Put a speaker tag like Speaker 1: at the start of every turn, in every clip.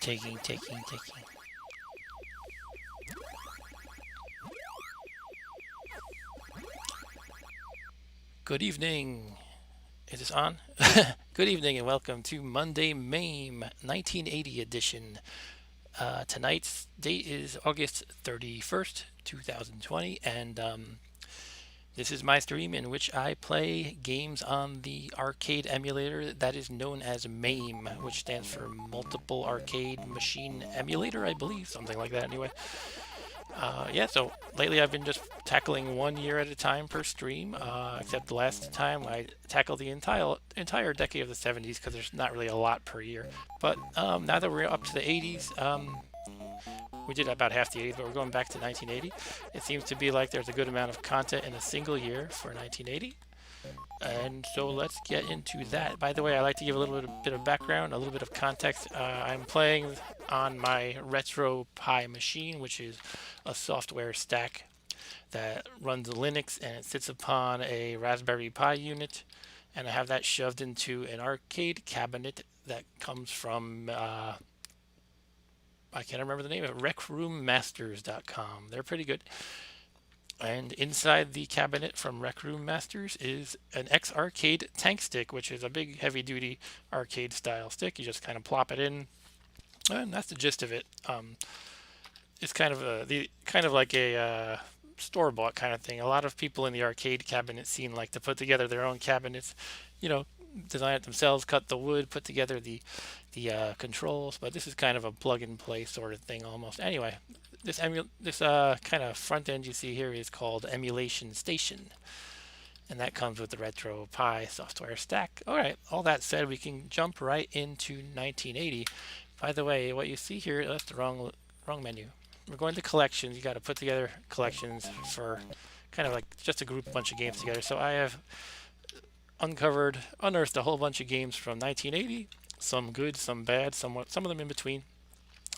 Speaker 1: Taking. Good evening. Is this on? Good evening and welcome to Monday MAME 1980 edition. Tonight's date is August 31st, 2020, and this is my stream in which I play games on the arcade emulator that is known as MAME, which stands for Multiple Arcade Machine Emulator, I believe, something like that anyway. Yeah, so lately I've been just tackling 1 year at a time per stream, except the last time I tackled the entire decade of the 70s because there's not really a lot per year. But now that we're up to the 80s, we did about half the 80s, but we're going back to 1980. It seems to be like there's a good amount of content in a single year for 1980. And so let's get into that. By the way, I like to give a little bit of background, a little bit of context. I'm playing on my Retro Pi machine, which is a software stack that runs Linux and it sits upon a Raspberry Pi unit. And I have that shoved into an arcade cabinet that comes from, I can't remember the name of it, recroommasters.com. They're pretty good. And inside the cabinet from Rec Room Masters is an X-Arcade tank stick, which is a big heavy-duty arcade-style stick. You just kind of plop it in, and that's the gist of it. It's kind of like a store-bought kind of thing. A lot of people in the arcade cabinet scene like to put together their own cabinets, you know, design it themselves, cut the wood, put together the controls. But this is kind of a plug-and-play sort of thing almost. Anyway, this kind of front end you see here is called Emulation Station, and that comes with the Retro Pi software stack. All right, all that said, we can jump right into 1980. By the way, what you see here, that's the wrong menu. We're going to collections. You got to put together collections for kind of like just to group a bunch of games together. So I have unearthed a whole bunch of games from 1980. Some good, some bad, some of them in between.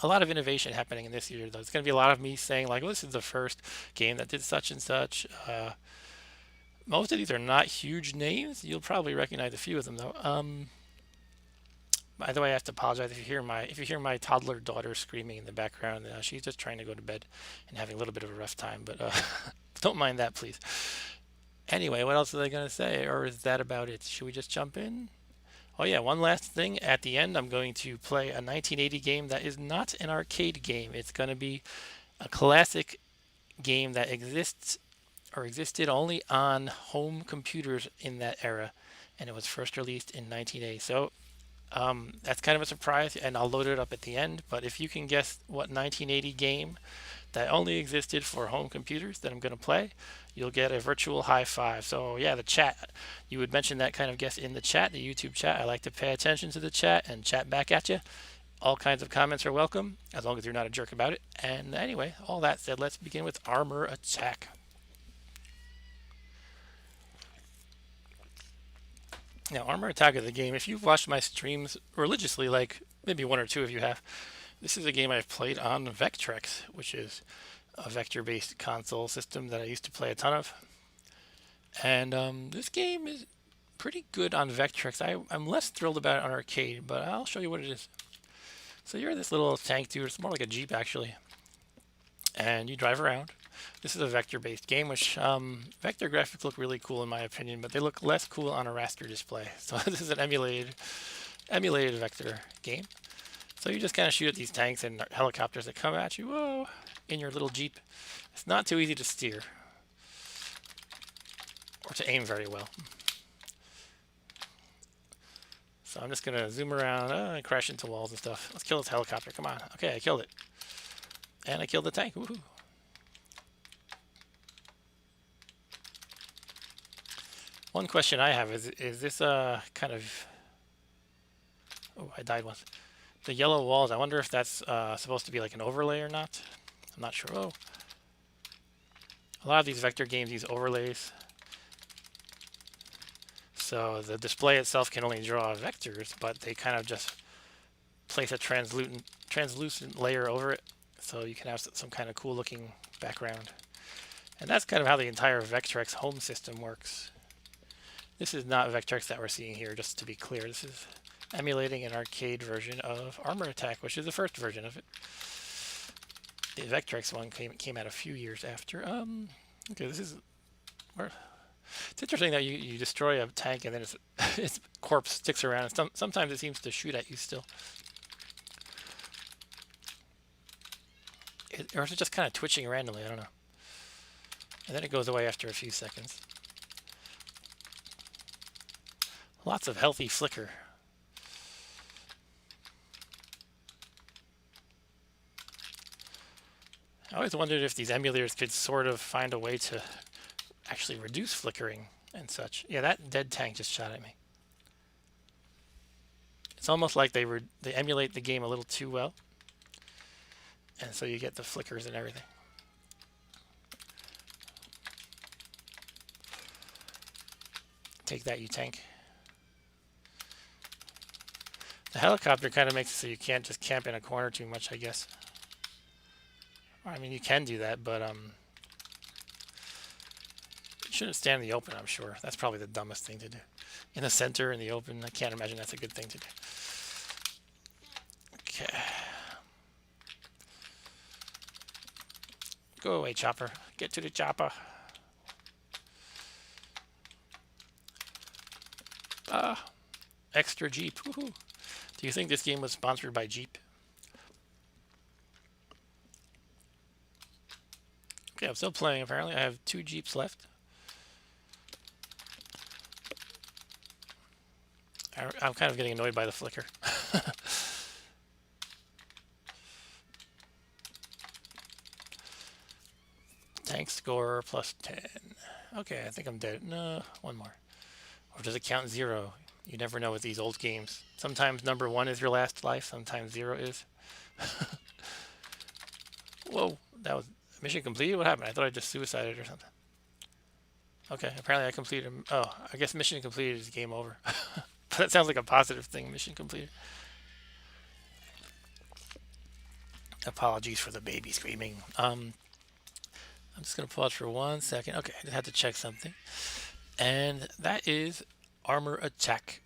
Speaker 1: A lot of innovation happening in this year, though. It's going to be a lot of me saying, like, well, this is the first game that did such and such. Most of these are not huge names. You'll probably recognize a few of them, though. By the way, I have to apologize if you hear my toddler daughter screaming in the background. She's just trying to go to bed and having a little bit of a rough time, but don't mind that, please. Anyway, what else are they going to say, or is that about it? Should we just jump in? Oh yeah, one last thing. At the end, I'm going to play a 1980 game that is not an arcade game. It's going to be a classic game that existed only on home computers in that era, and it was first released in 1980. So that's kind of a surprise, and I'll load it up at the end. But if you can guess what 1980 game that only existed for home computers that I'm going to play, you'll get a virtual high five. So yeah, the chat, you would mention that kind of guess in the chat, the YouTube chat. I like to pay attention to the chat and chat back at you. All kinds of comments are welcome, as long as you're not a jerk about it. And anyway, all that said, let's begin with Armor Attack. Now, Armor Attack is a game, if you've watched my streams religiously, like maybe one or two of you have, this is a game I've played on Vectrex, which is a vector-based console system that I used to play a ton of. And this game is pretty good on Vectrex. I'm less thrilled about it on arcade, but I'll show you what it is. So you're this little tank dude. It's more like a Jeep, actually. And you drive around. This is a vector-based game, which vector graphics look really cool in my opinion, but they look less cool on a raster display. So this is an emulated vector game. So you just kind of shoot at these tanks and helicopters that come at you, whoa, in your little Jeep. It's not too easy to steer or to aim very well. So I'm just going to zoom around and crash into walls and stuff. Let's kill this helicopter. Come on. Okay, I killed it. And I killed the tank. Woohoo. One question I have is this kind of... Oh, I died once. The yellow walls, I wonder if that's supposed to be like an overlay or not. I'm not sure. Oh. A lot of these vector games use overlays. So the display itself can only draw vectors, but they kind of just place a translucent layer over it, so you can have some kind of cool looking background. And that's kind of how the entire Vectrex home system works. This is not Vectrex that we're seeing here, just to be clear. This is emulating an arcade version of Armor Attack, which is the first version of it. The Vectrex one came out a few years after. Okay, this is where it's interesting that you destroy a tank and then its corpse sticks around. Sometimes it seems to shoot at you still. Or is it just kind of twitching randomly? I don't know. And then it goes away after a few seconds. Lots of healthy flicker. I always wondered if these emulators could sort of find a way to actually reduce flickering and such. Yeah, that dead tank just shot at me. It's almost like they emulate the game a little too well, and so you get the flickers and everything. Take that, you tank. The helicopter kind of makes it so you can't just camp in a corner too much, I guess. I mean, you can do that, but you shouldn't stand in the open, I'm sure. That's probably the dumbest thing to do. In the center, in the open, I can't imagine that's a good thing to do. Okay. Go away, chopper. Get to the chopper. Extra Jeep. Woohoo. Do you think this game was sponsored by Jeep? Okay, I'm still playing apparently. I have 2 Jeeps left. I'm kind of getting annoyed by the flicker. Tank score plus 10. Okay, I think I'm dead. No, one more. Or does it count 0? You never know with these old games. Sometimes number 1 is your last life. Sometimes 0 is. Whoa, that was mission completed? What happened? I thought I just suicided or something. Okay, apparently I completed. Oh, I guess mission completed is game over. But that sounds like a positive thing, mission completed. Apologies for the baby screaming. I'm just going to pause for 1 second. Okay, I just had to check something. And that is Armor Attack.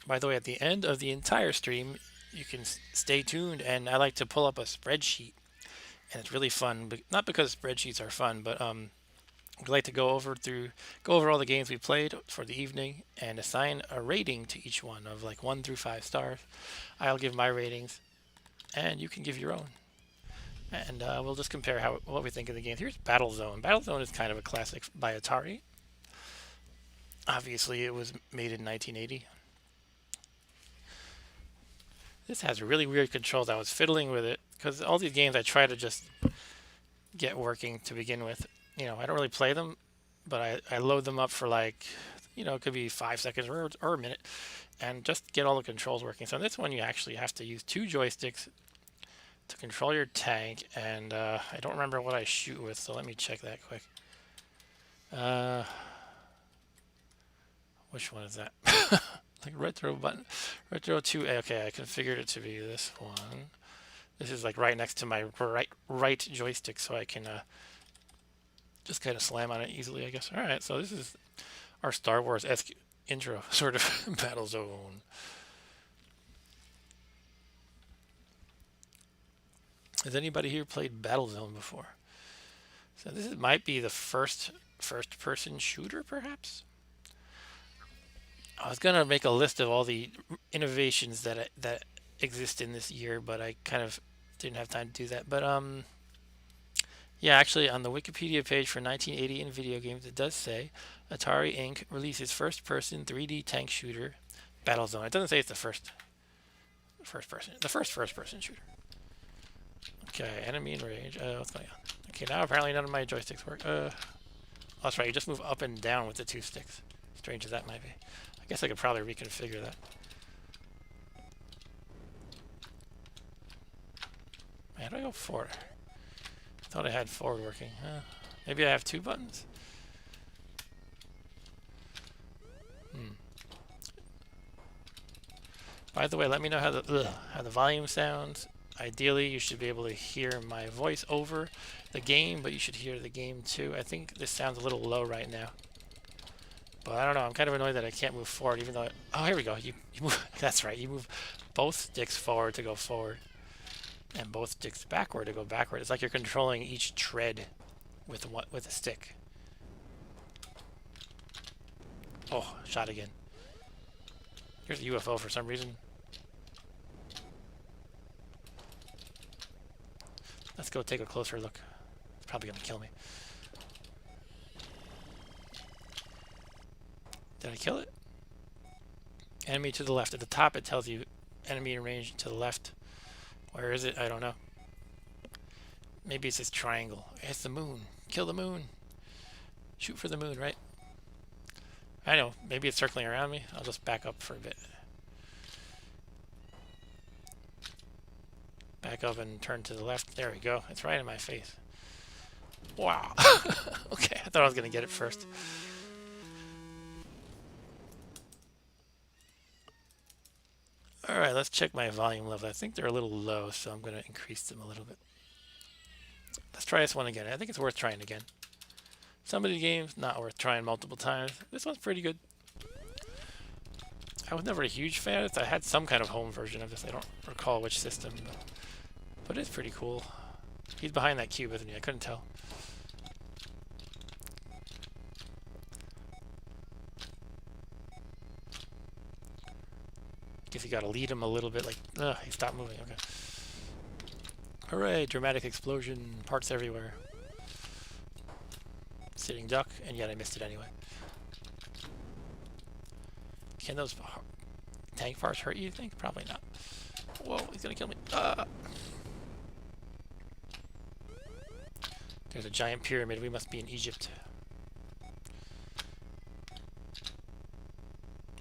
Speaker 1: By the way, at the end of the entire stream, you can stay tuned, and I like to pull up a spreadsheet. And it's really fun, but not because spreadsheets are fun, but we like to go over all the games we played for the evening and assign a rating to each one of like 1 through 5 stars. I'll give my ratings, and you can give your own. And we'll just compare what we think of the game. Here's Battlezone. Battlezone is kind of a classic by Atari. Obviously, it was made in 1980. This has really weird controls. I was fiddling with it because all these games I try to just get working to begin with. You know, I don't really play them, but I load them up for like, you know, it could be 5 seconds or a minute, and just get all the controls working. So in this one, you actually have to use 2 joysticks to control your tank, and I don't remember what I shoot with, so let me check that quick. Which one is that? Like retro button. Retro 2A. Okay, I configured it to be this one. This is like right next to my right joystick, so I can just kind of slam on it easily, I guess. Alright, so this is our Star Wars-esque intro, sort of, Battlezone. Has anybody here played Battlezone before? So this might be the first-person shooter, perhaps? I was gonna make a list of all the innovations that exist in this year, but I kind of didn't have time to do that. But yeah, actually, on the Wikipedia page for 1980 in video games, it does say Atari Inc. releases first-person 3D tank shooter Battlezone. It doesn't say it's the first first-person shooter. Okay, enemy in range. What's going on? Okay, now apparently none of my joysticks work. Oh, that's right. You just move up and down with the 2 sticks. Strange as that might be. I guess I could probably reconfigure that. Man, how do I go forward? I thought I had forward working. Maybe I have 2 buttons? By the way, let me know how the volume sounds. Ideally, you should be able to hear my voice over the game, but you should hear the game too. I think this sounds a little low right now. But I don't know. I'm kind of annoyed that I can't move forward, even though. Oh, here we go. You move. That's right. You move both sticks forward to go forward, and both sticks backward to go backward. It's like you're controlling each tread with a stick. Oh, shot again. Here's a UFO for some reason. Let's go take a closer look. It's probably gonna kill me. Did I kill it? Enemy to the left. At the top it tells you enemy in range to the left. Where is it? I don't know. Maybe it's this triangle. It's the moon. Kill the moon. Shoot for the moon, right? I know. Maybe it's circling around me. I'll just back up for a bit. Back up and turn to the left. There we go. It's right in my face. Wow. Okay, I thought I was going to get it first. Alright, let's check my volume level. I think they're a little low, so I'm going to increase them a little bit. Let's try this one again. I think it's worth trying again. Some of the games, not worth trying multiple times. This one's pretty good. I was never a huge fan of this. I had some kind of home version of this. I don't recall which system. But it's pretty cool. He's behind that cube, isn't he? I couldn't tell. Guess you gotta lead him a little bit, like, ugh, he stopped moving, okay. Hooray, dramatic explosion, parts everywhere. Sitting duck, and yet I missed it anyway. Can those tank parts hurt you think? Probably not. Whoa, he's gonna kill me. There's a giant pyramid, we must be in Egypt.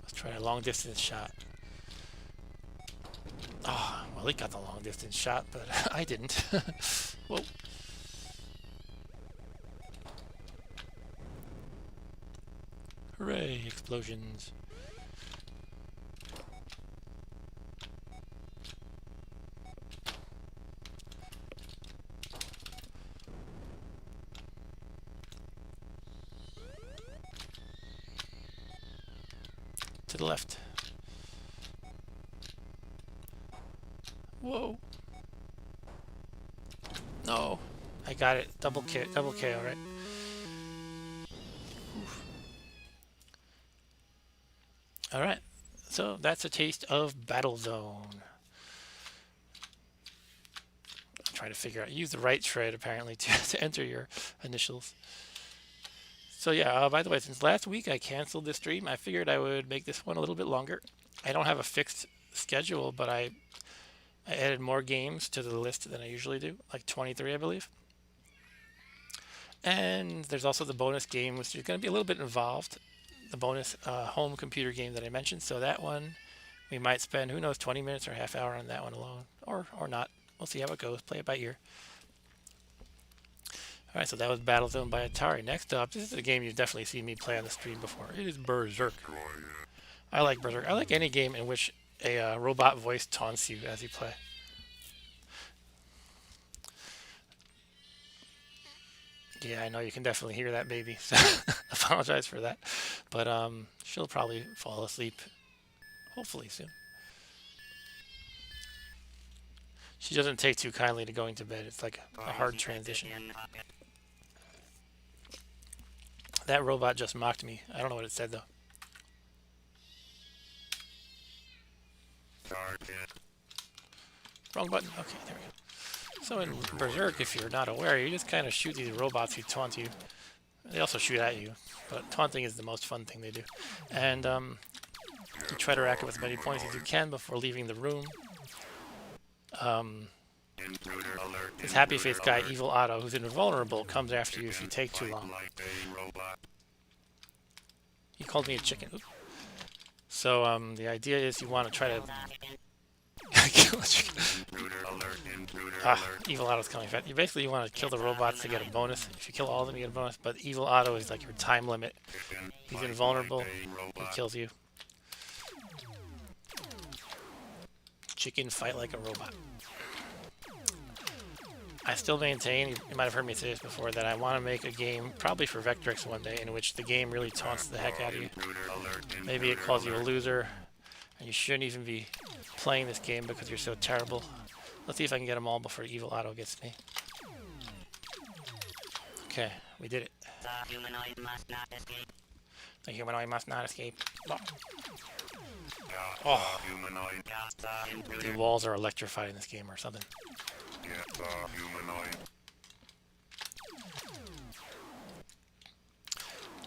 Speaker 1: Let's try a long distance shot. Oh, well, he got the long distance shot, but I didn't. Whoa. Hooray, explosions. To the left. Whoa. No. I got it. Double KO, right? Alright. So that's a taste of Battlezone. I'm trying to figure out. Use the right shred apparently to enter your initials. So yeah, by the way, since last week I canceled this stream, I figured I would make this one a little bit longer. I don't have a fixed schedule, but I added more games to the list than I usually do, like 23, I believe. And there's also the bonus game, which is going to be a little bit involved. The bonus home computer game that I mentioned. So that one, we might spend, who knows, 20 minutes or a half hour on that one alone. Or not. We'll see how it goes. Play it by ear. Alright, so that was Battlezone by Atari. Next up, this is a game you've definitely seen me play on the stream before. It is Berzerk. I like Berzerk. I like any game in which a robot voice taunts you as you play. Yeah, I know you can definitely hear that baby, so apologize for that. But she'll probably fall asleep, hopefully soon. She doesn't take too kindly to going to bed. It's like a hard transition. That robot just mocked me. I don't know what it said, though. Wrong button. Okay, there we go. So in Berzerk, if you're not aware, you just kind of shoot these robots who taunt you. They also shoot at you, but taunting is the most fun thing they do. And you try to rack it with as many points as you can before leaving the room. This happy-faced guy, Evil Otto, who's invulnerable, comes after you if you take too long. He called me a chicken. Oops. So the idea is you want to try to kill a chicken. Evil Otto's coming fast. You want to kill the robots to get a bonus. If you kill all of them, you get a bonus. But Evil Otto is like your time limit. He's invulnerable. He kills you. Chicken fight like a robot. I still maintain, you might have heard me say this before, that I want to make a game, probably for Vectrex one day, in which the game really taunts the heck out of you. Maybe it calls you a loser, and you shouldn't even be playing this game because you're so terrible. Let's see if I can get them all before evil Otto gets me. Okay, we did it. The humanoid must not escape. The humanoid must not escape. Oh. The walls are electrified in this game or something.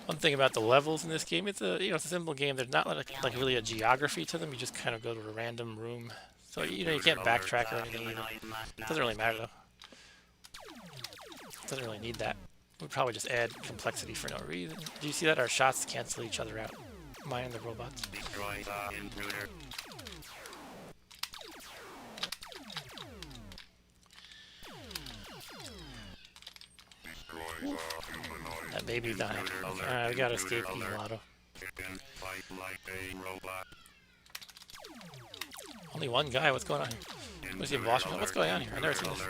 Speaker 1: One thing about the levels in this game, it's a it's a simple game. There's not like really a geography to them. You just kind of go to a random room, so you can't backtrack or anything either. It doesn't really matter though. It doesn't really need that. We'd probably just add complexity for no reason. Do you see that our shots cancel each other out? Mine and the robots. That baby's dying. Alright, we gotta escape the Otto. Only one guy, what's going on here? What's going on here? I've never seen this.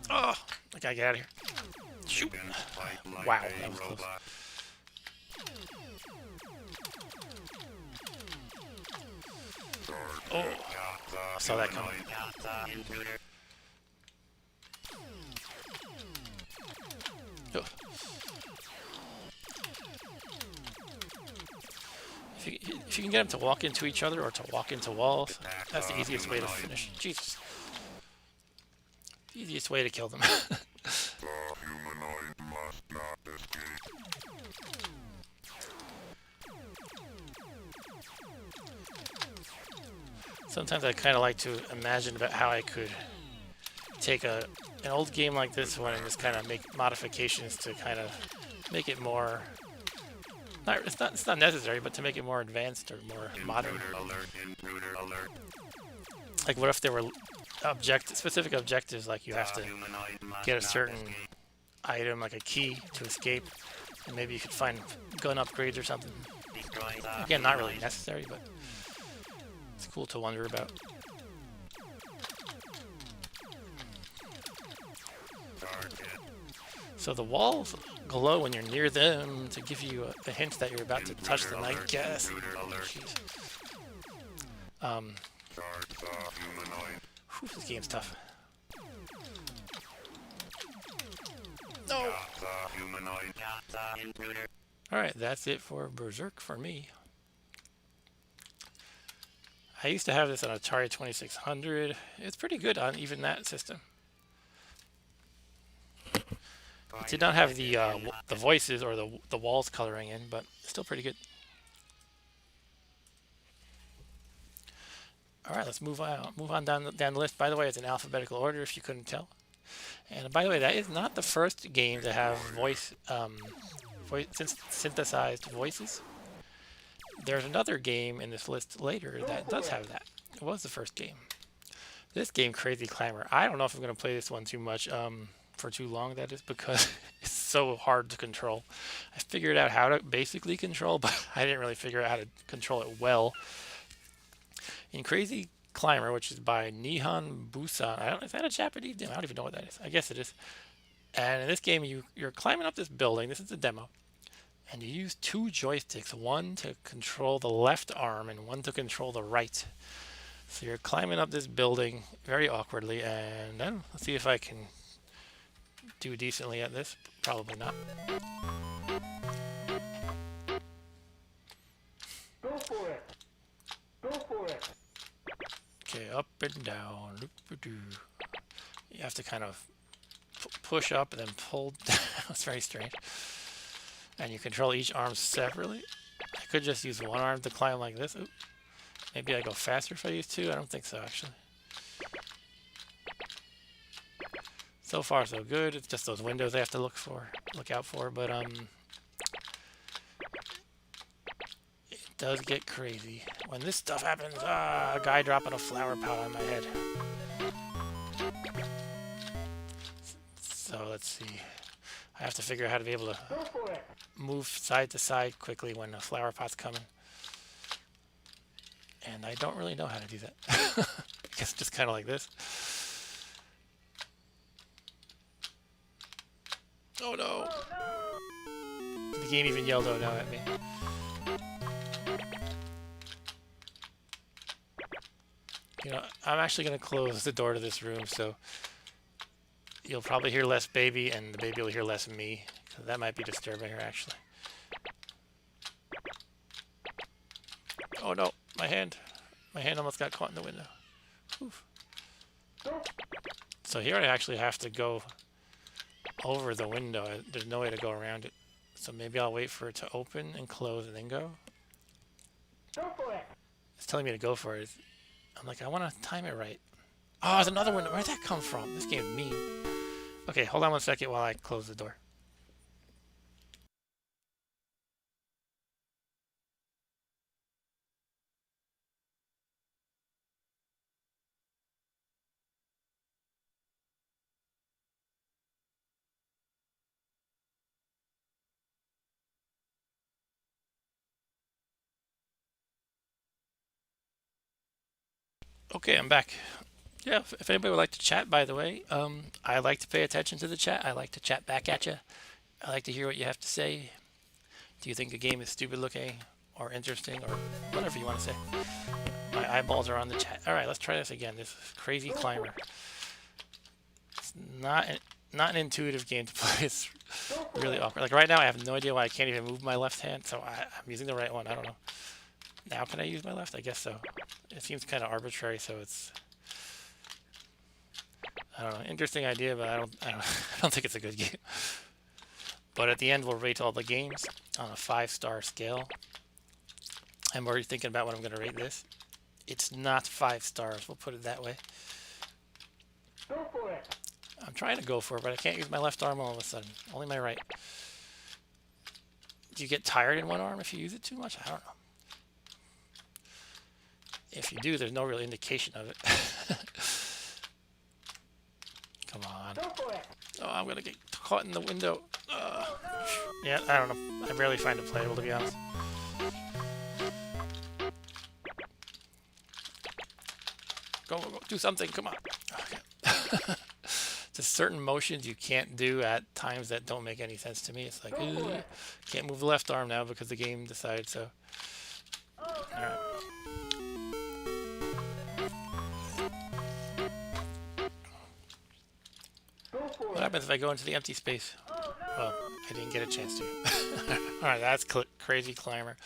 Speaker 1: Oh! I gotta get out of here. Shoot! Wow, that was close. Oh! I saw that coming. Oh. If you can get them to walk into each other or to walk into walls, that's the easiest way to finish. Jesus. Easiest way to kill them. Sometimes I kind of like to imagine about how I could take an old game like this one and just kind of make modifications to kind of make it more. It's not necessary, but to make it more advanced or more modern. Like, what if there were specific objectives, like you have to get a certain item, like a key, to escape, and maybe you could find gun upgrades or something. Again, not really necessary, but it's cool to wonder about. So the walls glow when you're near them to give you a hint that you're about to touch them, I guess. Jeez. Whew, this game's tough. No! Alright, that's it for Berzerk for me. I used to have this on Atari 2600. It's pretty good on even that system. It did not have the voices or the walls coloring in, but still pretty good. All right, let's move on down the list. By the way, it's in alphabetical order, if you couldn't tell. And by the way, that is not the first game to have voice synthesized voices. There's another game in this list later that does have that. It was the first game. This game, Crazy Climber. I don't know if I'm going to play this one too much. For too long, that is, because it's so hard to control. I figured out how to basically control, but I didn't really figure out how to control it well. In Crazy Climber, which is by Nihon Busan, is that a Japanese name? I don't even know what that is. I guess it is. And in this game, you're climbing up this building. This is a demo. And you use two joysticks, one to control the left arm and one to control the right. So you're climbing up this building very awkwardly, and then let's see if I can do decently at this. Probably not.
Speaker 2: Go for it. Go for it.
Speaker 1: Okay, up and down. You have to kind of push up and then pull down. It's very strange. And you control each arm separately. I could just use one arm to climb like this. Ooh. Maybe I go faster if I use two. I don't think so, actually. So far, so good. It's just those windows I have to look out for. But it does get crazy when this stuff happens. A guy dropping a flower pot on my head. So let's see. I have to figure out how to be able to move side to side quickly when a flower pot's coming. And I don't really know how to do that. I guess just kind of like this. Oh no! The game even yelled "oh no" at me. You know, I'm actually going to close the door to this room, so you'll probably hear less baby, and the baby will hear less me. So that might be disturbing her, actually. Oh no, my hand. My hand almost got caught in the window. Oof. So here I actually have to go over the window. There's no way to go around it. So maybe I'll wait for it to open and close and then go.
Speaker 2: Go for it.
Speaker 1: It's telling me to go for it. I'm like, I want to time it right. Oh, there's another window. Where'd that come from? This game's mean. Okay, hold on 1 second while I close the door. Okay, I'm back. Yeah, if anybody would like to chat, by the way, I like to pay attention to the chat. I like to chat back at you. I like to hear what you have to say. Do you think the game is stupid looking or interesting or whatever you want to say? My eyeballs are on the chat. All right, let's try this again. This crazy climber. It's not an intuitive game to play. It's really awkward. Like right now, I have no idea why I can't even move my left hand. So I'm using the right one. I don't know. Now can I use my left? I guess so. It seems kind of arbitrary, so it's I don't know. Interesting idea, but I don't think it's a good game. But at the end, we'll rate all the games on a 5-star scale. I'm already thinking about what I'm going to rate this. It's not 5 stars. We'll put it that way.
Speaker 2: Go for it.
Speaker 1: I'm trying to go for it, but I can't use my left arm all of a sudden. Only my right. Do you get tired in one arm if you use it too much? I don't know. If you do, there's no real indication of it. Come on.
Speaker 2: Go for it.
Speaker 1: Oh, I'm going to get caught in the window. Yeah, I don't know. I barely find it playable, to be honest. Go, do something. Come on. Okay. There's certain motions you can't do at times that don't make any sense to me. It's like, can't move the left arm now because the game decided so. All right. What happens if I go into the empty space? Well, I didn't get a chance to. Alright, that's Crazy Climber.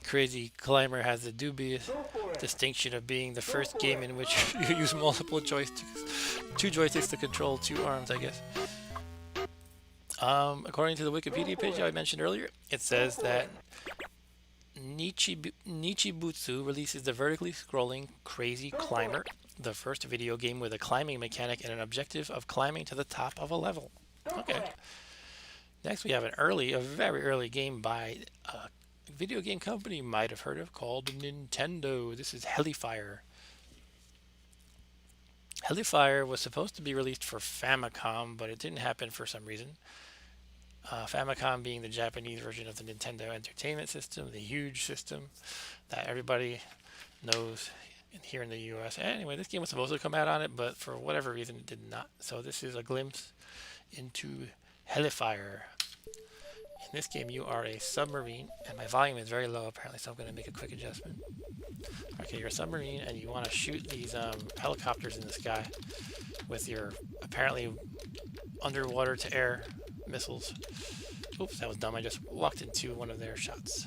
Speaker 1: Crazy Climber has the dubious distinction of being the first game in which you use multiple joysticks. 2 joysticks to control 2 arms, I guess. According to the Wikipedia page I mentioned earlier, it says that Nichibutsu releases the vertically scrolling Crazy Climber, the first video game with a climbing mechanic and an objective of climbing to the top of a level. Okay. Next we have a very early game by a video game company you might have heard of called Nintendo. This is Hellfire. Hellfire was supposed to be released for Famicom, but it didn't happen for some reason. Famicom being the Japanese version of the Nintendo Entertainment System, the huge system that everybody knows here in the US. Anyway, this game was supposed to come out on it, but for whatever reason it did not. So this is a glimpse into Hellfire. In this game you are a submarine, and my volume is very low apparently, so I'm going to make a quick adjustment. Okay, you're a submarine and you want to shoot these helicopters in the sky with your apparently underwater to air missiles. Oops, that was dumb. I just walked into one of their shots.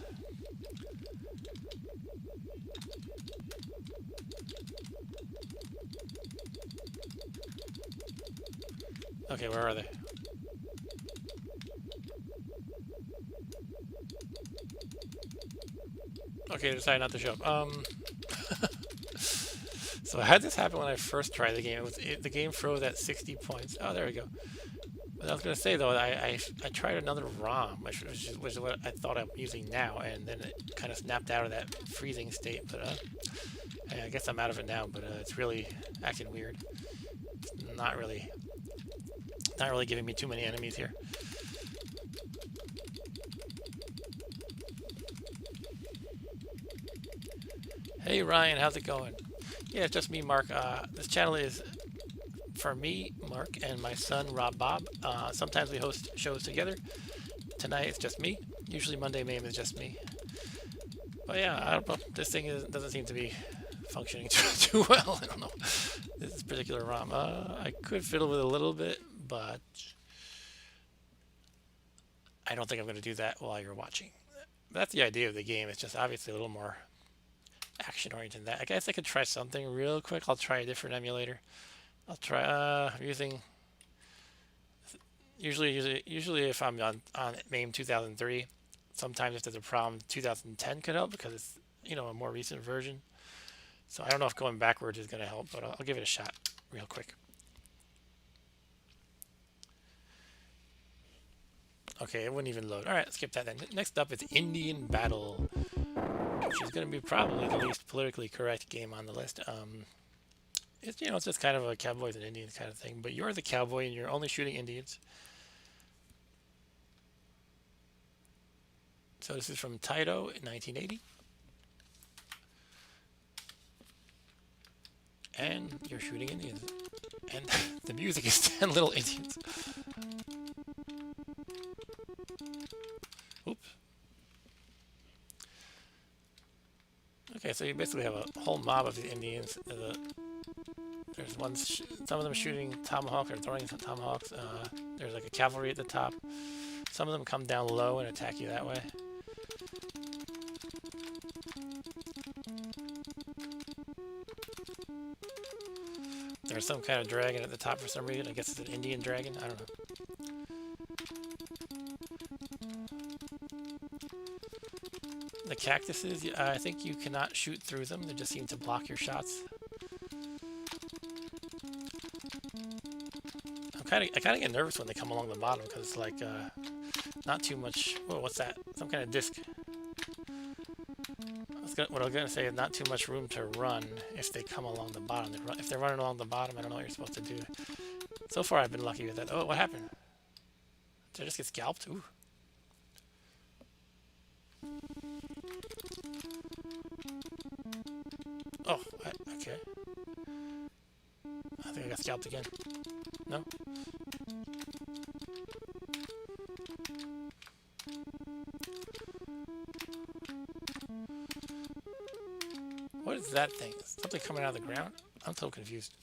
Speaker 1: Okay, where are they? Okay, I decided not to show up. So I had this happen when I first tried the game. The game froze at 60 points. Oh, there we go. But I was going to say, though, I tried another ROM, which was what I thought I'm using now, and then it kind of snapped out of that freezing state. But I guess I'm out of it now, but it's really acting weird. It's not really giving me too many enemies here. Hey Ryan, how's it going? Yeah, it's just me, Mark. This channel is for me, Mark, and my son, Rob Bob. Sometimes we host shows together. Tonight it's just me. Usually Monday MAME is just me. But yeah, I don't know. This thing doesn't seem to be functioning too well. I don't know. This particular ROM. I could fiddle with it a little bit, but I don't think I'm going to do that while you're watching. That's the idea of the game. It's just obviously a little more action oriented than that. I guess I could try something real quick. I'll try a different emulator. I'll try using usually if I'm on MAME 2003. Sometimes if there's a problem, 2010 could help because it's a more recent version. So I don't know if going backwards is going to help, but I'll give it a shot real quick. Okay, it wouldn't even load. All right, let's skip that then. Next up is Indian Battle, which is going to be probably the least politically correct game on the list. It's just kind of a cowboys and Indians kind of thing, but you're the cowboy and you're only shooting Indians. So this is from Taito in 1980. And you're shooting Indians. And the music is 10 little Indians. Oops. Okay, so you basically have a whole mob of the Indians. There's ones, some of them shooting tomahawks or throwing tomahawks. There's like a cavalry at the top. Some of them come down low and attack you that way. There's some kind of dragon at the top for some reason. I guess it's an Indian dragon. I don't know. The cactuses, I think you cannot shoot through them. They just seem to block your shots. I kind of get nervous when they come along the bottom because it's like not too much. Whoa, what's that? Some kind of disc. What I was going to say is not too much room to run if they come along the bottom. If they're running along the bottom, I don't know what you're supposed to do. So far, I've been lucky with that. Oh, what happened? Did I just get scalped? Ooh. Oh, okay. I think I got scalped again. No? What is that thing? Is something coming out of the ground? I'm so confused.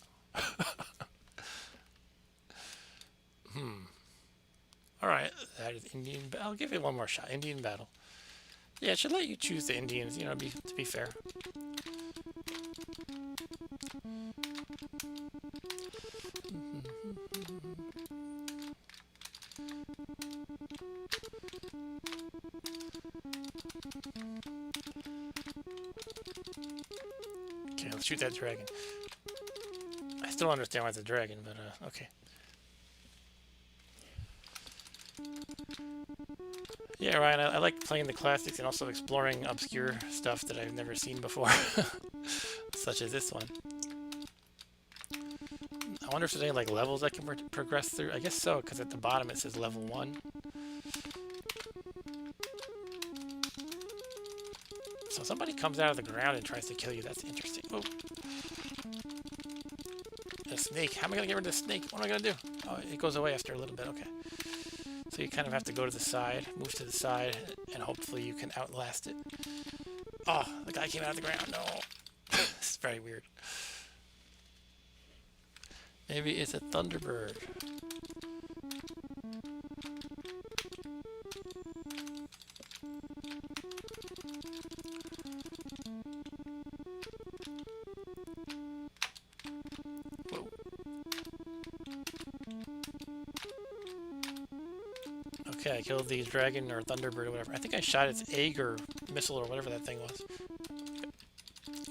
Speaker 1: Alright, that is Indian. I'll give it one more shot. Indian Battle. Yeah, it should let you choose the Indians, to be fair. Okay, let's shoot that dragon. I still don't understand why it's a dragon, but okay. Yeah, Ryan, I like playing the classics and also exploring obscure stuff that I've never seen before, such as this one. I wonder if there's any like levels I can progress through. I guess so, because at the bottom it says level 1. So somebody comes out of the ground and tries to kill you. That's interesting. Oh. A snake. How am I going to get rid of the snake? What am I going to do? Oh, it goes away after a little bit. Okay. So you kind of have to go to the side, move to the side, and hopefully you can outlast it. Oh, the guy came out of the ground. No. This is very weird. Maybe it's a Thunderbird. Whoa. Okay, I killed the dragon or Thunderbird or whatever. I think I shot its egg or missile or whatever that thing was.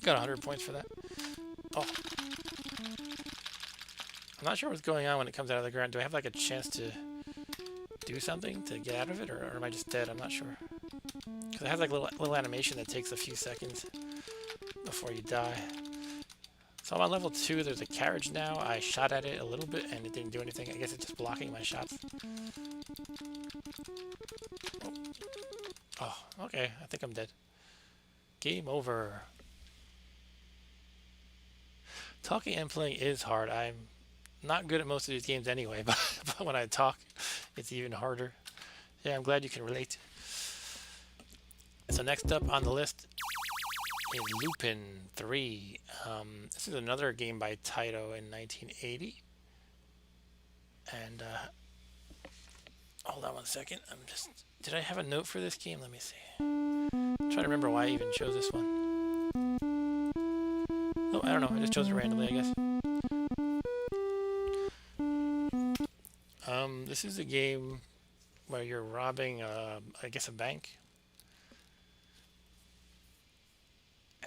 Speaker 1: Got 100 points for that. Oh. I'm not sure what's going on when it comes out of the ground. Do I have like a chance to do something to get out of it, or am I just dead? I'm not sure. Because it has like a little animation that takes a few seconds before you die. So I'm on level 2. There's a carriage now. I shot at it a little bit and it didn't do anything. I guess it's just blocking my shots. Oh, okay. I think I'm dead. Game over. Talking and playing is hard. I'm not good at most of these games anyway, but when I talk, it's even harder. Yeah, I'm glad you can relate. So next up on the list is Lupin 3. This is another game by Taito in 1980. And hold on one second. Did I have a note for this game? Let me see. I'm trying to remember why I even chose this one. Oh, I don't know. I just chose it randomly, I guess. This is a game where you're robbing, I guess, a bank.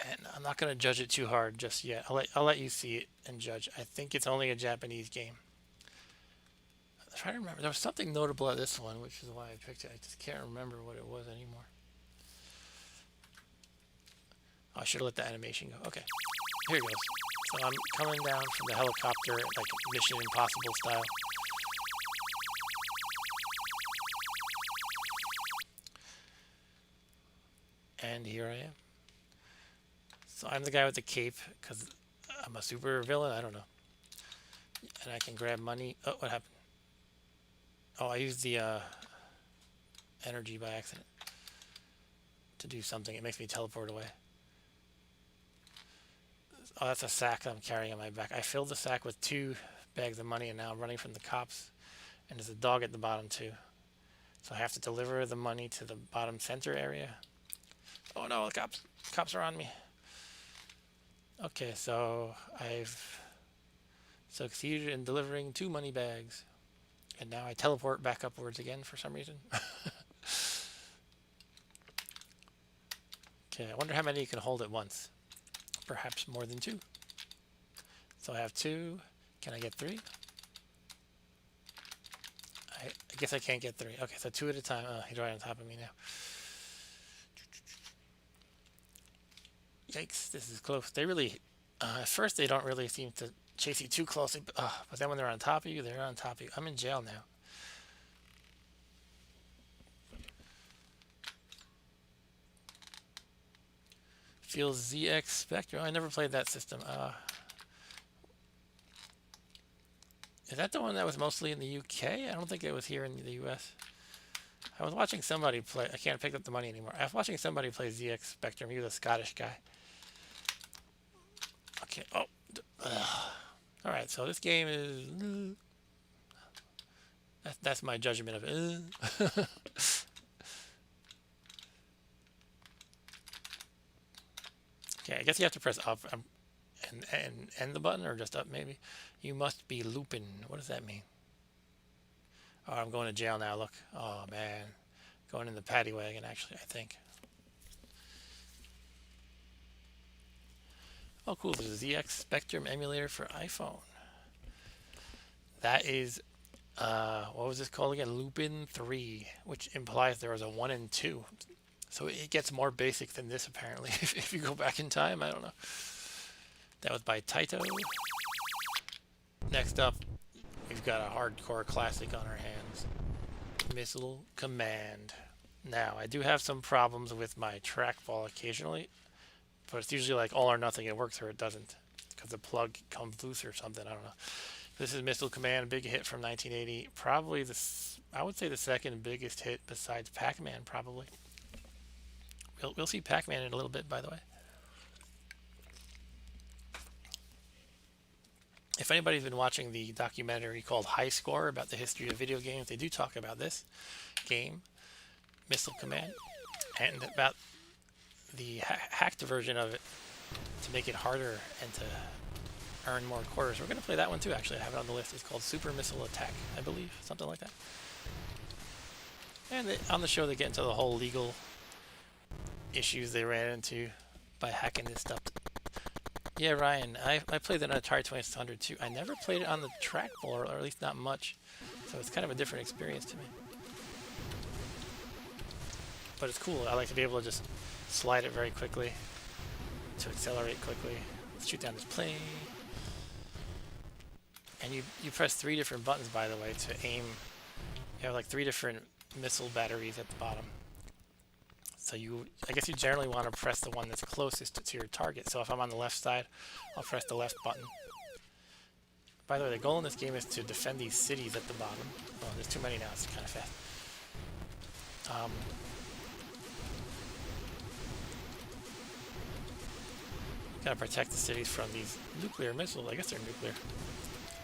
Speaker 1: And I'm not going to judge it too hard just yet. I'll let you see it and judge. I think it's only a Japanese game. I'm trying to remember. There was something notable at this one, which is why I picked it. I just can't remember what it was anymore. Oh, I should have let the animation go. Okay, here it goes. So I'm coming down from the helicopter, like Mission Impossible style. And here I am. So I'm the guy with the cape because I'm a super villain. I don't know. And I can grab money. Oh, what happened? Oh, I used the energy by accident to do something. It makes me teleport away. Oh, that's a sack I'm carrying on my back. I filled the sack with 2 bags of money and now I'm running from the cops. And there's a dog at the bottom too. So I have to deliver the money to the bottom center area. Oh no, the cops are on me. Okay, so I've succeeded in delivering 2 money bags. And now I teleport back upwards again for some reason. Okay, I wonder how many you can hold at once. Perhaps more than 2. So I have 2. Can I get 3? I guess I can't get 3. Okay, so 2 at a time. Oh, he's right on top of me now. Yikes, this is close. They really, at first they don't really seem to chase you too closely, but then when they're on top of you, they're on top of you. I'm in jail now. Feels ZX Spectrum. I never played that system. Is that the one that was mostly in the UK? I don't think it was here in the US. I was watching somebody play. I can't pick up the money anymore. I was watching somebody play ZX Spectrum. He was a Scottish guy. Okay. Oh. All right. So this game is. That's my judgment of it. Okay. I guess you have to press up and end the button, or just up maybe. You must be looping. What does that mean? Oh, I'm going to jail now. Look. Oh man. Going in the paddy wagon. Actually, I think. Oh, cool. There's a ZX Spectrum emulator for iPhone. That is, what was this called again? Lupin 3, which implies there was a 1 and 2. So it gets more basic than this, apparently, if you go back in time. I don't know. That was by Taito. Next up, we've got a hardcore classic on our hands. Missile Command. Now, I do have some problems with my trackball occasionally. But it's usually like all or nothing. It works or it doesn't because the plug comes loose or something. I don't know. This is Missile Command, big hit from 1980. Probably I would say the second biggest hit besides Pac-Man, probably. We'll see Pac-Man in a little bit, by the way. If anybody's been watching the documentary called High Score about the history of video games, they do talk about this game, Missile Command, and about the hacked version of it to make it harder and to earn more quarters. We're going to play that one too, actually. I have it on the list. It's called Super Missile Attack, I believe. Something like that. And on the show, they get into the whole legal issues they ran into by hacking this stuff. Yeah, Ryan, I played it on Atari 2600 too. I never played it on the trackball, or at least not much. So it's kind of a different experience to me. But it's cool. I like to be able to just slide it very quickly to accelerate quickly. Let's shoot down this plane. And you press 3 different buttons, by the way, to aim. You have like 3 different missile batteries at the bottom. So I guess you generally want to press the one that's closest to your target. So if I'm on the left side, I'll press the left button. By the way, the goal in this game is to defend these cities at the bottom. Oh, there's too many now. It's kind of fast. Um, Gotta protect the cities from these nuclear missiles. I guess they're nuclear.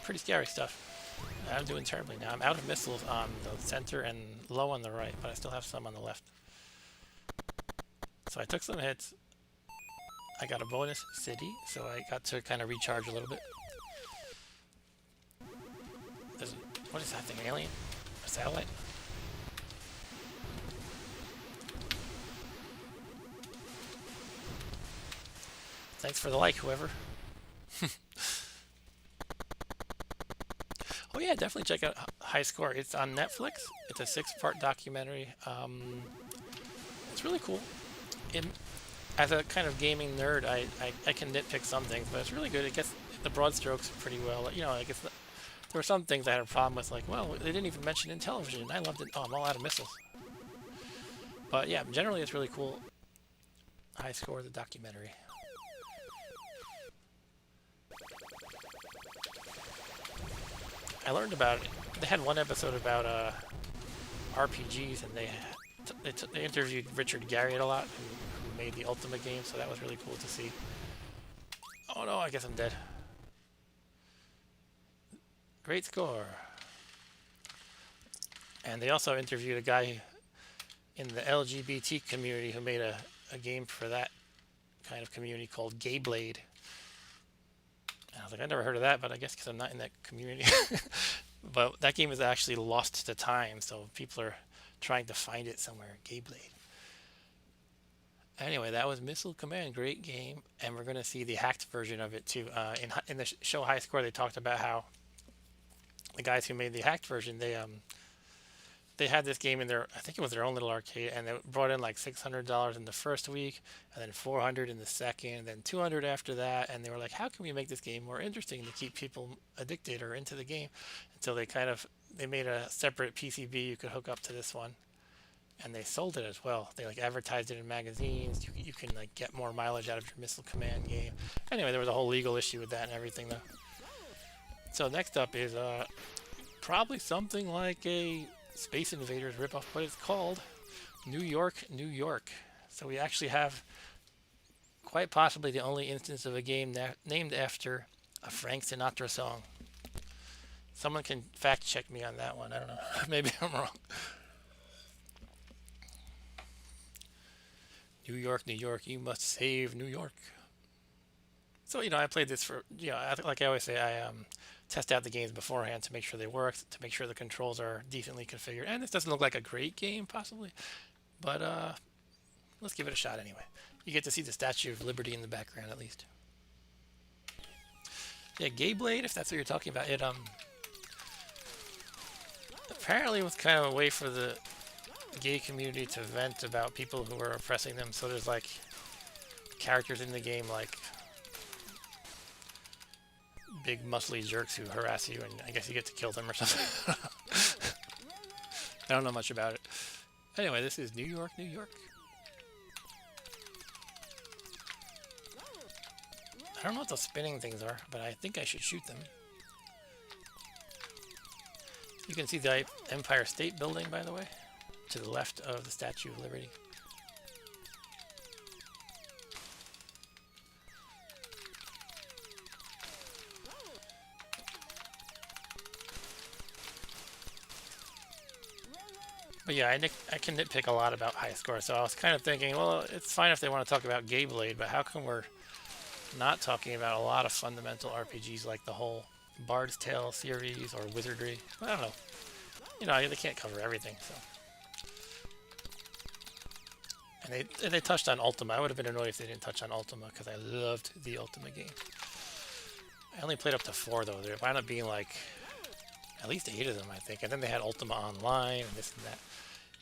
Speaker 1: Pretty scary stuff. I'm doing terribly now. I'm out of missiles on the center and low on the right, but I still have some on the left. So I took some hits. I got a bonus city, so I got to kind of recharge a little bit. What is that thing? Alien? A satellite? Thanks for the like, whoever. Oh yeah, definitely check out High Score. It's on Netflix. It's a 6-part documentary. It's really cool. As a kind of gaming nerd, I can nitpick some things, but it's really good. It gets the broad strokes pretty well. You know, I guess there were some things I had a problem with, like, well, they didn't even mention in television. I loved it. Oh, I'm all out of missiles. But yeah, generally it's really cool. High Score, the documentary. I learned about it. They had one episode about RPGs, and they interviewed Richard Garriott a lot, who made the Ultima game, so that was really cool to see. Oh no, I guess I'm dead. Great score. And they also interviewed a guy in the LGBT community who made a game for that kind of community called Gay Blade. And I was like, I never heard of that, but I guess because I'm not in that community. But that game is actually lost to time, so people are trying to find it somewhere. Gay Blade. Anyway, that was Missile Command. Great game. And we're going to see the hacked version of it too. In the show High Score, they talked about how the guys who made the hacked version, they had this game in their, I think it was their own little arcade, and they brought in like $600 in the first week, and then $400 in the second, and then $200 after that, and they were like, how can we make this game more interesting to keep people addicted or into the game? Until they made a separate PCB you could hook up to this one, and they sold it as well. They like advertised it in magazines. You can like get more mileage out of your Missile Command game. Anyway, there was a whole legal issue with that and everything though. So next up is probably something like a Space Invaders ripoff, but it's called New York, New York. So we actually have quite possibly the only instance of a game named after a Frank Sinatra song. Someone can fact check me on that one. I don't know. Maybe I'm wrong. New York, New York, you must save New York. So, I played this for, like I always say, I test out the games beforehand to make sure they work, to make sure the controls are decently configured. And this doesn't look like a great game, possibly, but let's give it a shot anyway. You get to see the Statue of Liberty in the background, at least. Yeah, Gay Blade, if that's what you're talking about, it apparently was kind of a way for the gay community to vent about people who were oppressing them. So there's like characters in the game like big muscly jerks who harass you, and I guess you get to kill them or something. I don't know much about it. Anyway, this is New York, New York. I don't know what those spinning things are, but I think I should shoot them. You can see the Empire State Building, by the way, to the left of the Statue of Liberty. But yeah, I can nitpick a lot about High Score, so I was kind of thinking, well, it's fine if they want to talk about Gay Blade, but how come we're not talking about a lot of fundamental RPGs like the whole Bard's Tale series or Wizardry? I don't know. They can't cover everything, so. And they touched on Ultima. I would have been annoyed if they didn't touch on Ultima, because I loved the Ultima game. I only played up to 4, though. There wound up being like at least 8 of them, I think. And then they had Ultima Online and this and that.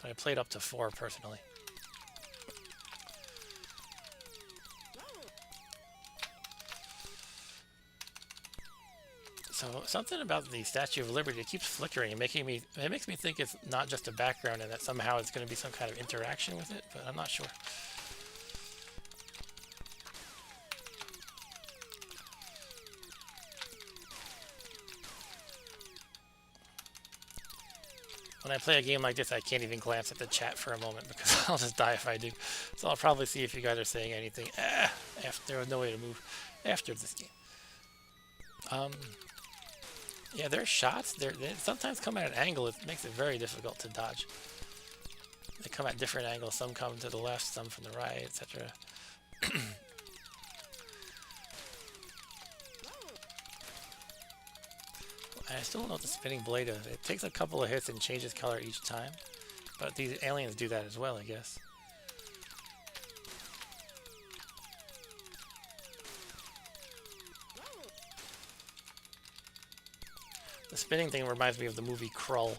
Speaker 1: But I played up to 4 personally. So something about the Statue of Liberty, it keeps flickering and it makes me think it's not just a background and that somehow it's going to be some kind of interaction with it, but I'm not sure. when I play a game like this, I can't even glance at the chat for a moment because I'll just die if I do. So I'll probably see if you guys are saying anything. There was no way to move after this game. Yeah, their shots, they sometimes come at an angle. It makes it very difficult to dodge. They come at different angles. Some come to the left, some from the right, etc. I still don't know what the spinning blade is. It takes a couple of hits and changes color each time. But these aliens do that as well, I guess. The spinning thing reminds me of the movie Krull,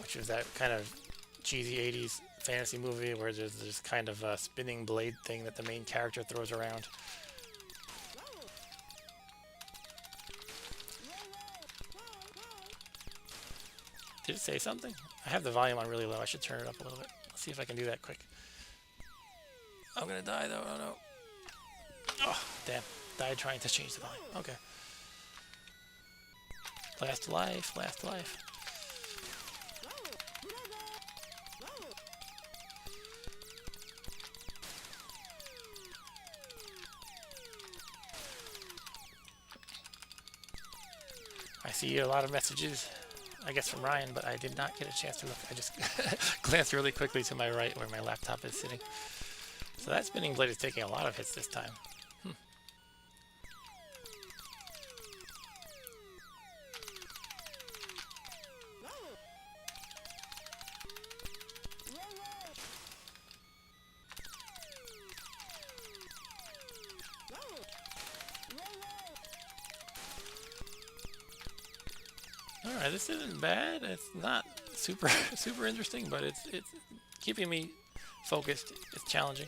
Speaker 1: which is that kind of cheesy 80s fantasy movie where there's this kind of spinning blade thing that the main character throws around. Did it say something? I have the volume on really low. I should turn it up a little bit. Let's see if I can do that quick. I'm gonna die though. Oh no. Oh, damn. Died trying to change the volume. Okay. Last life, last life. I see a lot of messages, I guess from Ryan, but I did not get a chance to look. I just glanced really quickly to my right where my laptop is sitting. So that spinning blade is taking a lot of hits this time. Alright, this isn't bad. It's not super super interesting, but it's keeping me focused. It's challenging.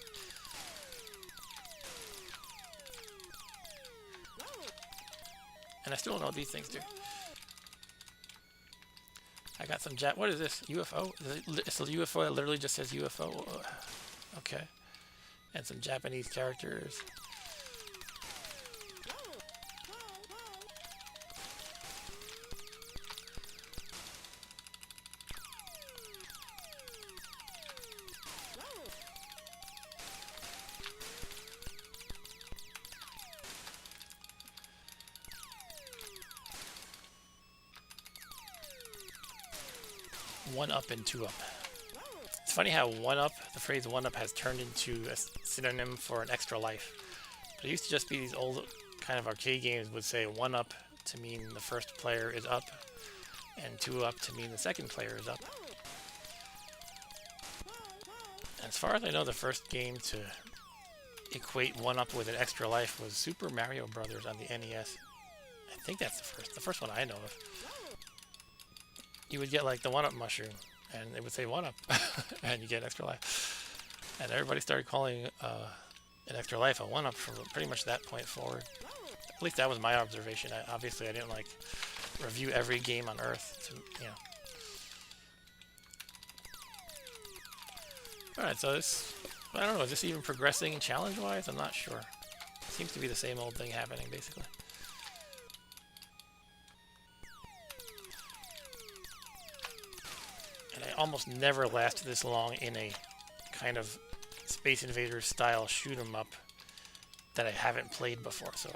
Speaker 1: And I still don't know what these things do. I got some what is this? UFO? It's a UFO that literally just says UFO. Okay. And some Japanese characters. One up and two up. It's funny how one up, the phrase one up has turned into a synonym for an extra life. But it used to just be these old kind of arcade games would say one up to mean the first player is up and two up to mean the second player is up. And as far as I know, the first game to equate one up with an extra life was Super Mario Brothers on the NES. I think that's the first one I know of. You would get like the one-up mushroom, and it would say one-up, and you get extra life. And everybody started calling an extra life a one-up from pretty much that point forward. At least that was my observation. Obviously, I didn't like review every game on Earth, to, you know. All right, so this, I don't know, is this even progressing challenge-wise? I'm not sure. Seems to be the same old thing happening, basically. And I almost never last this long in a kind of Space Invaders style shoot 'em up that I haven't played before, so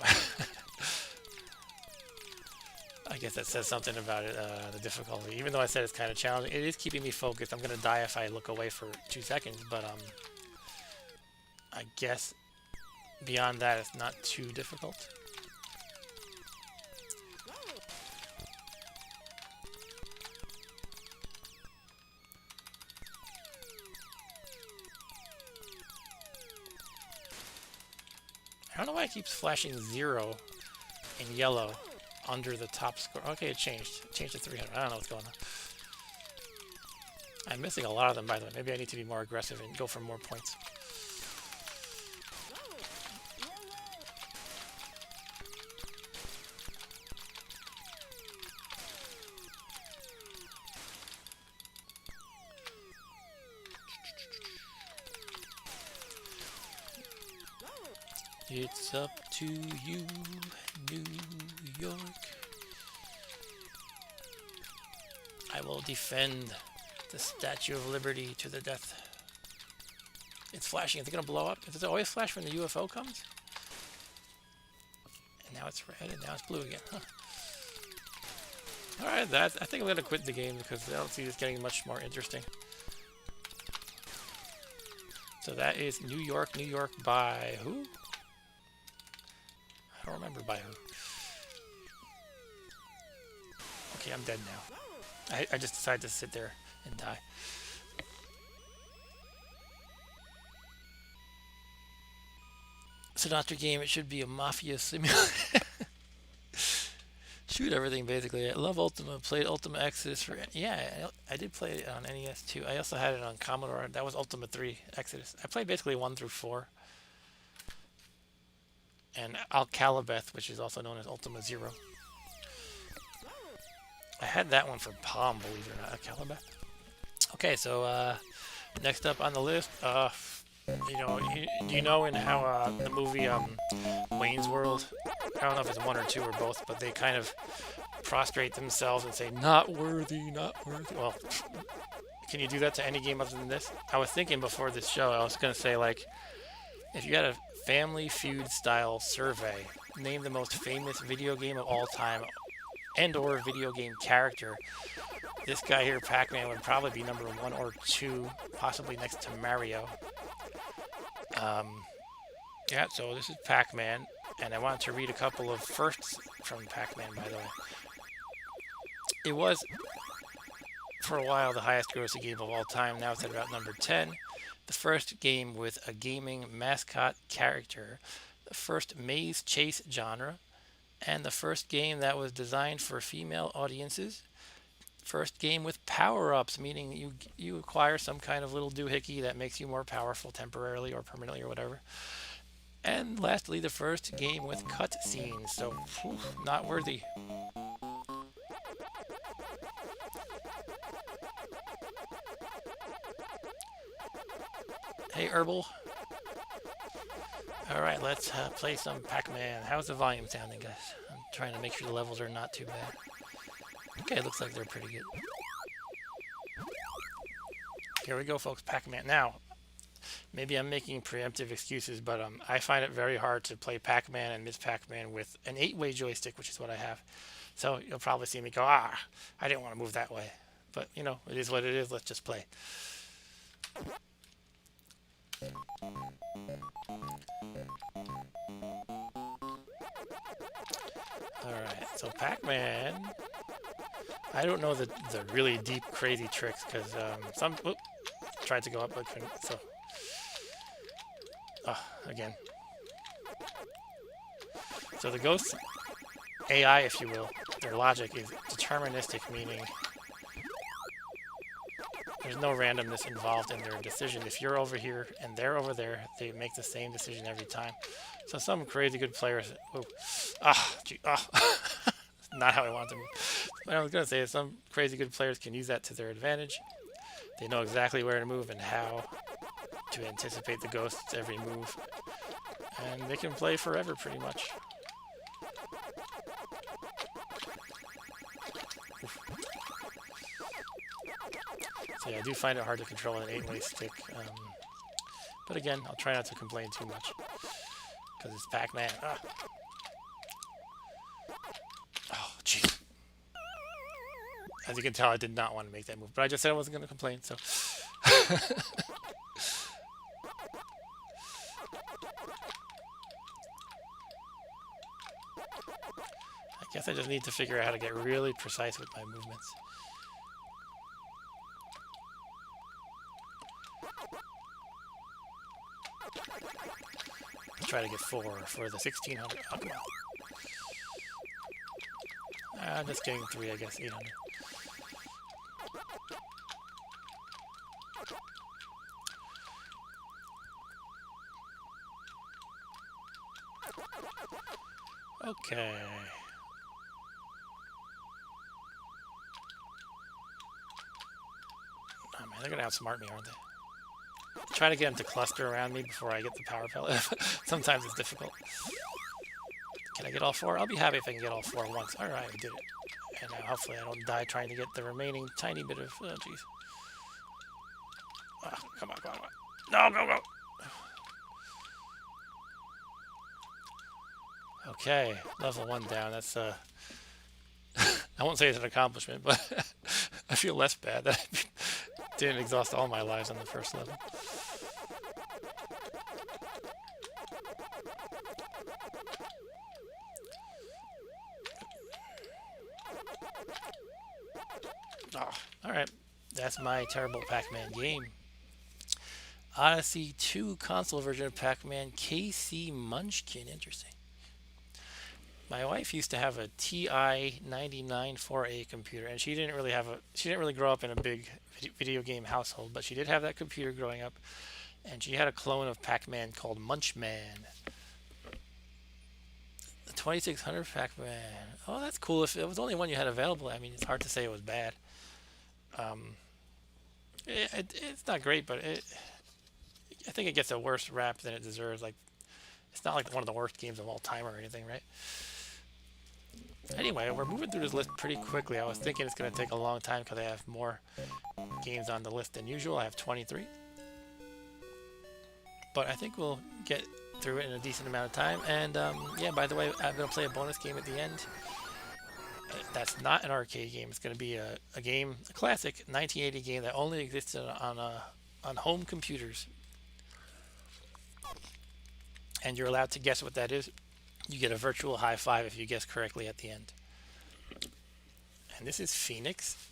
Speaker 1: I guess that says something about it, the difficulty. Even though I said it's kind of challenging, it is keeping me focused. I'm gonna die if I look away for 2 seconds, but I guess beyond that it's not too difficult. I don't know why it keeps flashing 0 in yellow under the top score. Okay, it changed. It changed to 300. I don't know what's going on. I'm missing a lot of them, by the way. Maybe I need to be more aggressive and go for more points. It's up to you, New York. I will defend the Statue of Liberty to the death. It's flashing. Is it going to blow up? Does it always flash when the UFO comes? And now it's red, and now it's blue again. Huh. Alright, I think I'm going to quit the game because I don't see this getting much more interesting. So that is New York, New York by who? I don't remember by who. Okay, I'm dead now. I just decided to sit there and die. Sinatra game, it should be a mafia simulator. Shoot everything basically. I love Ultima. Played Ultima Exodus for I did play it on NES too. I also had it on Commodore. That was Ultima 3 Exodus. I played basically 1 through 4. And Alcalabeth, which is also known as Ultima 0. I had that one for Palm, believe it or not, Alcalabeth. Okay, so next up on the list, do you know in how the movie Wayne's World, I don't know if it's 1 or 2 or both, but they kind of prostrate themselves and say, not worthy, not worthy. Well, can you do that to any game other than this? I was thinking before this show, I was going to say, like, if you had a Family Feud style survey, name the most famous video game of all time and or video game character, this guy here, Pac-Man, would probably be number 1 or 2, possibly next to Mario. Yeah, so this is Pac-Man, and I wanted to read a couple of firsts from Pac-Man, by the way. It was, for a while, the highest grossing game of all time. Now it's at about number 10. The first game with a gaming mascot character, the first maze chase genre, and the first game that was designed for female audiences. First game with power-ups, meaning you acquire some kind of little doohickey that makes you more powerful temporarily or permanently or whatever. And lastly, the first game with cutscenes, so whew, not worthy. Hey, Herbal. Alright, let's play some Pac-Man. How's the volume sounding, guys? I'm trying to make sure the levels are not too bad. Okay, it looks like they're pretty good. Here we go, folks. Pac-Man. Now, maybe I'm making preemptive excuses, but I find it very hard to play Pac-Man and Ms. Pac-Man with an 8-way joystick, which is what I have. So you'll probably see me go, I didn't want to move that way. But, you know, it is what it is. Let's just play. Alright, so Pac-Man, I don't know the really deep, crazy tricks, because tried to go up, but couldn't, so, again. So the ghosts, AI, if you will, their logic is deterministic, meaning there's no randomness involved in their decision. If you're over here and they're over there, they make the same decision every time. So some crazy good players... not how I want to move. What I was going to say is some crazy good players can use that to their advantage. They know exactly where to move and how to anticipate the ghosts every move. And they can play forever, pretty much. Oof. So yeah, I do find it hard to control an 8-way stick. But again, I'll try not to complain too much. Because it's Pac-Man. Oh, jeez. As you can tell, I did not want to make that move. But I just said I wasn't going to complain, so... I guess I just need to figure out how to get really precise with my movements. Try to get 4 for the 1600. Oh, come on. I'm just getting 3, I guess, 800. Okay. Oh man, they're gonna outsmart me, aren't they? Try to get them to cluster around me before I get the power pellet. Sometimes it's difficult. Can I get all 4? I'll be happy if I can get all 4 at once. Alright, we did it. And now hopefully I don't die trying to get the remaining tiny bit of... Oh, jeez. Oh, come on, come on, come on. No, go, go! Okay, level 1 down. That's, I won't say it's an accomplishment, but I feel less bad that I didn't exhaust all my lives on the first level. Oh, alright. That's my terrible Pac-Man game. Odyssey 2 console version of Pac-Man, KC Munchkin. Interesting. My wife used to have a TI 99 4A computer, and she didn't really grow up in a big video game household, but she did have that computer growing up, and she had a clone of Pac-Man called Munchman. The 2600 Pac-Man. Oh, that's cool. If it was the only one you had available, I mean, it's hard to say it was bad. It's not great, but I think it gets a worse rap than it deserves. Like, it's not like one of the worst games of all time or anything, right? Anyway, we're moving through this list pretty quickly. I was thinking it's going to take a long time because I have more games on the list than usual. I have 23. But I think we'll get through it in a decent amount of time. And yeah, by the way, I'm going to play a bonus game at the end. That's not an arcade game. It's going to be a classic 1980 game that only existed on home computers. And you're allowed to guess what that is. You get a virtual high five if you guess correctly at the end. And this is Phoenix.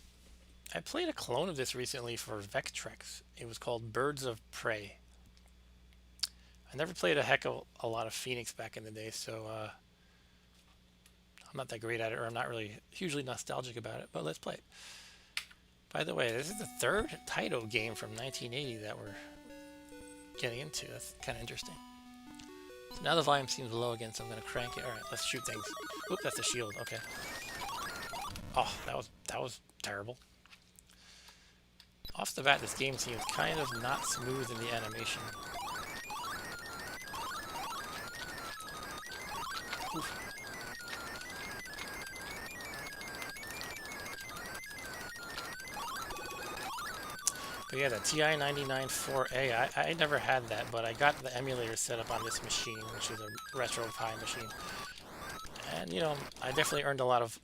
Speaker 1: I played a clone of this recently for Vectrex. It was called Birds of Prey. I never played a heck of a lot of Phoenix back in the day, so I'm not that great at it, or I'm not really hugely nostalgic about it, but let's play it. By the way, this is the third Taito game from 1980 that we're getting into. That's kind of interesting. So now the volume seems low again, so I'm going to crank it. All right, let's shoot things. Oop, that's the shield. Okay. Oh, that was terrible. Off the bat, this game seems kind of not smooth in the animation. Oof. But yeah, the TI 99 4A, I never had that, but I got the emulator set up on this machine, which is a retro Pi machine. And, you know, I definitely earned a lot of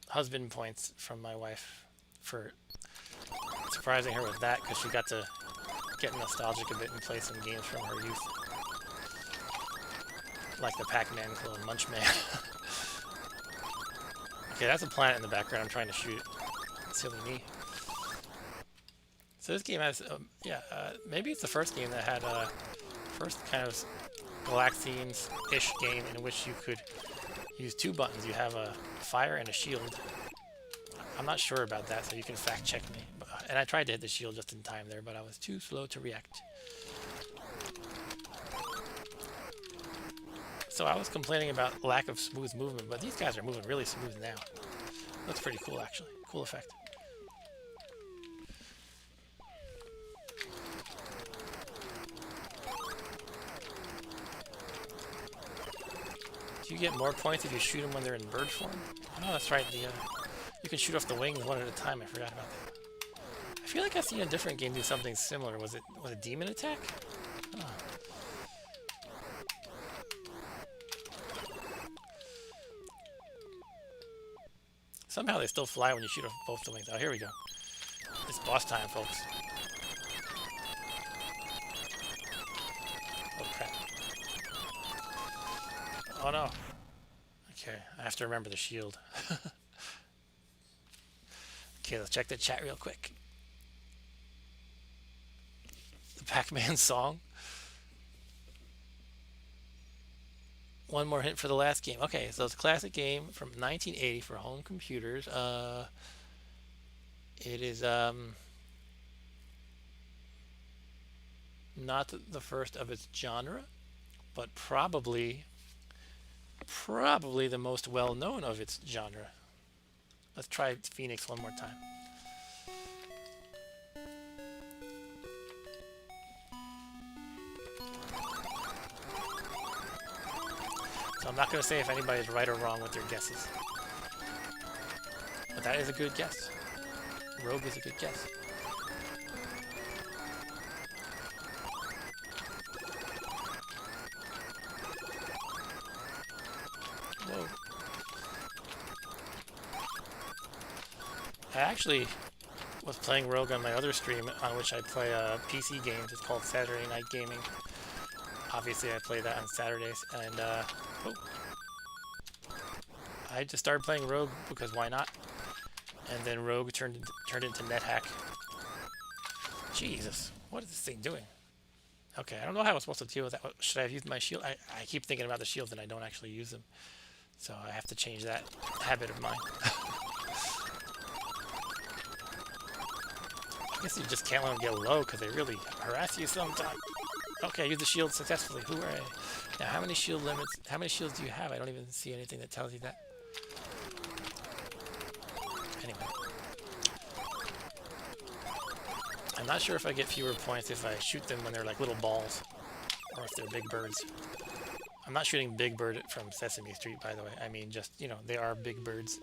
Speaker 1: husband points from my wife for surprising her with that, because she got to get nostalgic a bit and play some games from her youth. Like the Pac-Man clone, Munchman. Okay, that's a planet in the background I'm trying to shoot. Silly me. So this game has, maybe it's the first game that had first kind of Galaxians-ish game in which you could use two buttons. You have a fire and a shield. I'm not sure about that, so you can fact check me. And I tried to hit the shield just in time there, but I was too slow to react. So I was complaining about lack of smooth movement, but these guys are moving really smooth now. Looks pretty cool, actually. Cool effect. Do you get more points if you shoot them when they're in bird form? Oh, that's right. You can shoot off the wings one at a time. I forgot about that. I feel like I've seen a different game do something similar. Was it Demon Attack? Oh. Somehow they still fly when you shoot off both the wings. Oh, here we go. It's boss time, folks. Oh, crap. Oh, no. Okay, I have to remember the shield. Okay, let's check the chat real quick. The Pac-Man song. One more hint for the last game. Okay, so it's a classic game from 1980 for home computers. It is not the first of its genre, but probably the most well-known of its genre. Let's try Phoenix one more time. So I'm not going to say if anybody's right or wrong with their guesses. That is a good guess. Rogue is a good guess. Whoa. I actually was playing Rogue on my other stream on which I play PC games. It's called Saturday Night Gaming. Obviously, I play that on Saturdays, and oh, I just started playing Rogue because why not? And then Rogue turned into NetHack. Jesus, what is this thing doing? Okay, I don't know how I was supposed to deal with that. Should I have used my shield? I keep thinking about the shields and I don't actually use them. So I have to change that habit of mine. I guess you just can't let them get low because they really harass you sometimes. Okay, I used the shield successfully. Hooray. Now, how many shield limits? How many shields do you have? I don't even see anything that tells you that. Anyway. I'm not sure if I get fewer points if I shoot them when they're like little balls or if they're big birds. I'm not shooting Big Bird from Sesame Street, by the way. I mean, just, you know, they are big birds.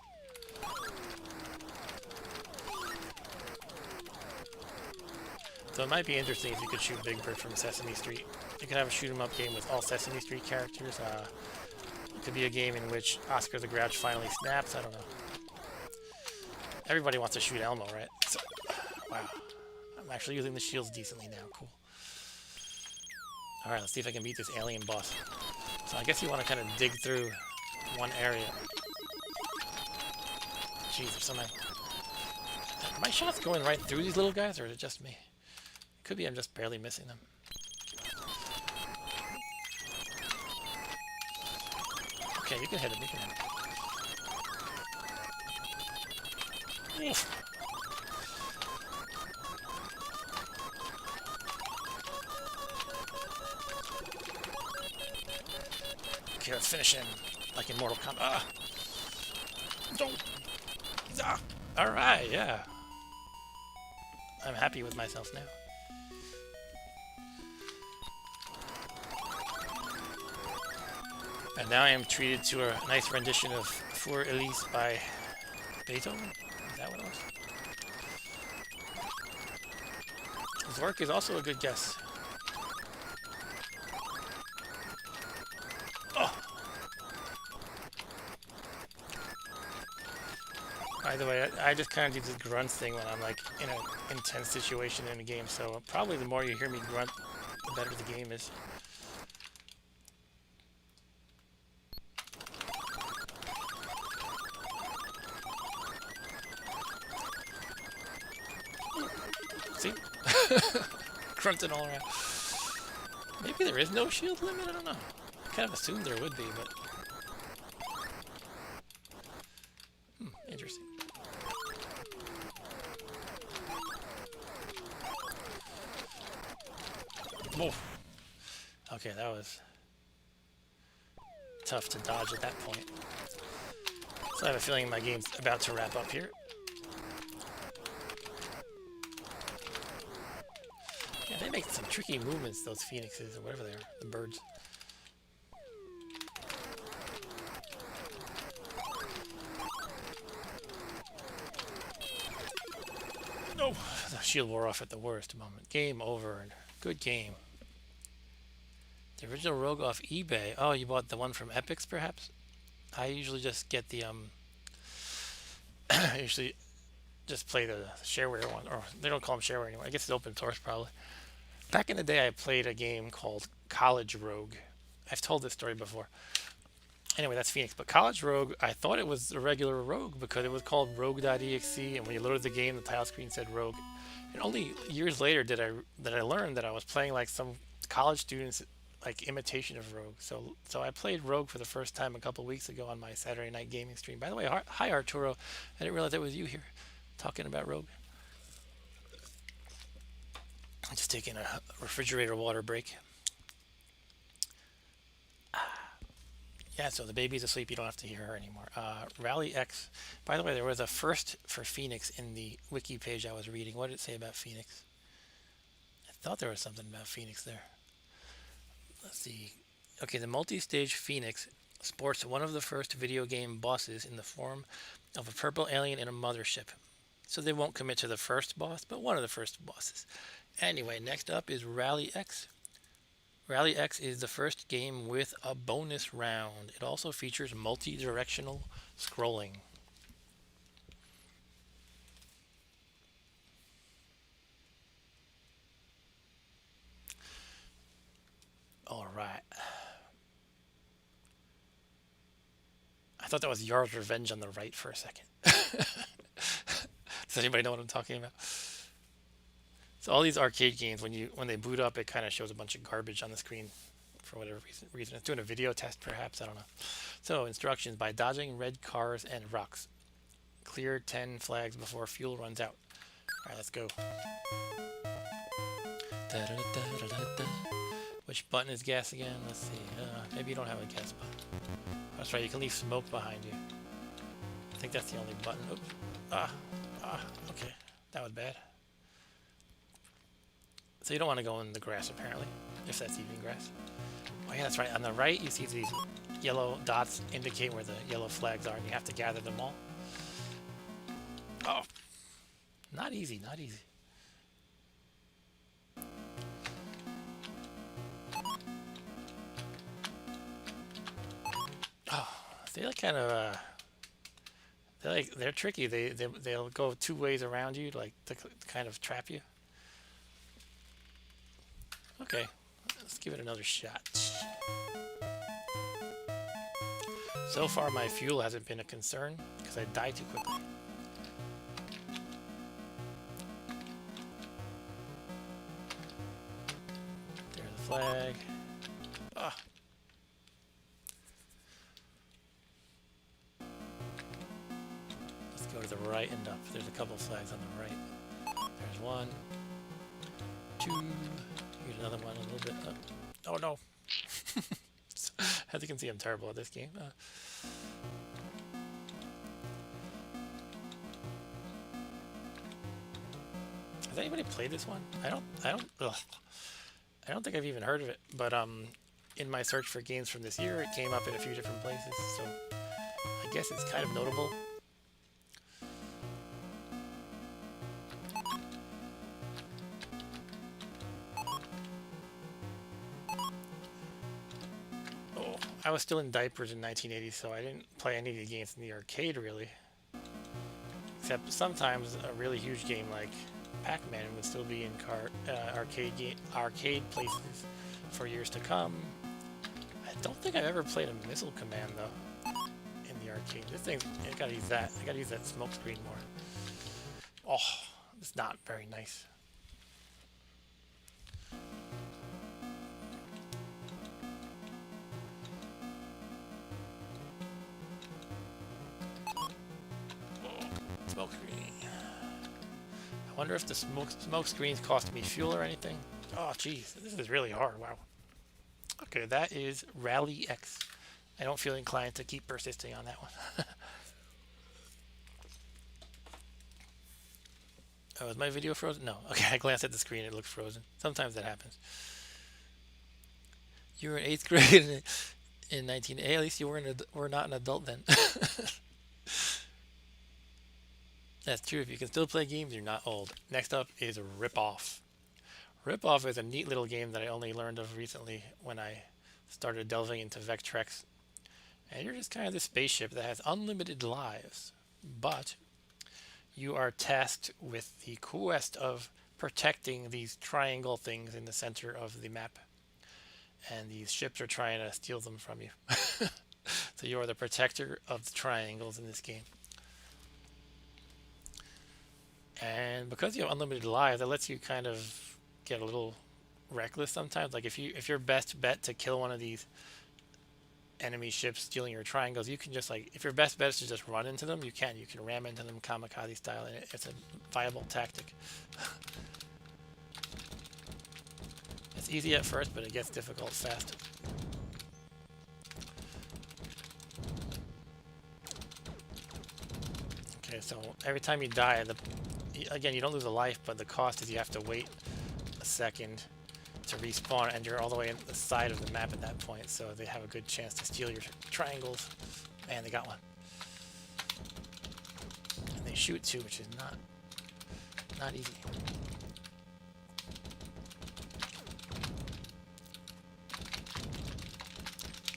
Speaker 1: So it might be interesting if you could shoot Big Bird from Sesame Street. You could have a shoot 'em up game with all Sesame Street characters. It could be a game in which Oscar the Grouch finally snaps. I don't know. Everybody wants to shoot Elmo, right? So, wow. I'm actually using the shields decently now. Cool. Alright, let's see if I can beat this alien boss. So I guess you want to kind of dig through one area. Jeez, there's so many. Are my shots going right through these little guys, or is it just me? Could be I'm just barely missing them. Okay, you can hit him, you can hit him. Oof. Okay, let's finish him like in Mortal Kombat. Don't. Alright, yeah. I'm happy with myself now. And now I am treated to a nice rendition of Für Elise by Beethoven. Is that what it was? Berzerk is also a good guess. Oh! By the way, I just kind of do this grunt thing when I'm like in an intense situation in a game, so probably the more you hear me grunt, the better the game is. See? Grunting all around. Maybe there is no shield limit? I don't know. I kind of assumed there would be, but... interesting. Whoa. Okay, that was tough to dodge at that point. So I have a feeling my game's about to wrap up here. Yeah, they make some tricky movements, those phoenixes, or whatever they are, the birds. Oh, the shield wore off at the worst moment. Game over. Good game. The original Rogue off eBay. Oh, you bought the one from Epics, perhaps? I usually just get the, I usually just play the shareware one. Or they don't call them shareware anymore. I guess it's open source, probably. Back in the day, I played a game called College Rogue. I've told this story before. Anyway, that's Phoenix. But College Rogue, I thought it was a regular Rogue because it was called Rogue.exe, and when you loaded the game, the title screen said Rogue. And only years later did I learn that I was playing like some college students like imitation of Rogue. So I played Rogue for the first time a couple weeks ago on my Saturday night gaming stream. By the way, hi Arturo. I didn't realize that was you here talking about Rogue. I'm just taking a refrigerator water break. Yeah, so the baby's asleep. You don't have to hear her anymore. Rally X. By the way, there was a first for Phoenix in the wiki page I was reading. What did it say about Phoenix? I thought there was something about Phoenix there. Let's see. Okay, the multi-stage Phoenix sports one of the first video game bosses in the form of a purple alien in a mothership. So they won't commit to the first boss, but one of the first bosses. Anyway, next up is Rally X. Rally X is the first game with a bonus round. It also features multi-directional scrolling. All right. I thought that was Yar's Revenge on the right for a second. Does anybody know what I'm talking about? So all these arcade games, when they boot up, it kind of shows a bunch of garbage on the screen for whatever reason. It's doing a video test, perhaps. I don't know. So instructions: by dodging red cars and rocks, clear 10 flags before fuel runs out. All right, let's go. Da, da, da, da, da. Which button is gas again? Let's see. Maybe you don't have a gas button. That's right. You can leave smoke behind you. I think that's the only button. Oops. Okay. That was bad. So you don't want to go in the grass, apparently, if that's even grass. Oh yeah, that's right. On the right, you see these yellow dots indicate where the yellow flags are, and you have to gather them all. Oh, not easy, not easy. Oh, they like kind of they're tricky. They'll go two ways around you, like to kind of trap you. Okay, let's give it another shot. So far, my fuel hasn't been a concern because I died too quickly. There's the flag. Ah. Let's go to the right and up. There's a couple flags on the right. There's one, two. Here's another one a little bit up. Oh no! As you can see, I'm terrible at this game. Has anybody played this one? I don't think I've even heard of it. But in my search for games from this year, it came up in a few different places. So I guess it's kind of notable. I was still in diapers in 1980, so I didn't play any of the games in the arcade really. Except sometimes a really huge game like Pac-Man would still be in arcade places for years to come. I don't think I've ever played a Missile Command though in the arcade. This thing, I gotta use that. I gotta use that smoke screen more. Oh, it's not very nice. Smoke screen. I wonder if the smoke screens cost me fuel or anything. Oh, jeez, this is really hard. Wow. Okay, that is Rally X. I don't feel inclined to keep persisting on that one. Oh, is my video frozen? No. Okay, I glanced at the screen. It looks frozen. Sometimes that happens. You were in 8th grade in 1980. At least you were not an adult then. That's true. If you can still play games, you're not old. Next up is Rip Off. Rip Off is a neat little game that I only learned of recently when I started delving into Vectrex. And you're just kind of this spaceship that has unlimited lives, but you are tasked with the quest of protecting these triangle things in the center of the map. And these ships are trying to steal them from you. So you are the protector of the triangles in this game. And because you have unlimited lives, that lets you kind of get a little reckless sometimes. Like if your best bet to kill one of these enemy ships stealing your triangles, you can just if your best bet is to just run into them, you can ram into them kamikaze style, and it's a viable tactic. It's easy at first, but it gets difficult fast. Okay, so every time you die, again, you don't lose a life, but the cost is you have to wait a second to respawn, and you're all the way in the side of the map at that point, so they have a good chance to steal your triangles. Man, they got one. they shoot too, which is not easy.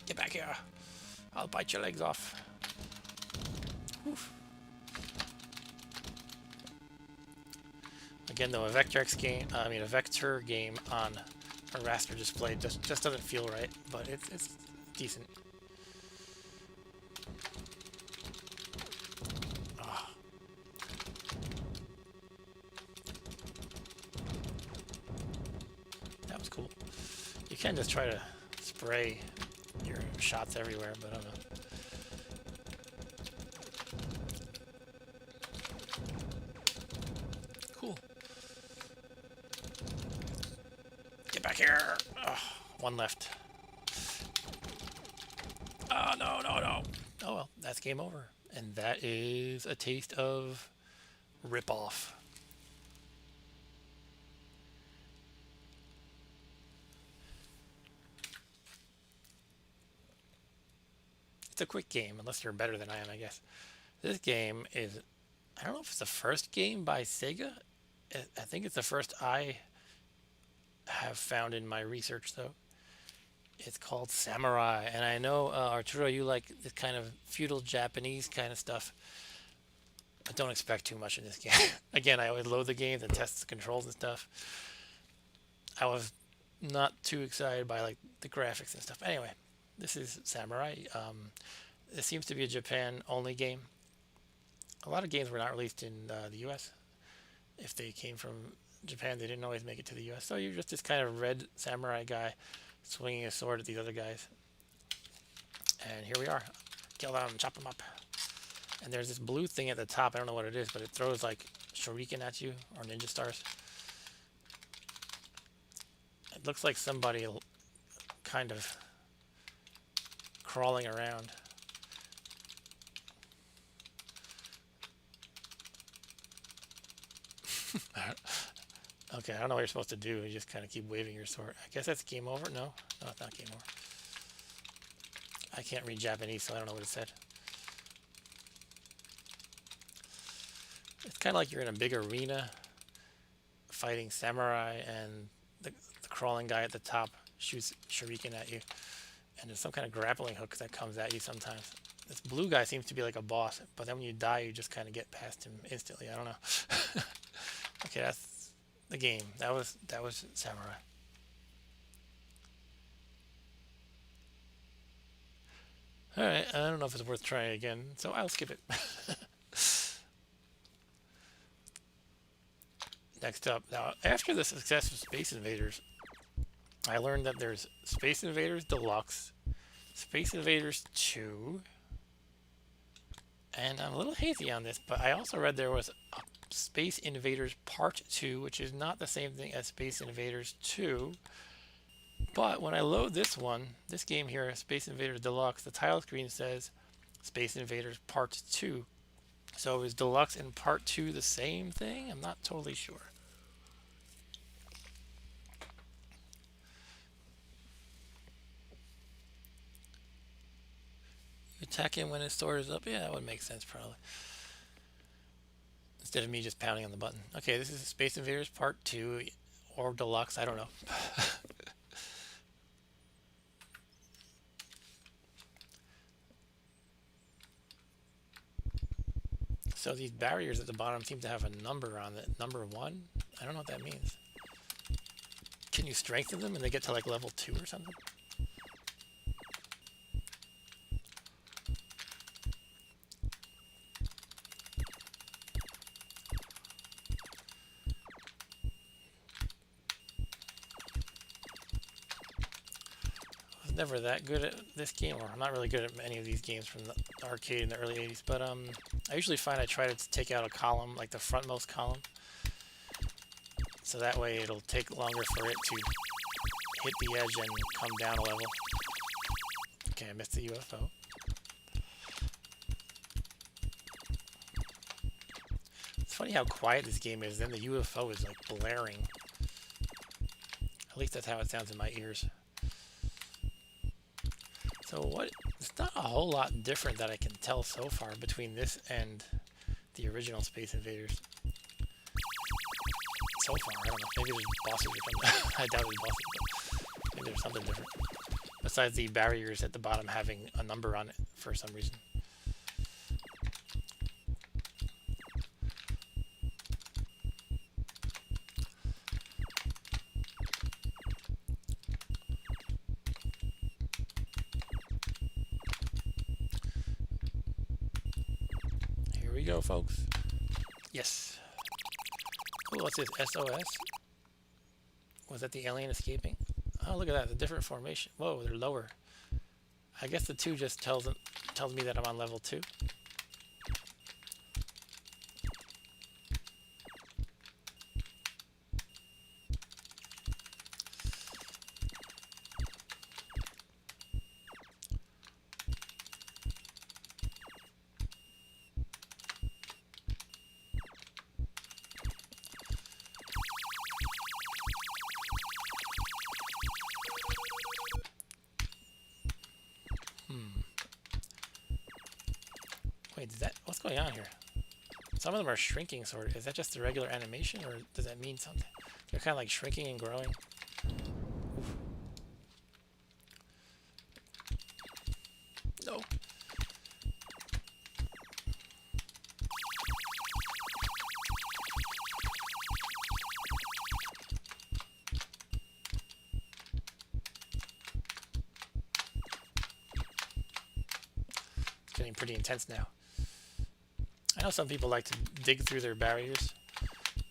Speaker 1: Get back here! I'll bite your legs off. Oof. Again, though, a Vectrex game, a vector game on a raster display just doesn't feel right, but it's decent. Oh. That was cool. You can just try to spray your shots everywhere, but I don't know. Cool. Get back here! Oh, one left. Oh, no. Oh, well, that's game over. And that is a taste of rip-off. It's a quick game, unless you're better than I am, I guess. This game is, I don't know if it's the first game by Sega. I think it's the first I have found in my research, though. It's called Samurai, and I know, Arturo, you like this kind of feudal Japanese kind of stuff. I don't expect too much in this game. Again, I always load the games and test the controls and stuff. I was not too excited by like the graphics and stuff. Anyway, this is Samurai. This seems to be a Japan-only game. A lot of games were not released in the U.S. If they came from Japan, they didn't always make it to the U.S. So you're just this kind of red samurai guy swinging a sword at these other guys. And here we are. Kill them, chop them up. And there's this blue thing at the top. I don't know what it is, but it throws like shuriken at you or ninja stars. It looks like somebody kind of crawling around. Okay, I don't know what you're supposed to do. You just kind of keep waving your sword. I guess that's game over. No, it's not game over. I can't read Japanese, so I don't know what it said. It's kind of like you're in a big arena fighting samurai, and the crawling guy at the top shoots shuriken at you. And there's some kind of grappling hook that comes at you sometimes. This blue guy seems to be like a boss, but then when you die, you just kind of get past him instantly. I don't know. Okay, that's the game. That was Samurai. Alright, I don't know if it's worth trying again, so I'll skip it. Next up, now after the success of Space Invaders, I learned that there's Space Invaders Deluxe, Space Invaders 2, and I'm a little hazy on this, but I also read there was a Space Invaders Part 2, which is not the same thing as Space Invaders 2. But when I load this one, this game here, Space Invaders Deluxe, the title screen says Space Invaders Part 2. So is Deluxe and Part 2 the same thing? I'm not totally sure. You attack him when his sword is up? Yeah, that would make sense probably. Instead of me just pounding on the button. Okay, this is Space Invaders Part 2 or Deluxe, I don't know. So these barriers at the bottom seem to have a number on it. Number 1? I don't know what that means. Can you strengthen them and they get to like level 2 or something? Never that good at this game, or I'm not really good at any of these games from the arcade in the early 80s, but I usually find I try to take out a column, like the frontmost column, so that way it'll take longer for it to hit the edge and come down a level. Okay, I missed the UFO. It's funny how quiet this game is, then the UFO is like blaring. At least that's how it sounds in my ears. So what? It's not a whole lot different that I can tell so far between this and the original Space Invaders. So far, I don't know. Maybe there's bosses or something. I doubt there's bosses, but maybe there's something different. Besides the barriers at the bottom having a number on it for some reason. Here we go, folks. Yes. Oh, what's this? SOS? Was that the alien escaping? Oh, look at that. It's a different formation. Whoa, they're lower. I guess the 2 just tells me that I'm on level 2. Wait, what's going on here? Some of them are shrinking, sort of. Is that just the regular animation, or does that mean something? They're kind of like shrinking and growing. Oof. No. It's getting pretty intense now. I know some people like to dig through their barriers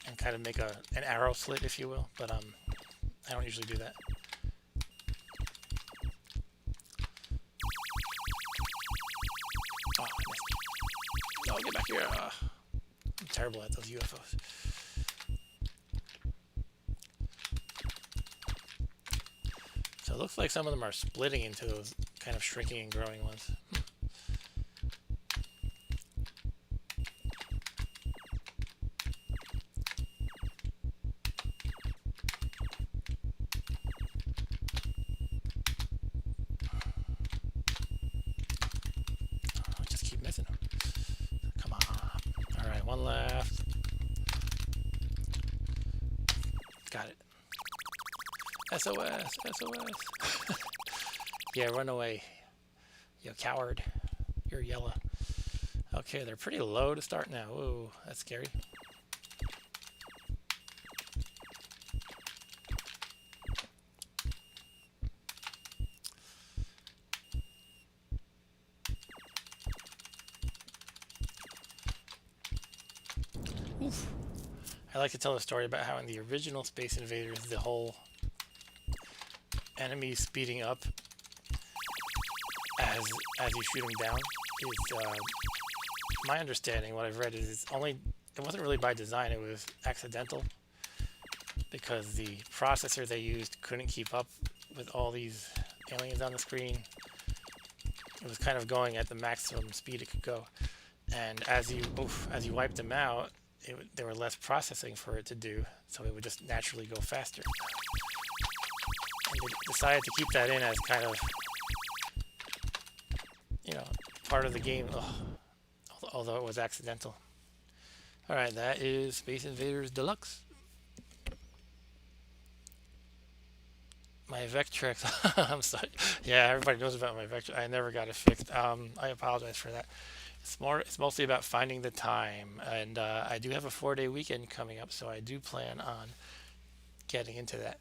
Speaker 1: and kind of make an arrow slit, if you will, but I don't usually do that. Oh, I missed. No, get back here. I'm terrible at those UFOs. So it looks like some of them are splitting into those kind of shrinking and growing ones. One left. Got it. SOS, SOS. Yeah, run away. You coward. You're yellow. Okay, they're pretty low to start now. Ooh, that's scary. Oof. I like to tell a story about how in the original Space Invaders, the whole enemy speeding up as you shoot them down is, my understanding, what I've read is it wasn't really by design, it was accidental, because the processor they used couldn't keep up with all these aliens on the screen. It was kind of going at the maximum speed it could go, and as you wiped them out, there were less processing for it to do, so it would just naturally go faster. And they decided to keep that in as kind of, part of the game, although it was accidental. Alright, that is Space Invaders Deluxe. My Vectrex, I'm sorry. Yeah, everybody knows about my Vectrex. I never got it fixed. I apologize for that. It's mostly about finding the time, and I do have a 4-day weekend coming up, so I do plan on getting into that.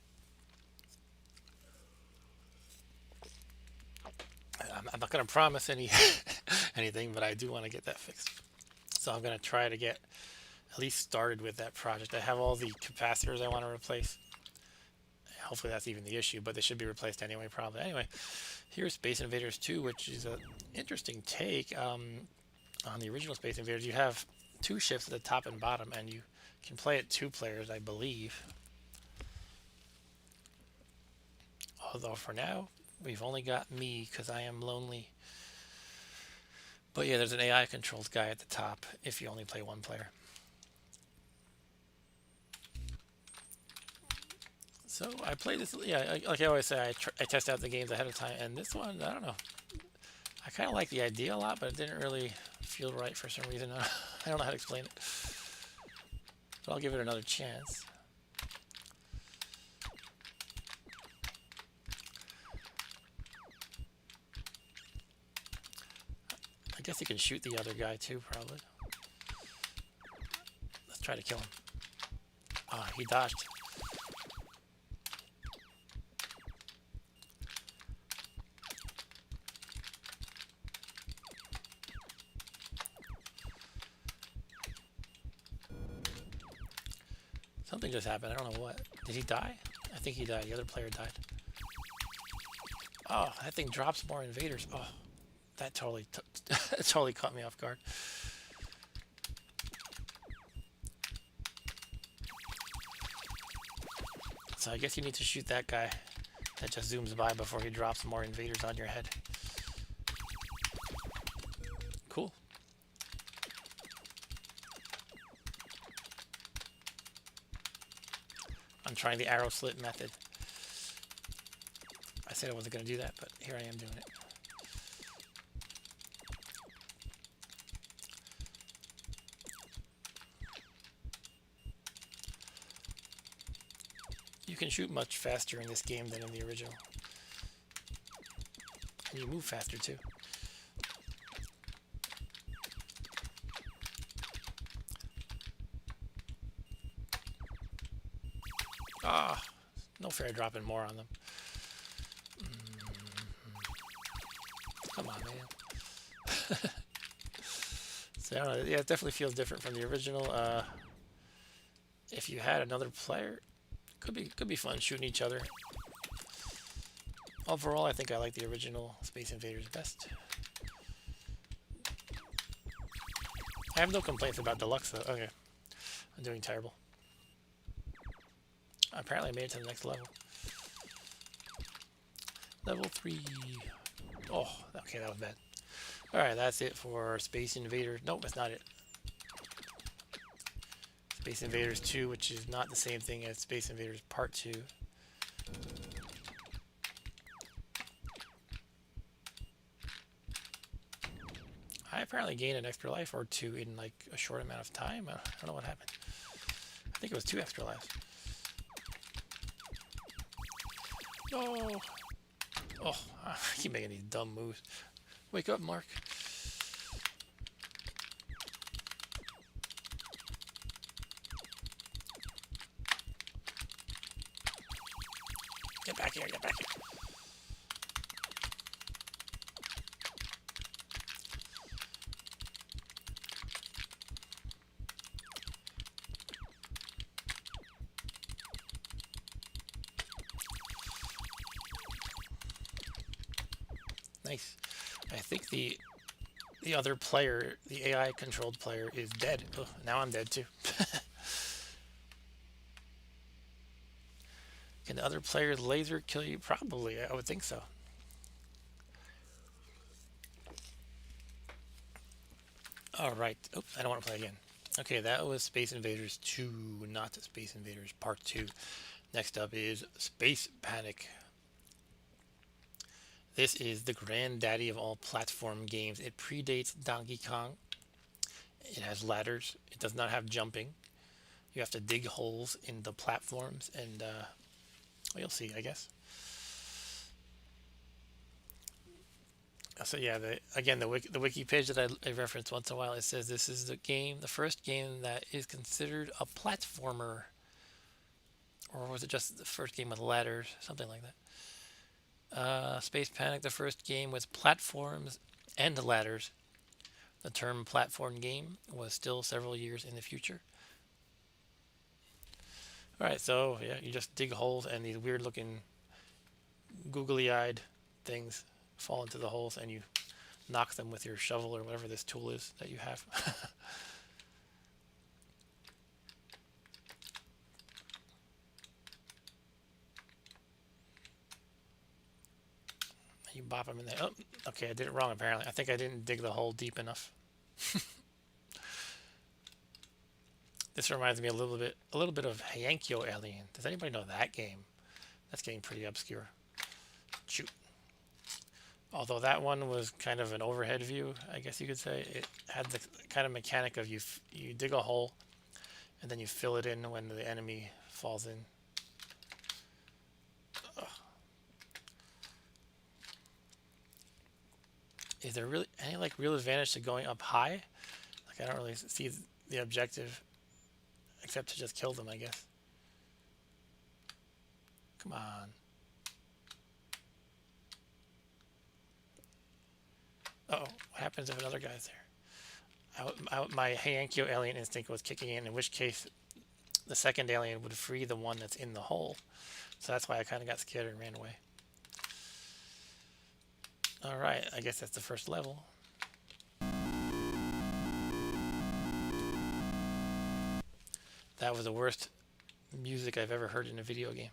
Speaker 1: I'm not going to promise anything, but I do want to get that fixed. So I'm going to try to get at least started with that project. I have all the capacitors I want to replace. Hopefully that's even the issue, but they should be replaced anyway, probably. Anyway, here's Space Invaders 2, which is an interesting take. On the original Space Invaders, you have 2 ships at the top and bottom, and you can play it 2 players, I believe. Although for now, we've only got me, because I am lonely. But yeah, there's an AI-controlled guy at the top, if you only play 1 player. So I play this, yeah, like I always say, I test out the games ahead of time, and this one, I don't know. I kind of like the idea a lot, but it didn't really feel right for some reason. I don't know how to explain it, but I'll give it another chance. I guess he can shoot the other guy too, probably. Let's try to kill him. Ah, he dodged. Something just happened. I don't know what. Did he die? I think he died. The other player died. Oh, that thing drops more invaders. Oh, that totally, that totally caught me off guard. So I guess you need to shoot that guy that just zooms by before he drops more invaders on your head. Cool. I'm trying the arrow slit method. I said I wasn't going to do that, but here I am doing it. You can shoot much faster in this game than in the original. And you move faster too. Ah, no fair dropping more on them. Come on, man. So I don't know. Yeah, it definitely feels different from the original. If you had another player, could be fun shooting each other. Overall, I think I like the original Space Invaders best. I have no complaints about Deluxe though. Okay, I'm doing terrible. Apparently, I made it to the next level. Level 3. Oh, okay, that was bad. Alright, that's it for Space Invaders. Nope, that's not it. Space Invaders 2, which is not the same thing as Space Invaders Part 2. I apparently gained an extra life or two in like a short amount of time. I don't know what happened. I think it was 2 extra lives. No! Oh, I keep making these dumb moves. Wake up, Mark. Get back here, get back here. Nice. I think the other player, the AI controlled player, is dead. Oh, now I'm dead too. Can the other player's laser kill you? Probably. I would think so. All right. Oops, I don't want to play again. Okay, that was Space Invaders 2, not Space Invaders Part 2. Next up is Space Panic. This is the granddaddy of all platform games. It predates Donkey Kong. It has ladders. It does not have jumping. You have to dig holes in the platforms, and well, you'll see, I guess. So yeah, again, the wiki page that I reference once in a while, it says this is the first game that is considered a platformer, or was it just the first game with ladders, something like that. Space Panic, the first game with platforms and ladders. The term platform game was still several years in the future. All right, so yeah, you just dig holes, and these weird-looking, googly-eyed things fall into the holes, and you knock them with your shovel or whatever this tool is that you have. You bop them in there. Oh, okay, I did it wrong apparently. I think I didn't dig the hole deep enough. This reminds me a little bit of Hayankyo Alien. Does anybody know that game? That's getting pretty obscure. Shoot. Although that one was kind of an overhead view, I guess you could say. It had the kind of mechanic of you dig a hole and then you fill it in when the enemy falls in. Is there really any like real advantage to going up high? Like I don't really see the objective except to just kill them, I guess. Come on. Uh oh, what happens if another guy's there? My Heiankyo alien instinct was kicking in which case the second alien would free the one that's in the hole. So that's why I kind of got scared and ran away. Alright, I guess that's the first level. That was the worst music I've ever heard in a video game.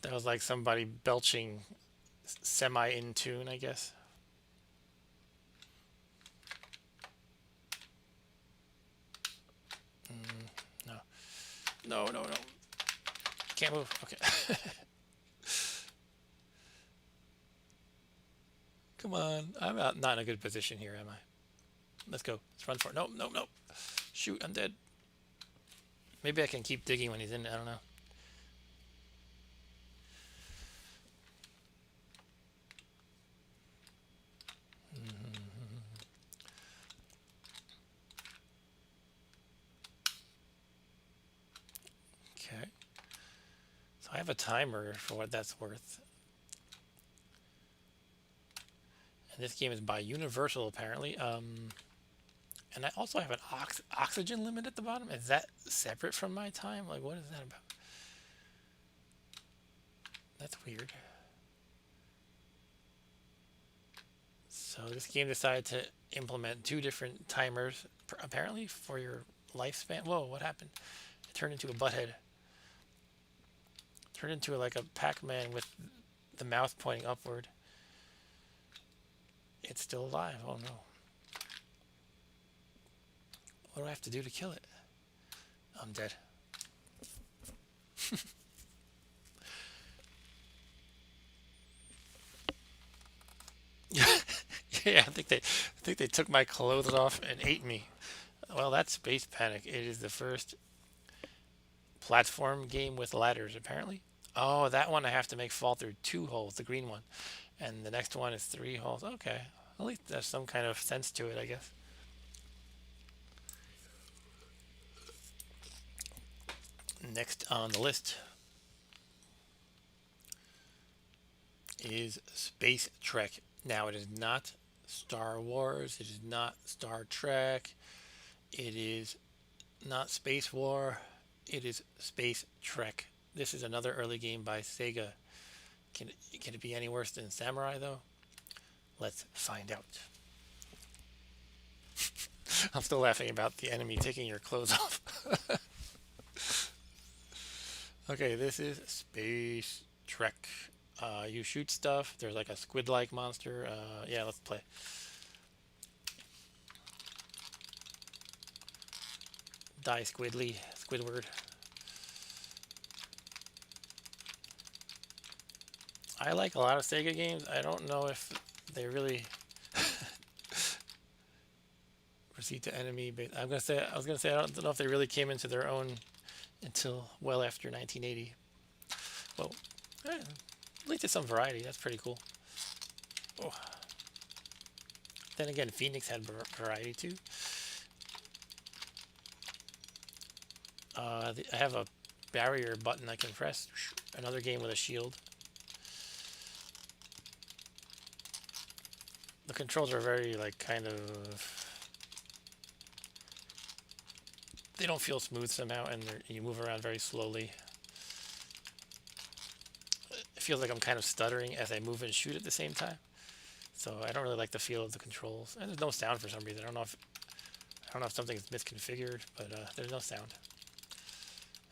Speaker 1: That was like somebody belching semi in tune, I guess. No. No, no, no. Can't move. Okay. Come on. I'm not in a good position here, am I? Let's go. Let's run for it. No, no, no. Shoot, I'm dead. Maybe I can keep digging when he's in it. I don't know. Okay. So I have a timer for what that's worth. And this game is by Universal, apparently. And I also have an oxygen limit at the bottom. Is that separate from my time? Like, what is that about? That's weird. So this game decided to implement two different timers, apparently, for your lifespan. Whoa, what happened? It turned into a butthead. Turned into like a Pac-Man with the mouth pointing upward. It's still alive. Oh no. What do I have to do to kill it? I'm dead. Yeah, I think they took my clothes off and ate me. Well, that's Space Panic. It is the first platform game with ladders, apparently. Oh, that one I have to make fall through two holes, the green one. And the next one is three holes. Okay. At least there's some kind of sense to it, I guess. Next on the list is Space Trek. Now, it is not Star Wars. It is not Star Trek. It is not Space War. It is Space Trek. This is another early game by Sega. Can it be any worse than Samurai, though? Let's find out. I'm still laughing about the enemy taking your clothes off. Okay, this is Space Trek. You shoot stuff. There's like a squid-like monster. Yeah, let's play. Die, Squidly. Squidward. I like a lot of Sega games. I don't know if they really proceed to enemy, but I was gonna say I don't know if they really came into their own until well after 1980. Well, at least it's some variety. That's pretty cool. Oh. Then again, Phoenix had variety too. I have a barrier button I can press. Another game with a shield. The controls are very like kind of, they don't feel smooth somehow, and you move around very slowly. It feels like I'm kind of stuttering as I move and shoot at the same time. So I don't really like the feel of the controls. And there's no sound for some reason. I don't know if something's misconfigured, but there's no sound.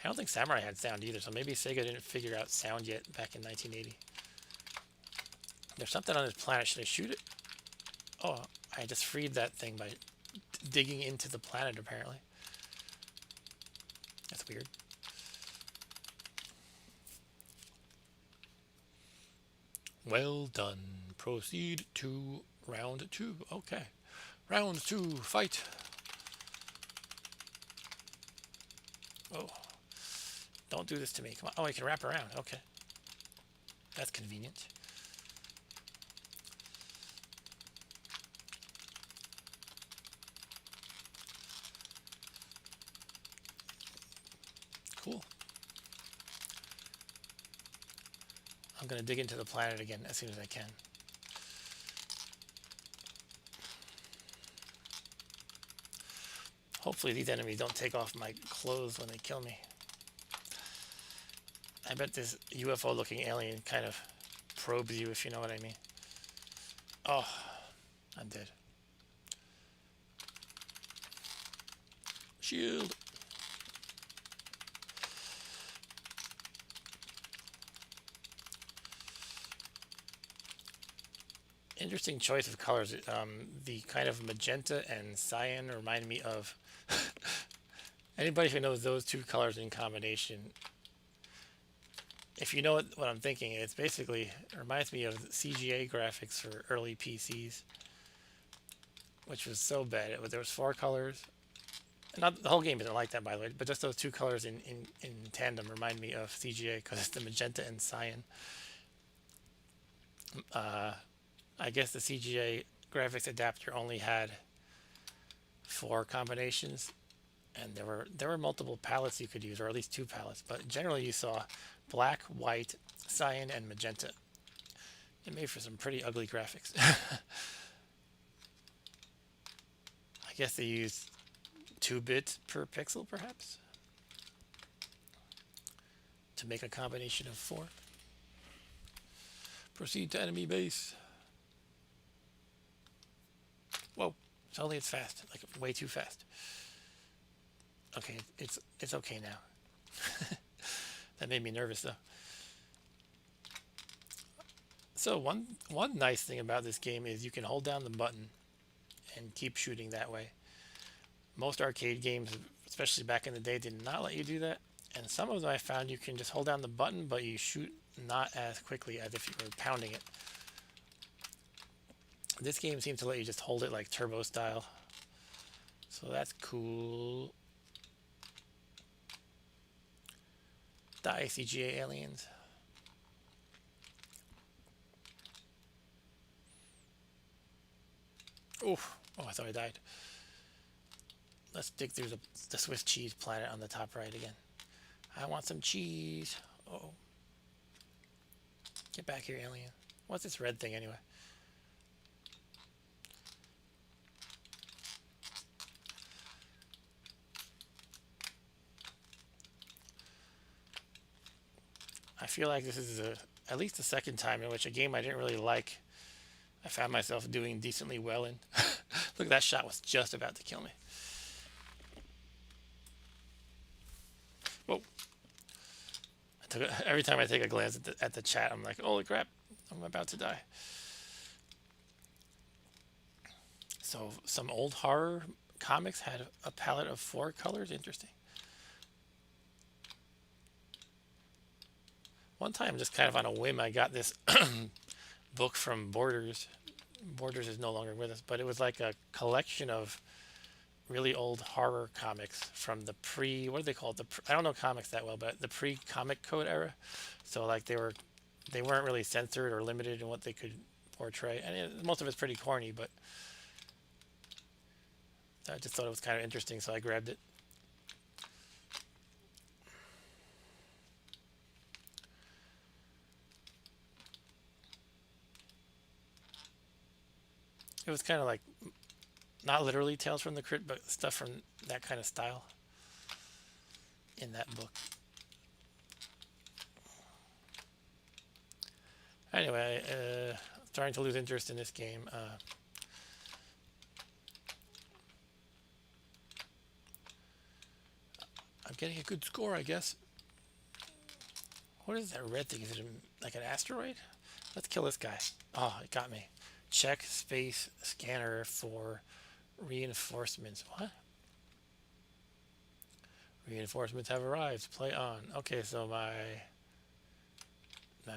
Speaker 1: I don't think Samurai had sound either, so maybe Sega didn't figure out sound yet back in 1980. There's something on this planet. Should I shoot it? Oh, I just freed that thing by digging into the planet, apparently. That's weird. Well done. Proceed to round two. Okay. Round two, fight. Oh, don't do this to me. Come on. Oh, I can wrap around. Okay. That's convenient. Cool. I'm going to dig into the planet again as soon as I can. Hopefully these enemies don't take off my clothes when they kill me. I bet this UFO looking alien kind of probes you, if you know what I mean. Oh, I'm dead. Shield. Interesting choice of colors. The kind of magenta and cyan remind me of anybody who knows those two colors in combination. If you know what I'm thinking, it's basically it reminds me of CGA graphics for early PCs, which was so bad. There was four colors. Not the whole game isn't like that, by the way, but just those two colors in tandem remind me of CGA because it's the magenta and cyan. Uh, I guess the CGA graphics adapter only had four combinations, and there were multiple palettes you could use, or at least two palettes. But generally, you saw black, white, cyan, and magenta. It made for some pretty ugly graphics. I guess they used 2 bits per pixel, perhaps, to make a combination of four. Proceed to enemy base. Whoa! Suddenly it's fast, like way too fast. Okay, it's okay now. That made me nervous though. So one nice thing about this game is you can hold down the button and keep shooting that way. Most arcade games, especially back in the day, did not let you do that. And some of them I found you can just hold down the button, but you shoot not as quickly as if you were pounding it. This game seems to let you just hold it like turbo style. So that's cool. Die, CGA aliens. Oof. Oh, I thought I died. Let's dig through the Swiss cheese planet on the top right again. I want some cheese. Oh. Get back here, alien. What's this red thing anyway? I feel like this is at least the second time in which a game I didn't really like, I found myself doing decently well in. Look, that shot was just about to kill me. Whoa. Every time I take a glance at the chat, I'm like, holy crap, I'm about to die. So some old horror comics had a palette of four colors. Interesting. One time, just kind of on a whim, I got this book from Borders. Borders is no longer with us, but it was like a collection of really old horror comics from the what do they call it? I don't know comics that well, but the pre-comic code era. So like they weren't really censored or limited in what they could portray, and most of it's pretty corny, but I just thought it was kind of interesting, so I grabbed it. It was kind of like not literally Tales from the Crypt, but stuff from that kind of style in that book. Anyway, starting to lose interest in this game. I'm getting a good score, I guess. What is that red thing? Is it like an asteroid? Let's kill this guy. Oh, it got me. Check space scanner for reinforcements. What? Reinforcements have arrived. Play on. Okay, so my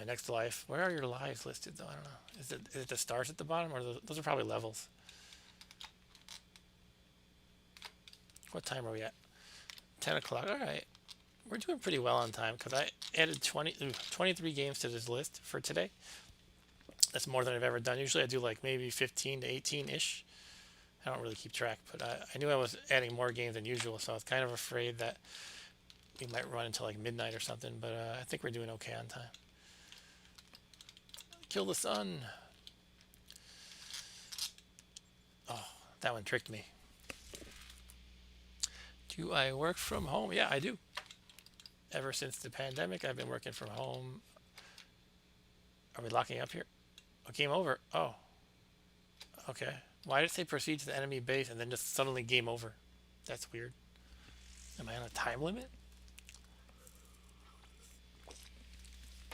Speaker 1: Next life. Where are your lives listed though? I don't know. Is it the stars at the bottom, or those are probably levels? What time are we at? 10 o'clock. All right. We're doing pretty well on time because I added 23 games to this list for today. That's more than I've ever done. Usually I do like maybe 15 to 18 ish. I don't really keep track, but I knew I was adding more games than usual, so I was kind of afraid that we might run until like midnight or something. But I think we're doing okay on time. Kill the sun. Oh, that one tricked me. Do I work from home? Yeah, I do. Ever since the pandemic, I've been working from home. Are we locking up here? Oh, game over. Oh, okay. Why did it say proceed to the enemy base and then just suddenly game over? That's weird. Am I on a time limit?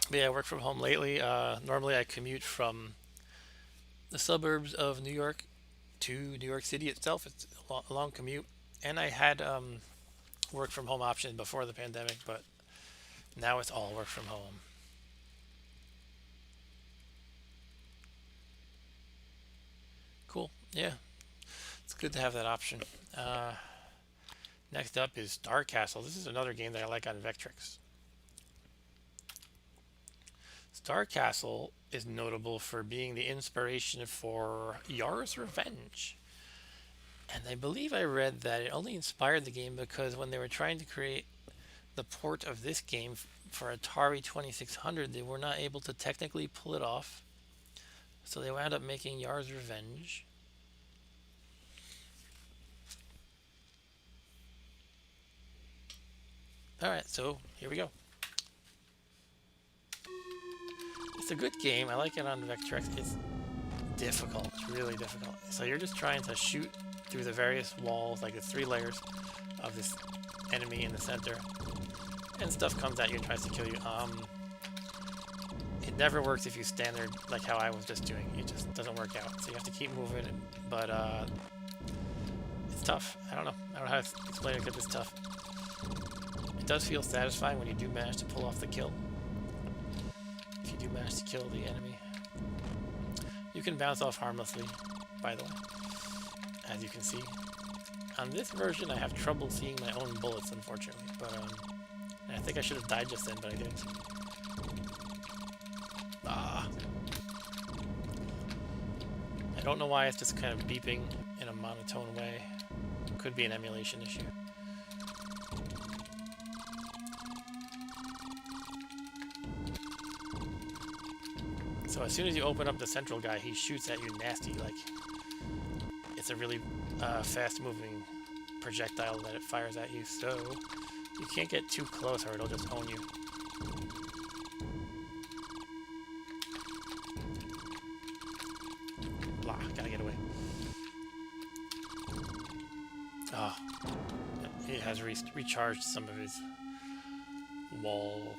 Speaker 1: But yeah, I work from home lately. Normally I commute from the suburbs of New York to New York City itself. It's a long commute. And I had work from home option before the pandemic, but now it's all work from home. Cool. Yeah, it's good to have that option. Uh, Next up is Star Castle. This is another game that I like on Vectrex. Star Castle is notable for being the inspiration for Yar's Revenge. And I believe I read that it only inspired the game because when they were trying to create the port of this game for Atari 2600, they were not able to technically pull it off. So they wound up making Yar's Revenge. Alright, so here we go. It's a good game. I like it on Vectrex. It's difficult. It's really difficult. So you're just trying to shoot through the various walls, like it's 3 layers of this enemy in the center. And stuff comes at you and tries to kill you. It never works if you stand there like how I was just doing. It just doesn't work out. So you have to keep moving. But it's tough. I don't know. I don't know how to explain it because it's tough. It does feel satisfying when you do manage to pull off the kill. If you do manage to kill the enemy. You can bounce off harmlessly, by the way, as you can see. On this version, I have trouble seeing my own bullets, unfortunately. But I think I should have died just then, but I didn't. Ah. I don't know why it's just kind of beeping in a monotone way. Could be an emulation issue. So as soon as you open up the central guy, he shoots at you nasty, like it's a really fast-moving projectile that it fires at you, so you can't get too close or it'll just own you. Blah, gotta get away. Oh, he has recharged some of his wall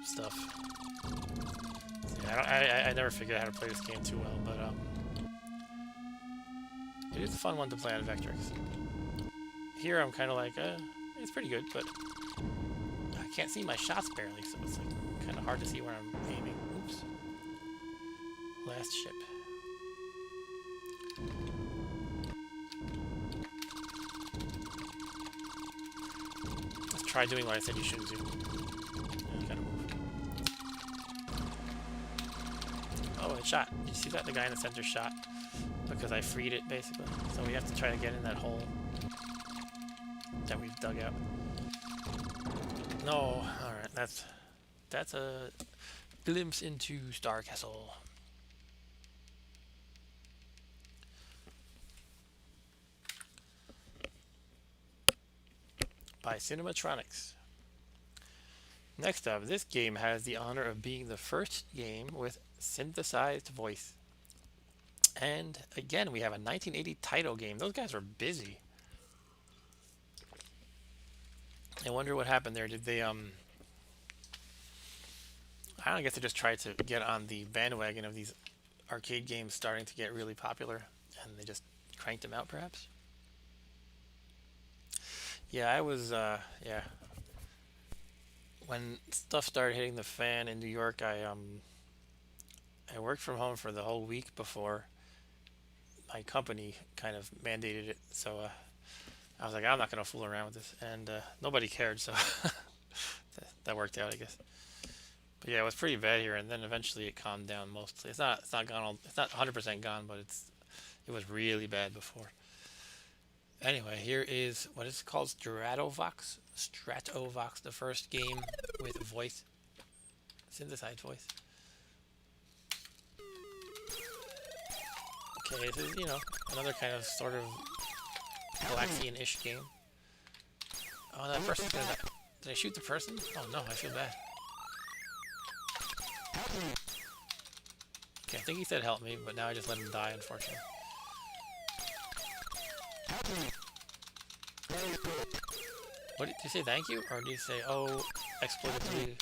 Speaker 1: stuff. Yeah, I never figured out how to play this game too well, but it is a fun one to play on Vectrex. Here I'm kind of like, it's pretty good, but I can't see my shots barely, so it's like kind of hard to see where I'm aiming. Oops. Last ship. Let's try doing what I said you shouldn't do. Yeah, gotta move. Oh, it shot. You see that? The guy in the center shot because I freed it, basically. So we have to try to get in that hole that we've dug out. No, alright, that's a glimpse into Star Castle. By Cinematronics. Next up, this game has the honor of being the first game with synthesized voice. And again, we have a 1980 title game. Those guys were busy. I wonder what happened there. Did they, I don't know, I guess they just tried to get on the bandwagon of these arcade games starting to get really popular, and they just cranked them out, perhaps? Yeah, I was, yeah. When stuff started hitting the fan in New York, I worked from home for the whole week before my company kind of mandated it. So I was like, I'm not gonna fool around with this, and nobody cared, so that worked out, I guess. But yeah, it was pretty bad here, and then eventually it calmed down mostly. It's not gone all, it's not 100% gone, but it was really bad before. Anyway, here is what is it called, Stratovox. Stratovox, the first game with voice, synthesized voice. Okay, this is another kind of sort of Galaxian-ish game. Oh, that person's gonna die. Did I shoot the person? Oh no, I feel bad. Okay, I think he said help me, but now I just let him die, unfortunately. What did you say? Thank you, or did you say oh expletive?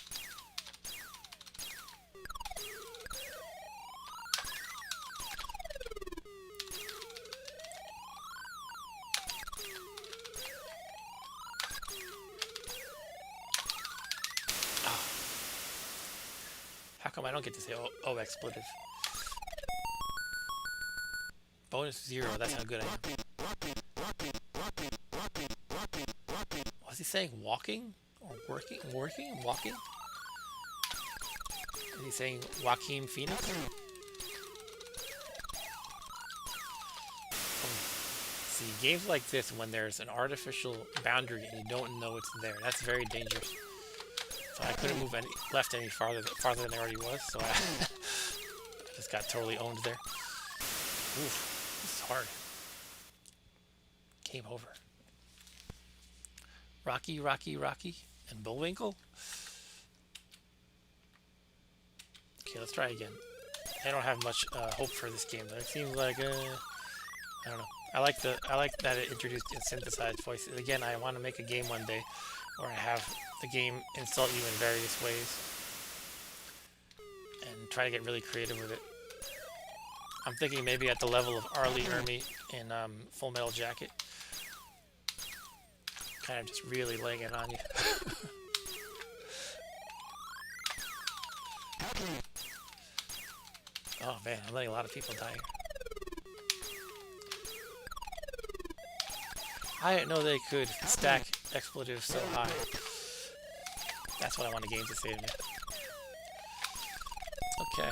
Speaker 1: How come I don't get to say oh expletive? Bonus 0. That's how good I am. Was he saying walking or working? Working? Walking? Is he saying Joaquin Phoenix? See, games like this, when there's an artificial boundary and you don't know it's there, that's very dangerous. So I couldn't move left any farther than I already was, so I just got totally owned there. Oof, this is hard. Game over. Rocky, Rocky, Rocky, and Bullwinkle. Okay, let's try again. I don't have much hope for this game, though. It seems like I don't know. I like that it introduced a synthesized voice. Again, I want to make a game one day where I have the game insult you in various ways and try to get really creative with it. I'm thinking maybe at the level of Arlie Ermy in Full Metal Jacket. Kind of just really laying it on you. Oh man, I'm letting a lot of people die here. I didn't know they could stack expletives so high. That's what I want a game to say to me. Okay,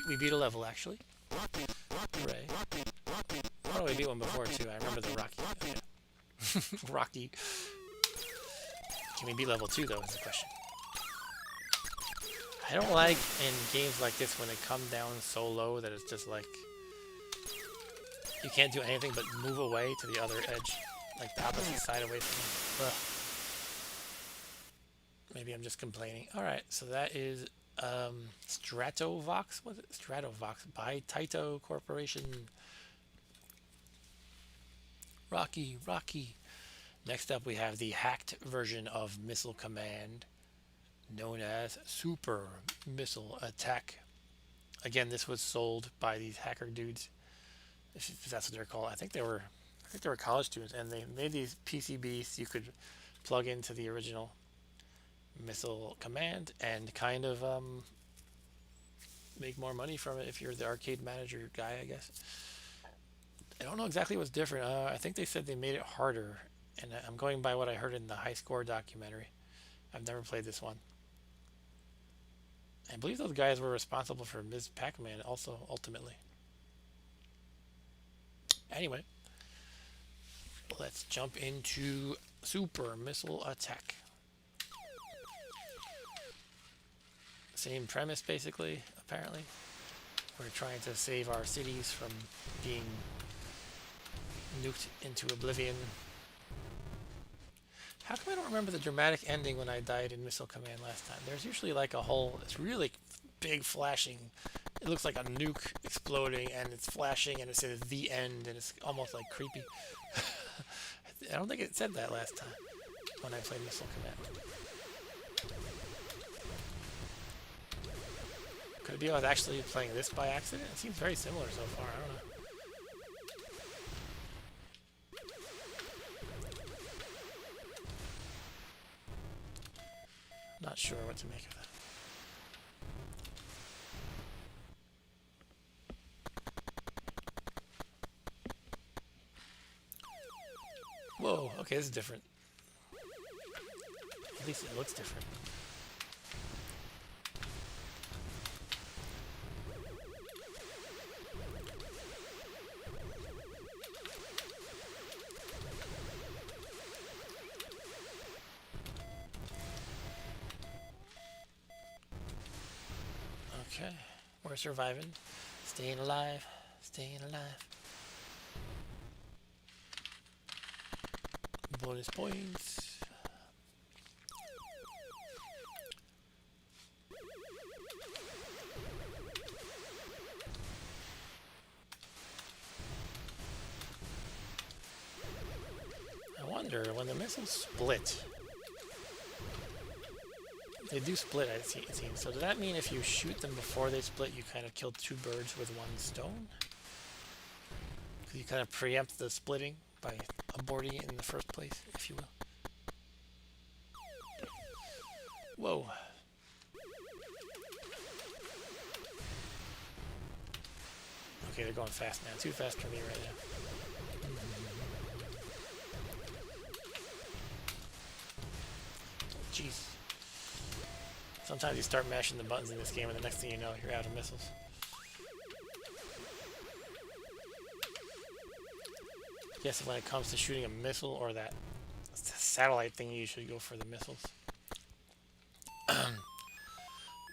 Speaker 1: we beat a level actually. Hooray. Oh, we beat one before too. I remember the Rocky. Okay. Rocky. Can we beat level 2 though is the question. I don't like in games like this when it comes down so low that it's just like you can't do anything but move away to the other edge. Like the opposite side away from him. Ugh. Maybe I'm just complaining. Alright, so that is Stratovox. What's it? Stratovox by Taito Corporation. Rocky, Rocky. Next up we have the hacked version of Missile Command known as Super Missile Attack. Again, this was sold by these hacker dudes. If that's what they're called. I think they were college students, and they made these PCBs you could plug into the original Missile Command and kind of make more money from it if you're the arcade manager guy, I guess. I don't know exactly what's different. I think they said they made it harder, and I'm going by what I heard in the High Score documentary. I've never played this one. I believe those guys were responsible for Ms. Pac-Man also, ultimately. Anyway, let's jump into Super Missile Attack. Same premise, basically, apparently. We're trying to save our cities from being nuked into oblivion. How come I don't remember the dramatic ending when I died in Missile Command last time? There's usually like a whole, it's really big flashing. It looks like a nuke exploding and it's flashing and it says the end and it's almost like creepy. I don't think it said that last time when I played Missile Command. Could it be I was actually playing this by accident? It seems very similar so far, I don't know. Not sure what to make of that. Whoa, okay, this is different. At least it looks different. Okay, we're surviving. Staying alive. Staying alive. Bonus points. I wonder when the missiles split. They do split, it seems. So does that mean if you shoot them before they split, you kind of kill two birds with one stone? Because you kind of preempt the splitting by aborting it in the first place, if you will. Whoa. Okay, they're going fast now. Too fast for me right now. Jeez. Sometimes you start mashing the buttons in this game and the next thing you know, you're out of missiles. Guess when it comes to shooting a missile or that satellite thing, you should go for the missiles.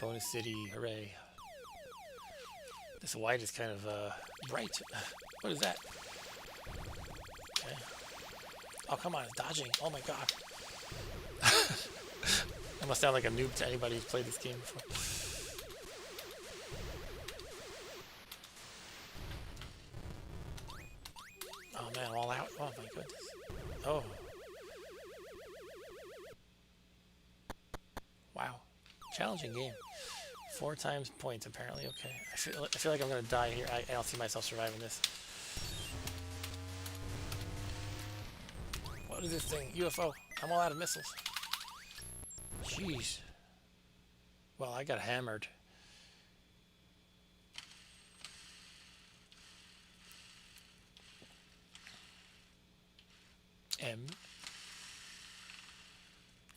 Speaker 1: Bonus city, hooray. This white is kind of bright. What is that? Okay. Oh, come on, it's dodging. Oh my god. I must sound like a noob to anybody who's played this game before. Oh man, all out. Oh my goodness. Oh. Wow. Challenging game. 4 times points apparently. Okay. I feel like I'm gonna die here. I don't see myself surviving this. What is this thing? UFO. I'm all out of missiles. Jeez. Well, I got hammered. M.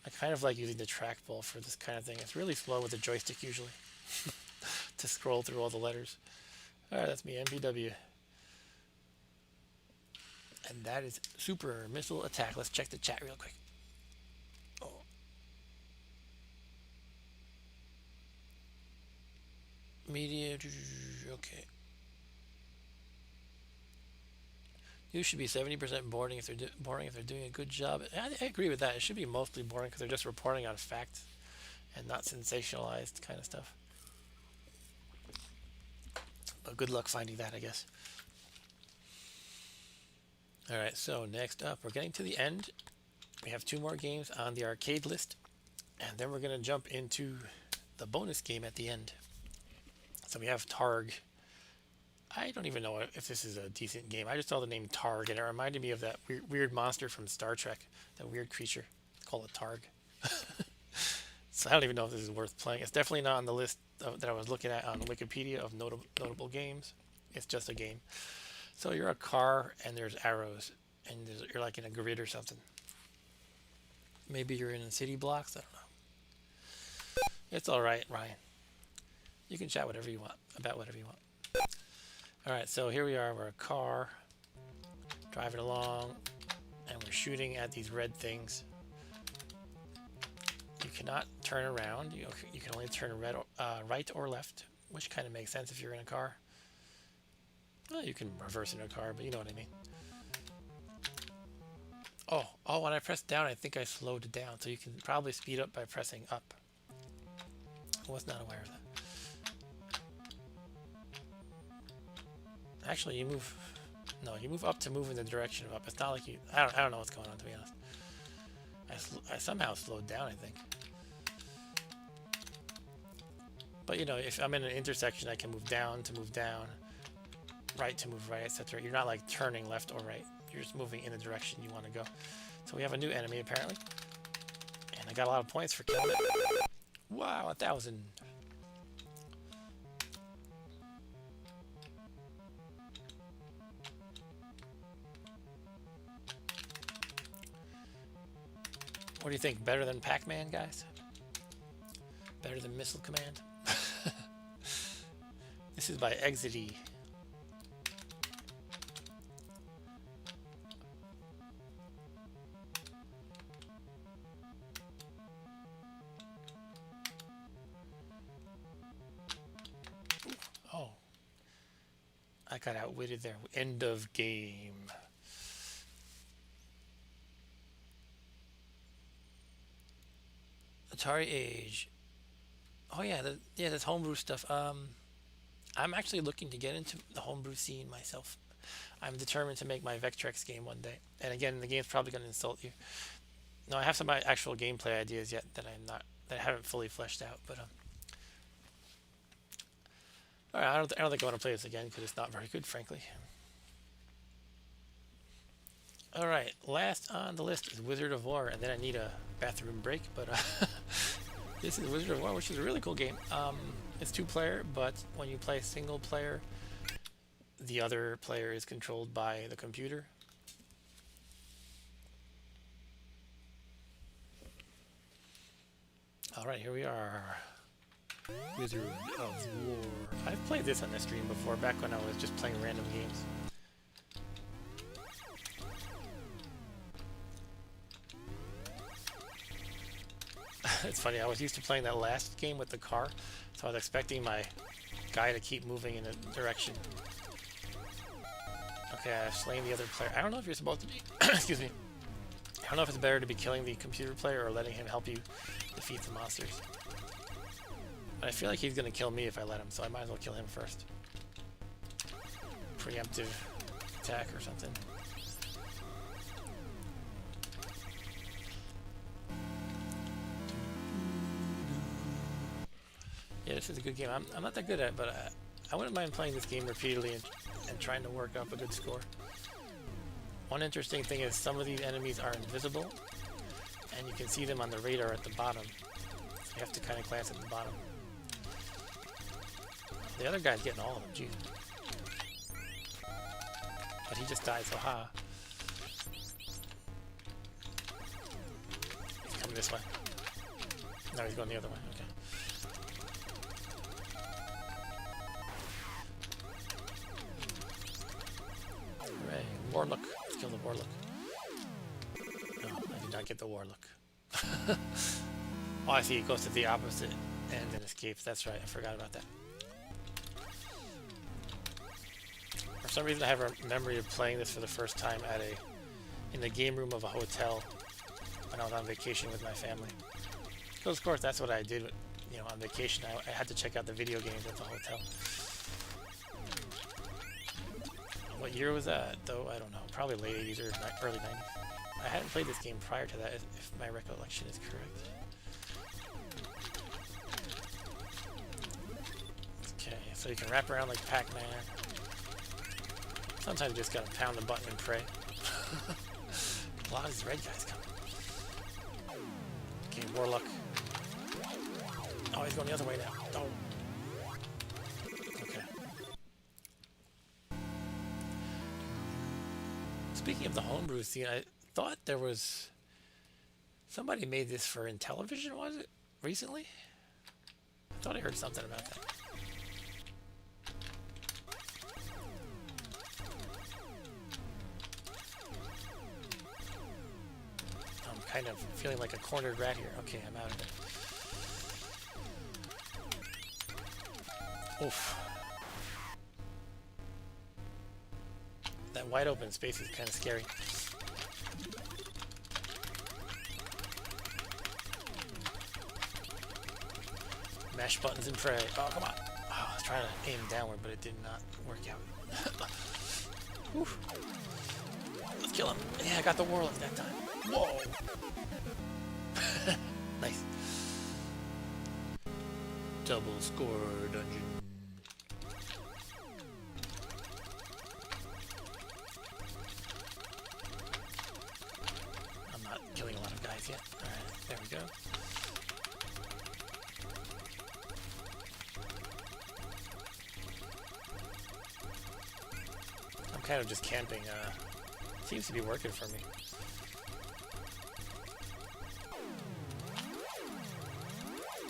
Speaker 1: I kind of like using the trackball for this kind of thing. It's really slow with the joystick usually to scroll through all the letters. Alright, that's me, MPW. And that is super missile attack. Let's check the chat real quick. Oh. Media, okay. You should be 70% boring if they're doing a good job. I agree with that. It should be mostly boring because they're just reporting on facts and not sensationalized kind of stuff. But good luck finding that, I guess. Alright, so next up, we're getting to the end. We have 2 more games on the arcade list. And then we're going to jump into the bonus game at the end. So we have Targ. I don't even know if this is a decent game. I just saw the name Targ, and it reminded me of that weird monster from Star Trek. That weird creature. It's called a Targ. So I don't even know if this is worth playing. It's definitely not on the list that I was looking at on Wikipedia of notable games. It's just a game. So you're a car, and there's arrows, and you're like in a grid or something. Maybe you're in city blocks. I don't know. It's all right, Ryan. You can chat whatever you want about whatever you want. All right, so here we are. We're a car driving along, and we're shooting at these red things. You cannot turn around. You can only turn right or left, which kind of makes sense if you're in a car. Well, you can reverse in a car, but you know what I mean. Oh, when I pressed down, I think I slowed down. So you can probably speed up by pressing up. I was not aware of that. Actually, you move up to move in the direction of up. It's not like you. I don't know what's going on, to be honest. I somehow slowed down, I think. But you know, if I'm in an intersection, I can move down to move down, right to move right, etc. You're not like turning left or right. You're just moving in the direction you want to go. So we have a new enemy apparently, and I got a lot of points for killing it. Wow, 1,000. What do you think? Better than Pac-Man, guys? Better than Missile Command? This is by Exity. Oh. I got outwitted there. End of game. Atari Age. Oh yeah, this homebrew stuff. I'm actually looking to get into the homebrew scene myself. I'm determined to make my Vectrex game one day. And again, the game's probably going to insult you. No, I have some actual gameplay ideas yet that I haven't fully fleshed out. But all right, I don't think I want to play this again because it's not very good, frankly. All right, last on the list is Wizard of War, and then I need a bathroom break. But this is Wizard of War, which is a really cool game. It's 2-player, but when you play single player, the other player is controlled by the computer. All right, here we are. Wizard of War. I've played this on the stream before, back when I was just playing random games. It's funny, I was used to playing that last game with the car, so I was expecting my guy to keep moving in a direction. Okay, I've slain the other player. I don't know if you're supposed to be... Excuse me. I don't know if it's better to be killing the computer player or letting him help you defeat the monsters. But I feel like he's going to kill me if I let him, so I might as well kill him first. Preemptive attack or something. Yeah, this is a good game. I'm not that good at it, but I wouldn't mind playing this game repeatedly and trying to work up a good score. One interesting thing is some of these enemies are invisible, and you can see them on the radar at the bottom. So you have to kind of glance at the bottom. The other guy's getting all of them, jeez. But he just died, so ha. He's coming this way. No, he's going the other way, okay. Hooray, Warlock. Let's kill the Warlock. No, I did not get the Warlock. Oh, I see, it goes to the opposite end and escapes. That's right, I forgot about that. For some reason I have a memory of playing this for the first time in the game room of a hotel when I was on vacation with my family. So of course that's what I did, on vacation. I had to check out the video games at the hotel. What year was that, though? I don't know. Probably late 80s or early 90s. I hadn't played this game prior to that, if my recollection is correct. Okay, so you can wrap around like Pac-Man. Sometimes you just gotta pound the button and pray. A lot of these red guys come. Okay, Warlock. Oh, he's going the other way now. Oh. Okay. Speaking of the homebrew scene, I thought there was... Somebody made this for Intellivision, was it? Recently? I thought I heard something about that. I'm kind of feeling like a cornered rat here. Okay, I'm out of it. Oof. That wide open space is kind of scary. Mash buttons and pray. Oh, come on. Oh, I was trying to aim downward, but it did not work out. Oof. Let's kill him. Yeah, I got the Warlock that time. Whoa. Nice. Double score dungeon. I'm not killing a lot of guys yet. Alright, there we go. I'm kind of just camping. Seems to be working for me.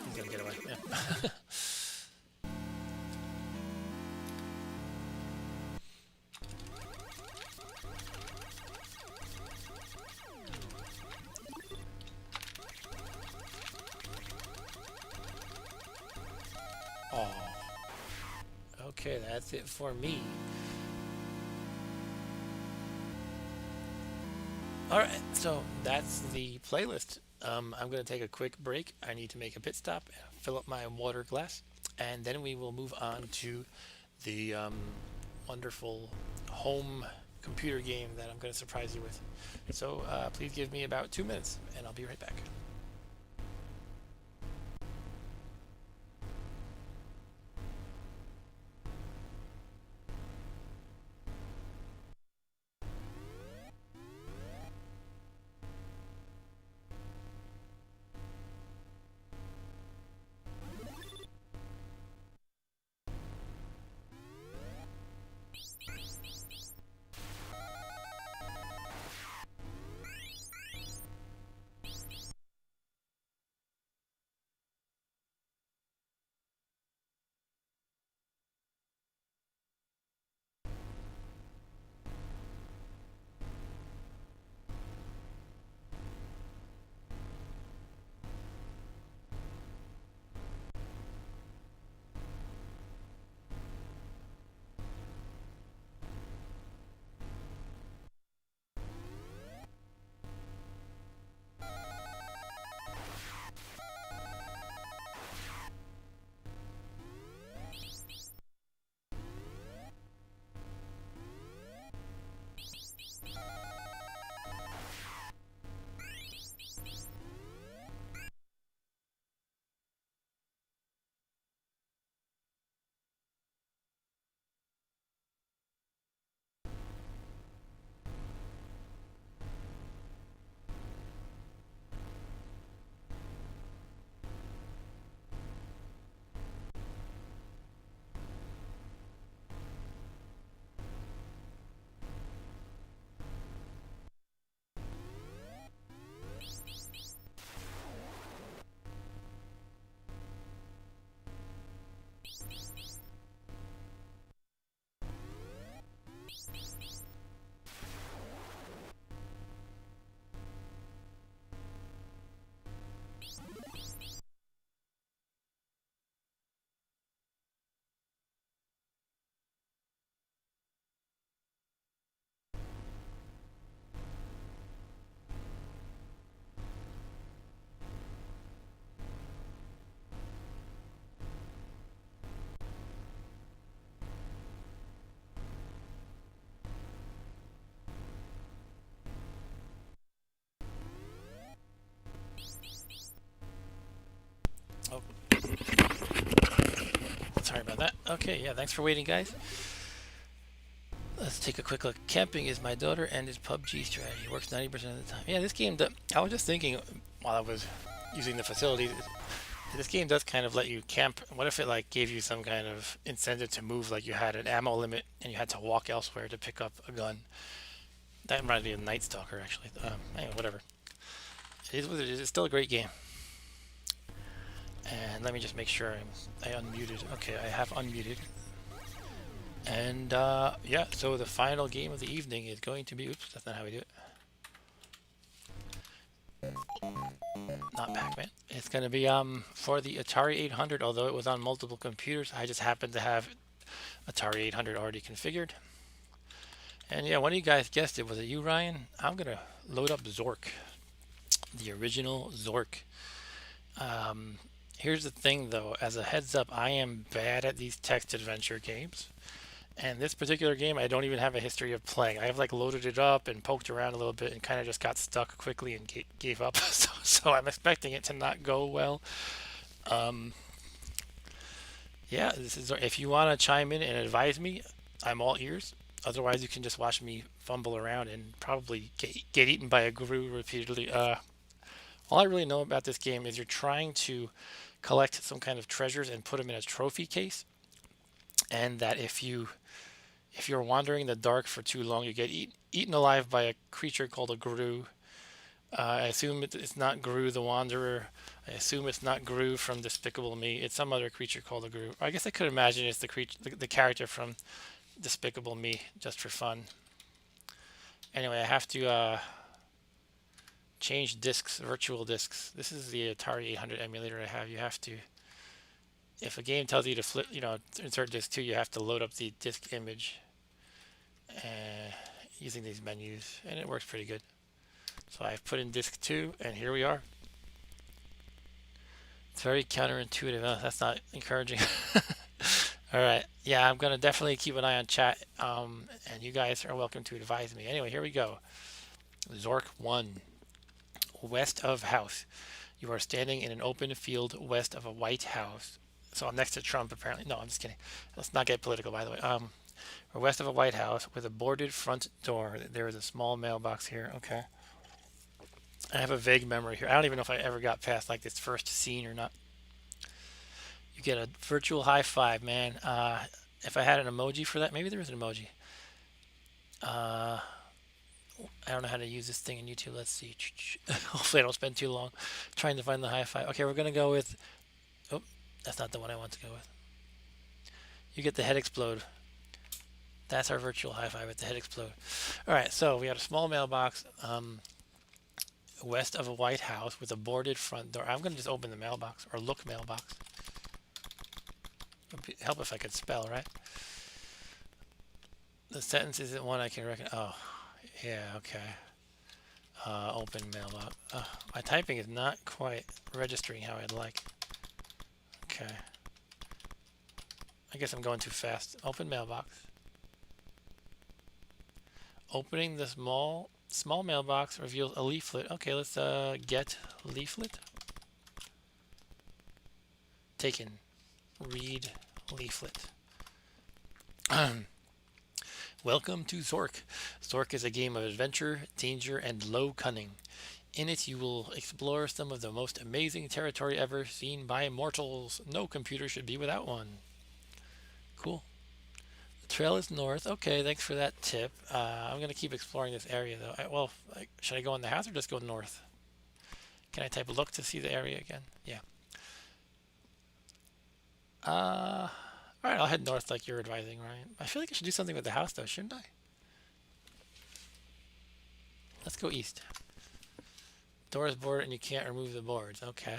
Speaker 1: He's gonna get away. Yeah. Oh. Okay, that's it for me. Alright, so that's the playlist. I'm going to take a quick break. I need to make a pit stop, fill up my water glass, and then we will move on to the wonderful home computer game that I'm going to surprise you with. So please give me about 2 minutes, and I'll be right back. Oh, sorry about that. Okay, yeah, thanks for waiting, guys. Let's take a quick look. Camping is my daughter and his PUBG strategy. Works 90% of the time. Yeah, this game, I was just thinking while I was using the facilities, this game does kind of let you camp. What if it like gave you some kind of incentive to move, like you had an ammo limit and you had to walk elsewhere to pick up a gun? That reminded me of Night Stalker, actually. Anyway, whatever. It is what it is. It's still a great game. And let me just make sure I unmuted. Okay, I have unmuted. And yeah, so the final game of the evening is going to be. Oops, that's not how we do it. Not Pac-Man. It's going to be for the Atari 800. Although it was on multiple computers, I just happened to have Atari 800 already configured. And yeah, one of you guys guessed it. Was it you, Ryan? I'm gonna load up Zork, the original Zork. Here's the thing, though. As a heads up, I am bad at these text adventure games. And this particular game, I don't even have a history of playing. I have like loaded it up and poked around a little bit and kind of just got stuck quickly and gave up. So I'm expecting it to not go well. Um, yeah, this is. If you want to chime in and advise me, I'm all ears. Otherwise, you can just watch me fumble around and probably get eaten by a guru repeatedly. All I really know about this game is you're trying to collect some kind of treasures and put them in a trophy case, and that if you're wandering in the dark for too long, you get eaten alive by a creature called a Gru. I assume it's not Gru the Wanderer. I assume it's not Gru from Despicable Me. It's some other creature called a Gru. I guess I could imagine it's the creature, the character from Despicable Me, just for fun. Anyway, I have to change discs, virtual discs. This is the Atari 800 emulator I have. You have to, if a game tells you to flip, insert disc 2, you have to load up the disc image uh, using these menus, and it works pretty good. So I've put in disc 2, and here we are. It's very counterintuitive. That's not encouraging. All right. Yeah, I'm going to definitely keep an eye on chat, and you guys are welcome to advise me. Anyway, here we go. Zork 1. West of house. You are standing in an open field west of a white house. So I'm next to Trump, apparently. No, I'm just kidding. Let's not get political, by the way. We're west of a white house with a boarded front door. There is a small mailbox here. Okay. I have a vague memory here. I don't even know if I ever got past like this first scene or not. You get a virtual high five, man. If I had an emoji for that, maybe there is an emoji. Uh, I don't know how to use this thing in YouTube. Let's see. Hopefully, I don't spend too long trying to find the high five. Okay, we're gonna go with. Oh, that's not the one I want to go with. You get the head explode. That's our virtual high five with the head explode. All right, so we got a small mailbox west of a white house with a boarded front door. I'm gonna just open the mailbox or look mailbox. It'd help if I could spell, right? The sentence isn't one I can recognize. Oh, yeah, okay. Open mailbox. My typing is not quite registering how I'd like. Okay. I guess I'm going too fast. Open mailbox. Opening the small mailbox reveals a leaflet. Okay, let's get leaflet. Taken. Read leaflet. Welcome to Zork. Zork is a game of adventure, danger, and low cunning. In it, you will explore some of the most amazing territory ever seen by mortals. No computer should be without one. Cool. The trail is north. Okay, thanks for that tip. I'm going to keep exploring this area, though. Should I go in the house or just go north? Can I type look to see the area again? Yeah. All right, I'll head north like you're advising, Ryan. I feel like I should do something with the house, though, shouldn't I? Let's go east. Door is boarded and you can't remove the boards. Okay.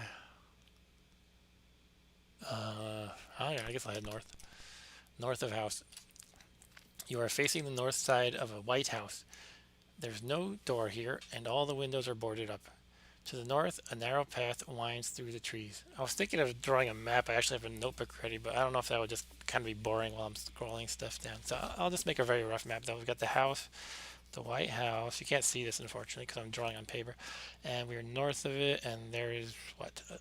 Speaker 1: Oh yeah, I guess I'll head north. North of house. You are facing the north side of a white house. There's no door here, and all the windows are boarded up. To the north, a narrow path winds through the trees. I was thinking of drawing a map. I actually have a notebook ready, but I don't know if that would just kind of be boring while I'm scrolling stuff down. So I'll just make a very rough map, though. We've got the house, the White House. You can't see this, unfortunately, because I'm drawing on paper. And we're north of it, and there is, what, a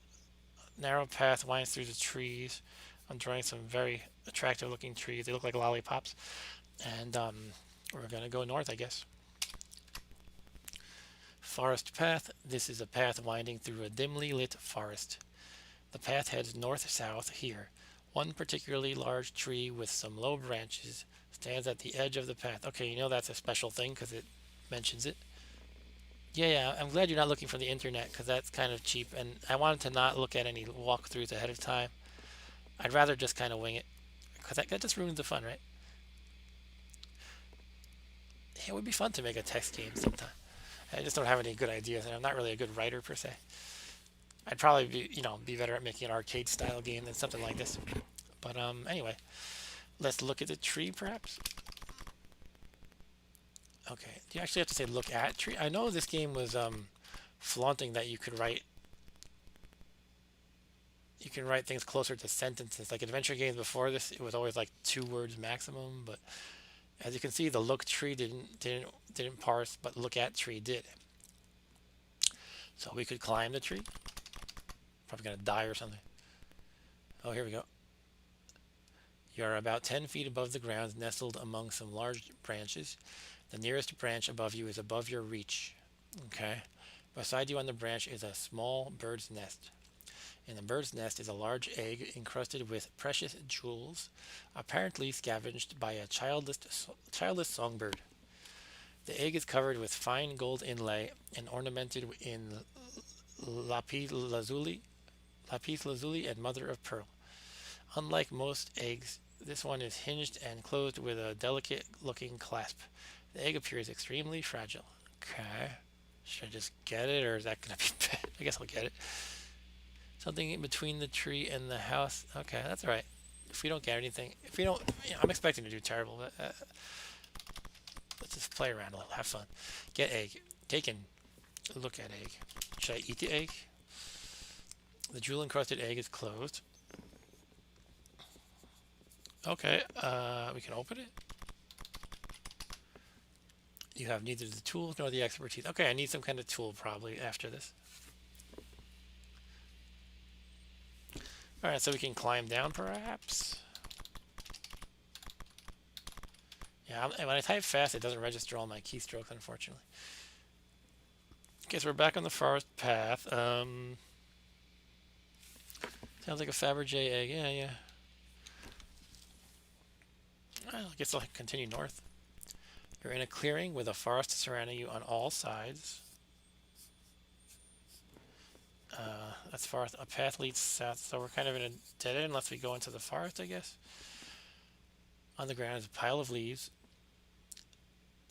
Speaker 1: narrow path winds through the trees. I'm drawing some very attractive-looking trees. They look like lollipops. And we're going to go north, I guess. Forest path. This is a path winding through a dimly lit forest. The path heads north-south here. One particularly large tree with some low branches stands at the edge of the path. Okay, you know that's a special thing because it mentions it. Yeah, I'm glad you're not looking from the internet because that's kind of cheap. And I wanted to not look at any walkthroughs ahead of time. I'd rather just kind of wing it because that just ruins the fun, right? It would be fun to make a text game sometime. I just don't have any good ideas, and I'm not really a good writer per se. I'd probably be better at making an arcade style game than something like this. But anyway, let's look at the tree perhaps. Okay, do you actually have to say look at tree? I know this game was flaunting that you can write things closer to sentences. Like adventure games before this, it was always like 2 words maximum. But as you can see, the look tree didn't parse, but look at tree did. So we could climb the tree. Probably gonna die or something. Oh, here we go. You are about 10 feet above the ground, nestled among some large branches. The nearest branch above you is above your reach. Okay. Beside you on the branch is a small bird's nest. In the bird's nest is a large egg encrusted with precious jewels, apparently scavenged by a childless songbird. The egg is covered with fine gold inlay and ornamented in lapis lazuli and mother of pearl. Unlike most eggs, this one is hinged and closed with a delicate looking clasp. The egg appears extremely fragile. Okay. Should I just get it, or is that going to be bad? I guess I'll get it. Something in between the tree and the house. Okay, that's all right. If we don't get anything, if we don't, I'm expecting to do terrible, but let's just play around a little, have fun. Get egg. Taken. Look at egg. Should I eat the egg? The jewel encrusted egg is closed. Okay, we can open it. You have neither the tools nor the expertise. Okay, I need some kind of tool probably after this. Alright, so we can climb down perhaps. Yeah, when I type fast, it doesn't register all my keystrokes, unfortunately. Okay, so we're back on the forest path. Sounds like a Fabergé egg. Yeah. I guess I'll continue north. You're in a clearing with a forest surrounding you on all sides. That's forest. A path leads south, so we're kind of in a dead end unless we go into the forest, I guess. On the ground is a pile of leaves.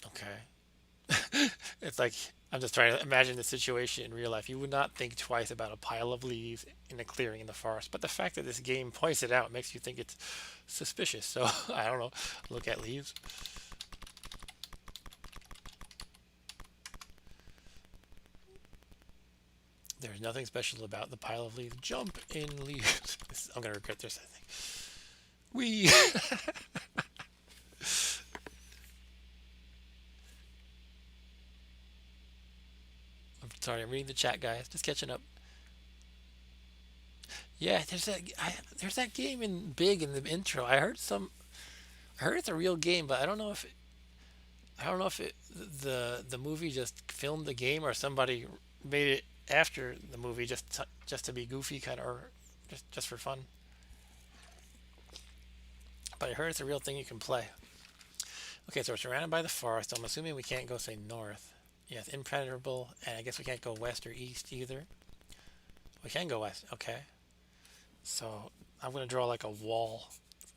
Speaker 1: Okay. It's like, I'm just trying to imagine the situation in real life. You would not think twice about a pile of leaves in a clearing in the forest, but the fact that this game points it out makes you think it's suspicious. So, I don't know. Look at leaves. There's nothing special about the pile of leaves. Jump in leaves. I'm going to regret this, I think. Wee! I'm sorry, I'm reading the chat, guys. Just catching up. Yeah, there's that game in Big in the intro. I heard it's a real game, but I don't know if the movie just filmed the game or somebody made it after the movie just to be goofy kind of, or just for fun. But I heard it's a real thing you can play. Okay, so we're surrounded by the forest. I'm assuming we can't go, say, north. Yeah, it's impenetrable, and I guess we can't go west or east either. We can go west. Okay. So I'm going to draw like a wall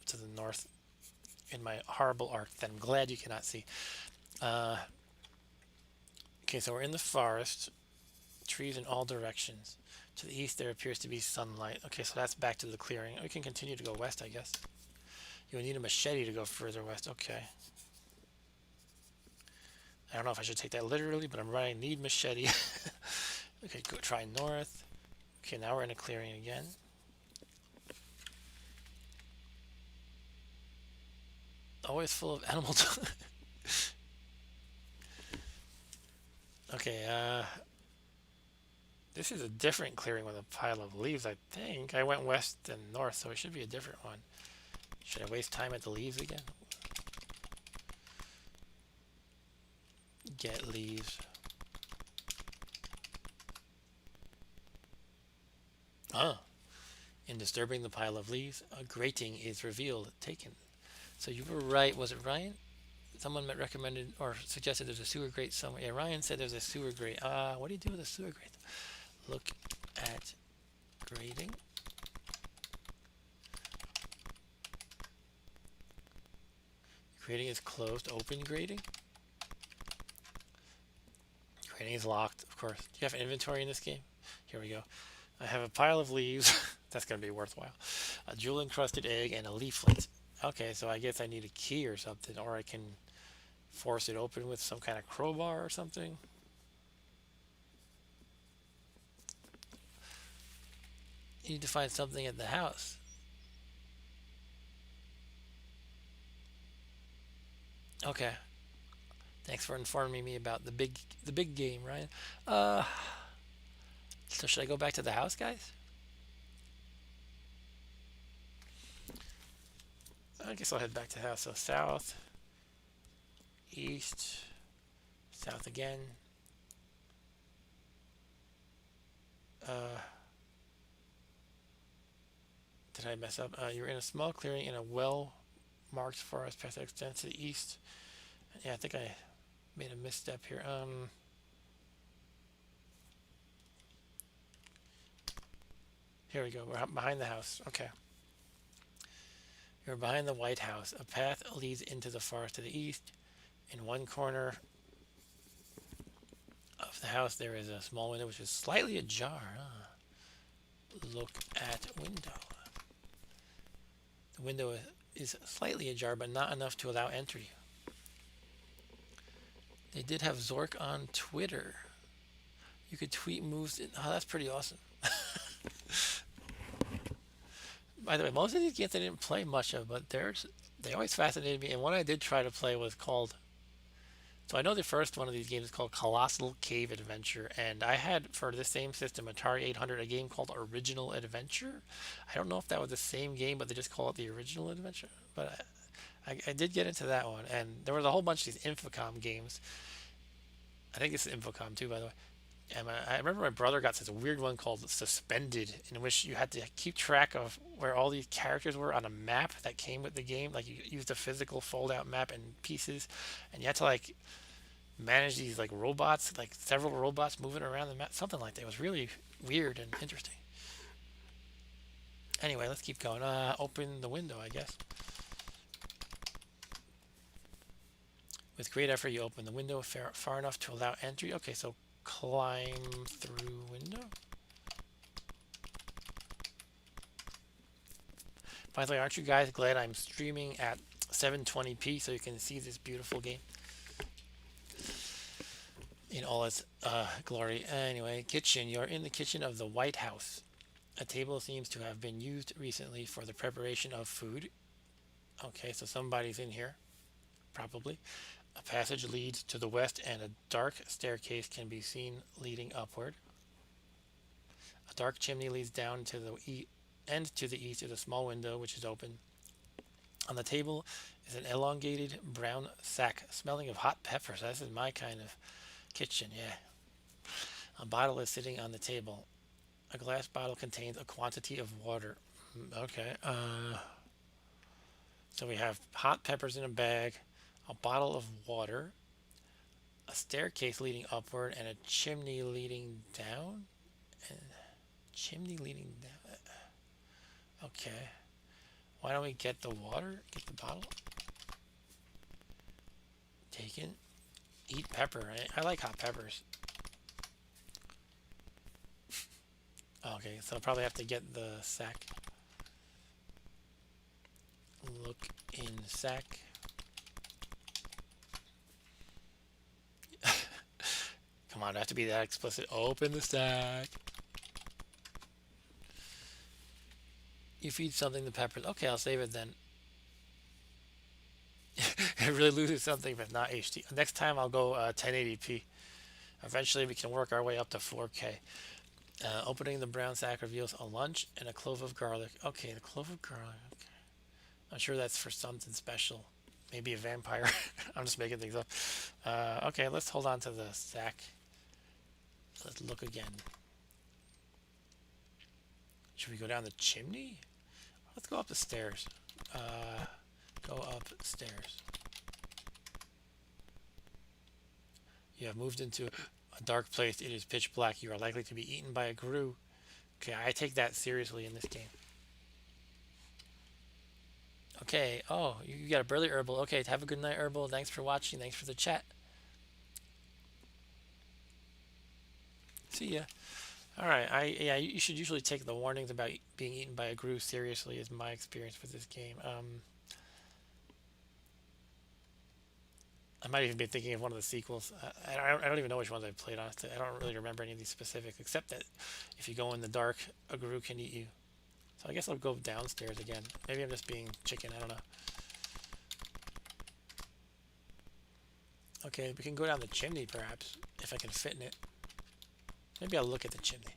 Speaker 1: to the north in my horrible art that I'm glad you cannot see. Uh, okay, so we're in the forest. Trees in all directions. To the east, there appears to be sunlight. Okay, so that's back to the clearing. We can continue to go west, I guess. You would need a machete to go further west. Okay. I don't know if I should take that literally, but I'm writing need machete. Okay, go try north. Okay, now we're in a clearing again. Always full of animals. Okay, this is a different clearing with a pile of leaves, I think. I went west and north, so it should be a different one. Should I waste time at the leaves again? Get leaves. Ah, in disturbing the pile of leaves, a grating is revealed. Taken. So you were right. Was it Ryan? Someone recommended or suggested there's a sewer grate somewhere. Yeah, Ryan said there's a sewer grate. What do you do with a sewer grate? Look at grating. Grating is closed. Open grating. Grating is locked, of course. Do you have inventory in this game? Here we go. I have a pile of leaves. That's going to be worthwhile. A jewel encrusted egg and a leaflet. Okay, so I guess I need a key or something, or I can force it open with some kind of crowbar or something. You need to find something at the house. Okay. Thanks for informing me about the big game, Ryan. Uh, so should I go back to the house, guys? I guess I'll head back to the house. So south, east, south again. Uh, did I mess up? You're in a small clearing in a well-marked forest path that extends to the east. Yeah, I think I made a misstep here. Here we go. We're behind the house. Okay. You're behind the White House. A path leads into the forest to the east. In one corner of the house, there is a small window which is slightly ajar. Look at window. The window is slightly ajar, but not enough to allow entry. They did have Zork on Twitter. You could tweet moves. Oh, that's pretty awesome. By the way, most of these games I didn't play much of, but they always fascinated me. And one I did try to play was called. So I know the first one of these games is called Colossal Cave Adventure, and I had for the same system, Atari 800, a game called Original Adventure. I don't know if that was the same game, but they just call it the Original Adventure. But I did get into that one, and there was a whole bunch of these Infocom games. I think it's Infocom too, by the way. And I remember my brother got this weird one called Suspended, in which you had to keep track of where all these characters were on a map that came with the game. Like you used a physical fold-out map in pieces, and you had to like manage these like robots, like several robots moving around the map, something like that. It was really weird and interesting. Anyway, let's keep going. Open the window, I guess. With great effort, you open the window far enough to allow entry. Okay, so climb through window. By the way, aren't you guys glad I'm streaming at 720p so you can see this beautiful game in all its glory? Anyway, kitchen. You're in the kitchen of the White House. A table seems to have been used recently for the preparation of food. Okay, so somebody's in here, probably. A passage leads to the west and a dark staircase can be seen leading upward. A dark chimney leads down to the end to the east is a small window which is open. On the table is an elongated brown sack smelling of hot peppers. This is my kind of kitchen, yeah. A bottle is sitting on the table. A glass bottle contains a quantity of water. Okay. So we have hot peppers in a bag, a bottle of water, a staircase leading upward, and a chimney leading down. And chimney leading down. Okay. Why don't we get the water? Get the bottle. Taken. Eat pepper. Right? I like hot peppers. Okay, so I'll probably have to get the sack. Look in sack. Come on, I have to be that explicit. Open the sack. You feed something to peppers. Okay, I'll save it then. It really loses something, but not HD. Next time I'll go 1080p. Eventually we can work our way up to 4K. Opening the brown sack reveals a lunch and a clove of garlic. Okay, the clove of garlic. Okay. I'm sure that's for something special. Maybe a vampire. I'm just making things up. Okay, let's hold on to the sack. Let's look again. Should we go down the chimney? Let's go up the stairs. Go upstairs. You have moved into a dark place. It is pitch black. You are likely to be eaten by a grue. Okay, I take that seriously in this game. Okay. Oh, you got a burly herbal. Okay, have a good night, herbal. Thanks for watching. Thanks for the chat. See ya. All right. Yeah. You should usually take the warnings about being eaten by a grue seriously. Is my experience with this game. I might even be thinking of one of the sequels. I don't even know which ones I've played, honestly. I don't really remember any of these specifics, except that if you go in the dark, a grue can eat you. So I guess I'll go downstairs again. Maybe I'm just being chicken. I don't know. Okay, we can go down the chimney, perhaps, if I can fit in it. Maybe I'll look at the chimney.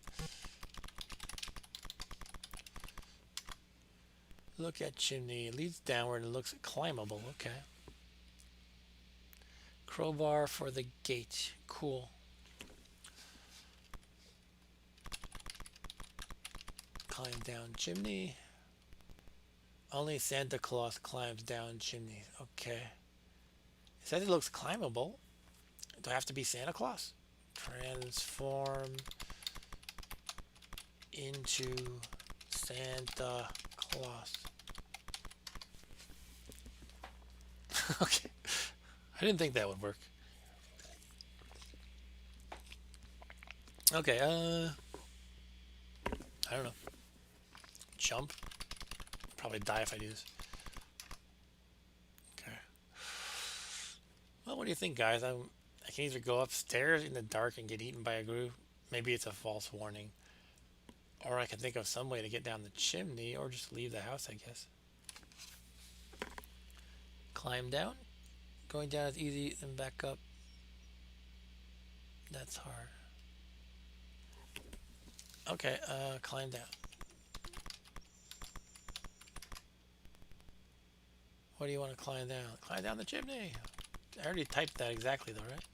Speaker 1: Look at chimney. It leads downward and looks climbable. Okay. Crowbar for the gate. Cool. Climb down chimney. Only Santa Claus climbs down chimneys. Okay. It says it looks climbable. Do I have to be Santa Claus? Transform into Santa Claus. Okay. I didn't think that would work. Okay, I don't know. Jump? Probably die if I do this. Okay. Well, what do you think, guys? I can either go upstairs in the dark and get eaten by a group. Maybe it's a false warning. Or I can think of some way to get down the chimney, or just leave the house, I guess. Climb down. Going down is easy, and back up. That's hard. Okay, climb down. What do you want to climb down? Climb down the chimney. I already typed that exactly though, right?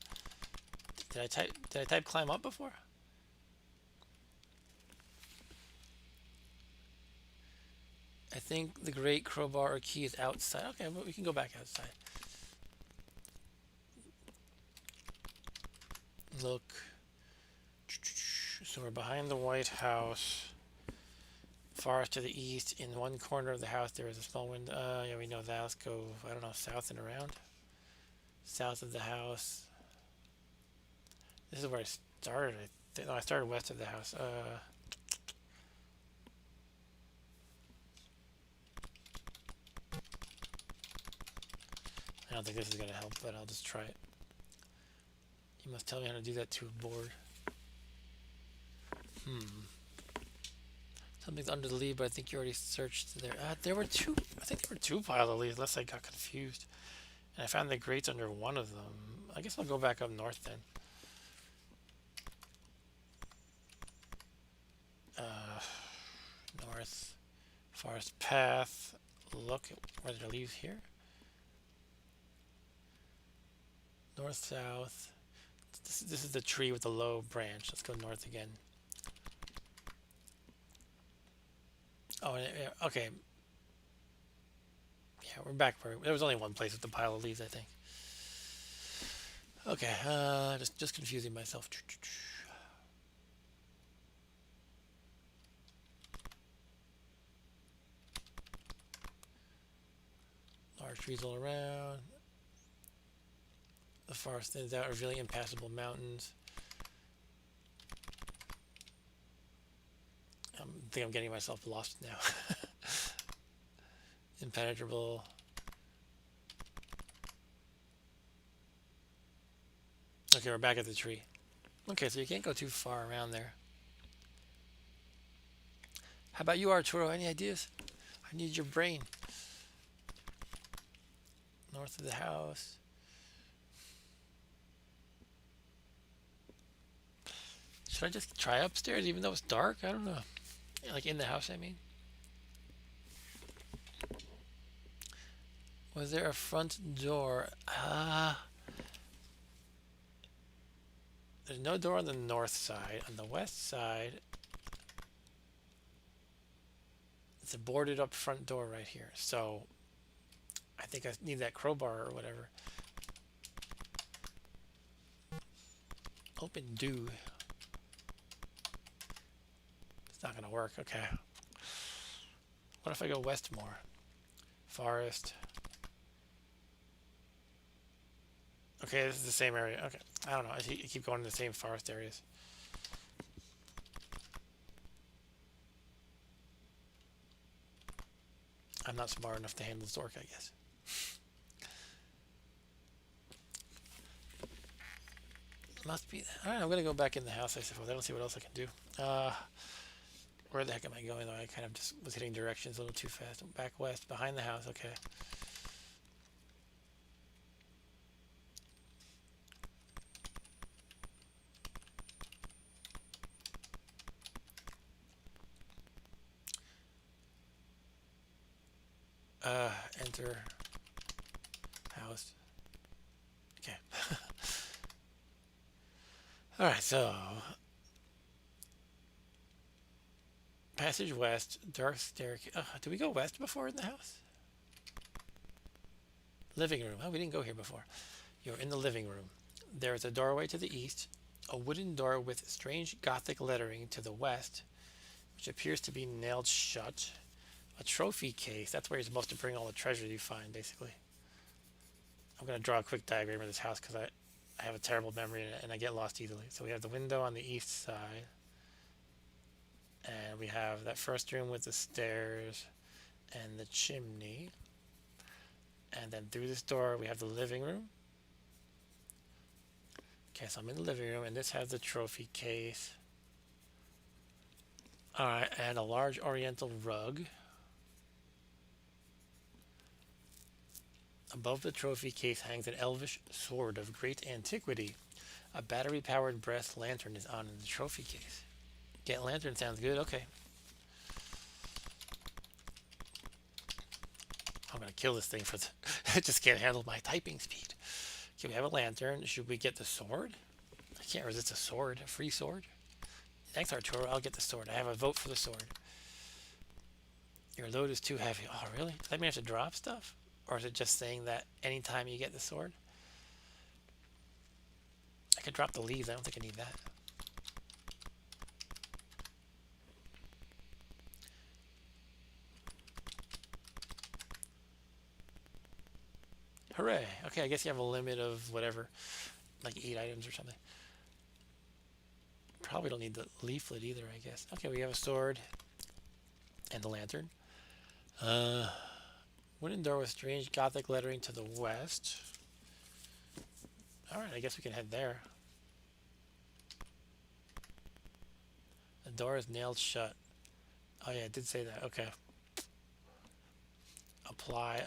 Speaker 1: Did I type climb up before? I think the great crowbar or key is outside. Okay, but we can go back outside. Look. So we're behind the White House. Far to the east, in one corner of the house, there is a small window. Yeah, we know that. Let's go, I don't know, south and around. South of the house. This is where I started. No, I started west of the house. I don't think this is going to help, but I'll just try it. You must tell me how to do that to a board. Something's under the lead, but I think you already searched there. There were two. I think there were two piles of leaves, unless I got confused. And I found the grates under one of them. I guess I'll go back up north then. North. Forest path. Look, were there leaves here? North, south. This is the tree with the low branch. Let's go north again. Oh, okay. Yeah, we're back where there was only one place with the pile of leaves, I think. Okay, just confusing myself. Large trees all around. The forest thins out, revealing impassable mountains. I think I'm getting myself lost now. Impenetrable. Okay, we're back at the tree. Okay, so you can't go too far around there. How about you, Arturo? Any ideas? I need your brain. North of the house. Should I just try upstairs even though it's dark? I don't know. Like in the house, I mean. Was there a front door? There's no door on the north side. On the west side, it's a boarded up front door right here. So I think I need that crowbar or whatever. Open do. It's not going to work. Okay. What if I go west more? Forest. Okay, this is the same area. Okay. I don't know. I keep going to the same forest areas. I'm not smart enough to handle Zork, I guess. Must be. Alright, I'm gonna go back in the house, I suppose. I don't see what else I can do. Where the heck am I going though? I kind of just was hitting directions a little too fast. Back west, behind the house, okay. Enter house. Okay. Alright, so Passage west, dark staircase. Did we go west before in the house? Living room. Oh, we didn't go here before. You're in the living room. There is a doorway to the east, a wooden door with strange Gothic lettering to the west, which appears to be nailed shut. A trophy case. That's where you're supposed to bring all the treasure you find, basically. I'm going to draw a quick diagram of this house because I have a terrible memory and I get lost easily. So we have the window on the east side. And we have that first room with the stairs and the chimney. And then through this door, we have the living room. Okay, so I'm in the living room, and this has the trophy case. Alright, and a large oriental rug. Above the trophy case hangs an elvish sword of great antiquity. A battery-powered brass lantern is on in the trophy case. Get lantern sounds good, okay. I'm gonna kill this thing for the... I just can't handle my typing speed. Okay, we have a lantern. Should we get the sword? I can't resist a sword. A free sword? Thanks, Arturo. I'll get the sword. I have a vote for the sword. Your load is too heavy. Oh, really? Does that mean I have to drop stuff? Or is it just saying that anytime you get the sword? I could drop the leaves. I don't think I need that. Hooray. Okay, I guess you have a limit of whatever. Like 8 items or something. Probably don't need the leaflet either, I guess. Okay, we have a sword. And the lantern. Wooden door with strange Gothic lettering to the west. Alright, I guess we can head there. The door is nailed shut. Oh yeah, it did say that. Okay. Apply,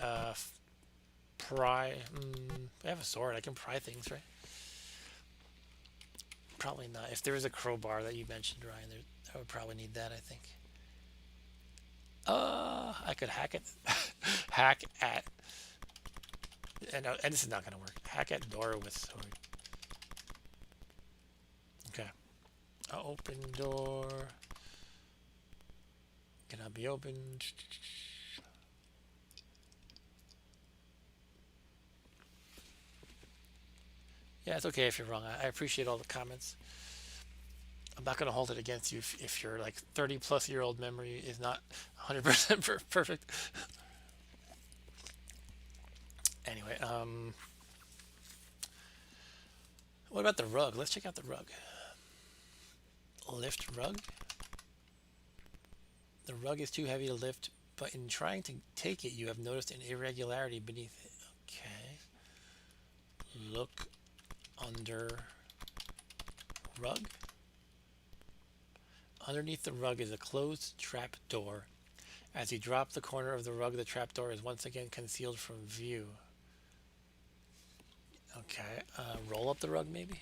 Speaker 1: pry. I have a sword. I can pry things, right? Probably not. If there is a crowbar that you mentioned, Ryan, I would probably need that, I think. I could hack it. Hack at... And this is not going to work. Hack at door with sword. Okay. Open door. Cannot be opened. Yeah, it's okay if you're wrong. I appreciate all the comments. I'm not going to hold it against you if your like 30 plus year old memory is not 100% perfect. Anyway, what about the rug? Let's check out the rug. Lift rug. The rug is too heavy to lift, but in trying to take it, you have noticed an irregularity beneath it. Okay. Look under rug. Underneath the rug is a closed trap door. As you drop the corner of the rug, the trap door is once again concealed from view. Okay, roll up the rug maybe?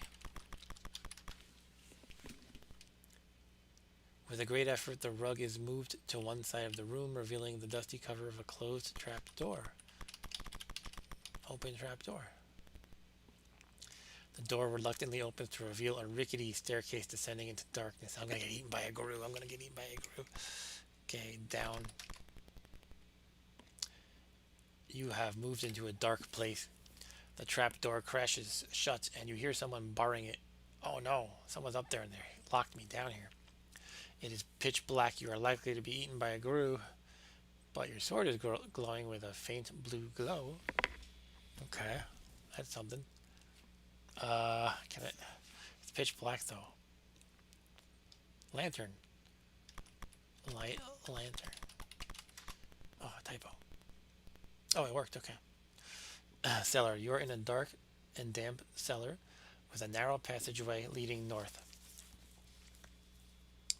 Speaker 1: With a great effort, the rug is moved to one side of the room, revealing the dusty cover of a closed trap door. Open trap door. The door reluctantly opens to reveal a rickety staircase descending into darkness. I'm gonna get eaten by a guru. I'm gonna get eaten by a guru. Okay, down. You have moved into a dark place. The trap door crashes shut, and you hear someone barring it. Oh no, someone's up there and they locked me down here. It is pitch black. You are likely to be eaten by a guru, but your sword is glowing with a faint blue glow. Okay, that's something. Can it? It's pitch black though. Lantern. Light lantern. Oh, typo. Oh, it worked. Okay. Cellar. You are in a dark and damp cellar with a narrow passageway leading north.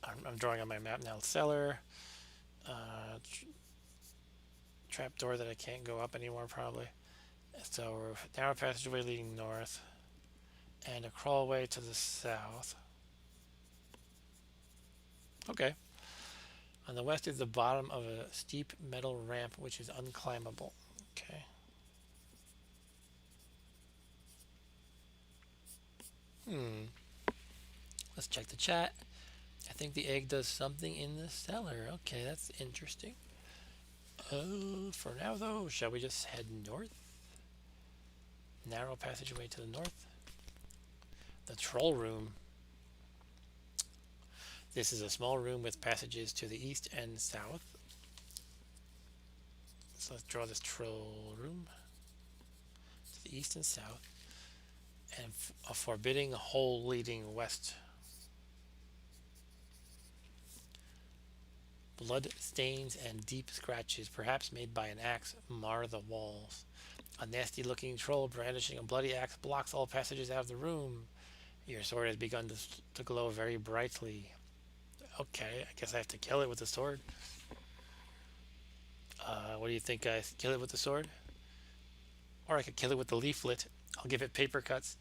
Speaker 1: I'm drawing on my map now. Cellar. Trap door that I can't go up anymore probably. So narrow passageway leading north. And a crawlway to the south. Okay. On the west is the bottom of a steep metal ramp which is unclimbable. Okay. Let's check the chat. I think the egg does something in the cellar. Okay, that's interesting. For now, though, shall we just head north? Narrow passageway to the north. The troll room. This is a small room with passages to the east and south. So let's draw this troll room to the east and south, and a forbidding hole leading west. Blood stains and deep scratches, perhaps made by an axe, mar the walls. A nasty looking troll brandishing a bloody axe blocks all passages out of the room. Your sword has begun to glow very brightly. Okay, I guess I have to kill it with the sword. What do you think, guys? Kill it with the sword? Or I could kill it with the leaflet. I'll give it paper cuts.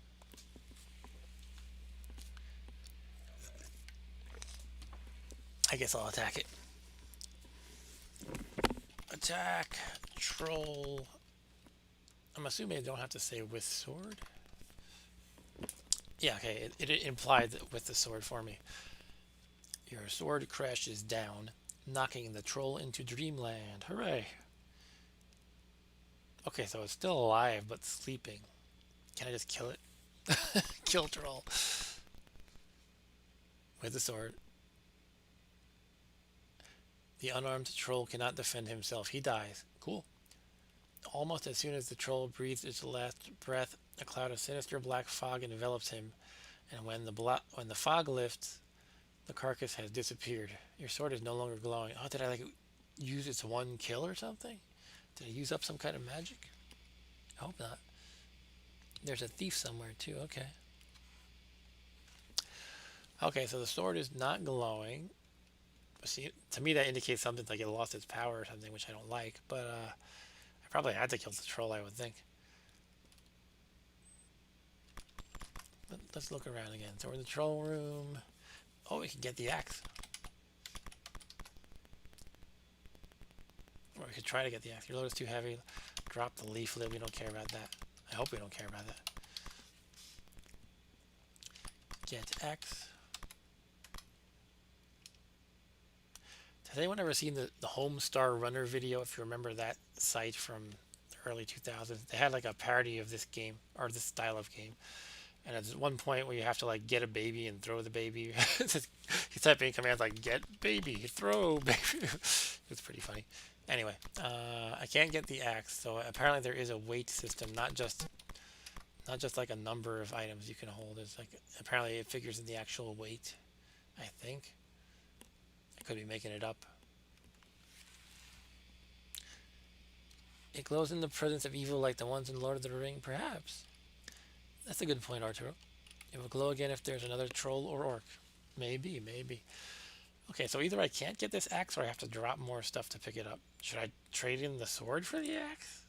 Speaker 1: I guess I'll attack it. Attack. Troll. I'm assuming I don't have to say with sword. Yeah, okay. It implied with the sword for me. Your sword crashes down, knocking the troll into dreamland. Hooray. Okay, so it's still alive but sleeping. Can I just kill it? Kill troll with the sword. The unarmed troll cannot defend himself. He dies. Cool. Almost as soon as the troll breathes its last breath, a cloud of sinister black fog envelops him, and when the fog lifts, the carcass has disappeared. Your sword is no longer glowing. Oh, did I like use its one kill or something? Did I use up some kind of magic? I hope not. There's a thief somewhere too. Okay. Okay, so the sword is not glowing. See, to me that indicates something like it lost its power or something, which I don't like. But I probably had to kill the troll, I would think. But let's look around again. So we're in the troll room. Oh, we can get the axe. Or we could try to get the axe. Your load is too heavy. Drop the leaflet. We don't care about that. I hope we don't care about that. Get axe. Has anyone ever seen the Homestar Runner video? If you remember that site from the early 2000s, they had like a parody of this game or this style of game. And at one point where you have to like get a baby and throw the baby. He's typing commands like get baby, throw baby. It's pretty funny. Anyway, I can't get the axe, so apparently there is a weight system, not just like a number of items you can hold. It's like apparently it figures in the actual weight. I think. I could be making it up. It glows in the presence of evil like the ones in Lord of the Ring, perhaps. That's a good point, Arturo. It will glow again if there's another troll or orc. Maybe, maybe. Okay, so either I can't get this axe or I have to drop more stuff to pick it up. Should I trade in the sword for the axe?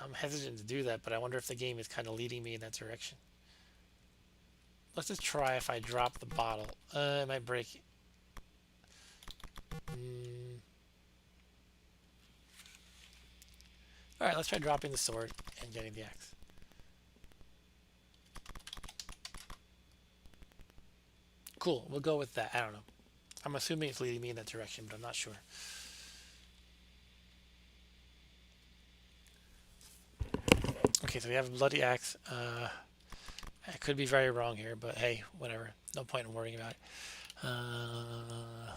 Speaker 1: I'm hesitant to do that, but I wonder if the game is kind of leading me in that direction. Let's just try if I drop the bottle. It might break. Alright, let's try dropping the sword and getting the axe. Cool, we'll go with that. I don't know. I'm assuming it's leading me in that direction, but I'm not sure. Okay, so we have a bloody axe. I could be very wrong here, but hey, whatever. No point in worrying about it.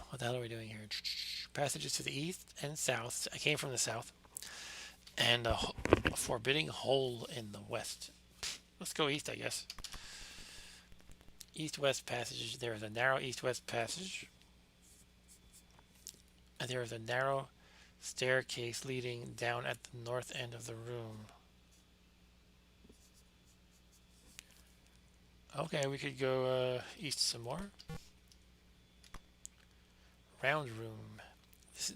Speaker 1: What the hell are we doing here? Passages to the east and south. I came from the south. And a forbidding hole in the west. Let's go east, I guess. East-west passage. There is a narrow east-west passage. And there is a narrow staircase leading down at the north end of the room. Okay, we could go east some more. Round room.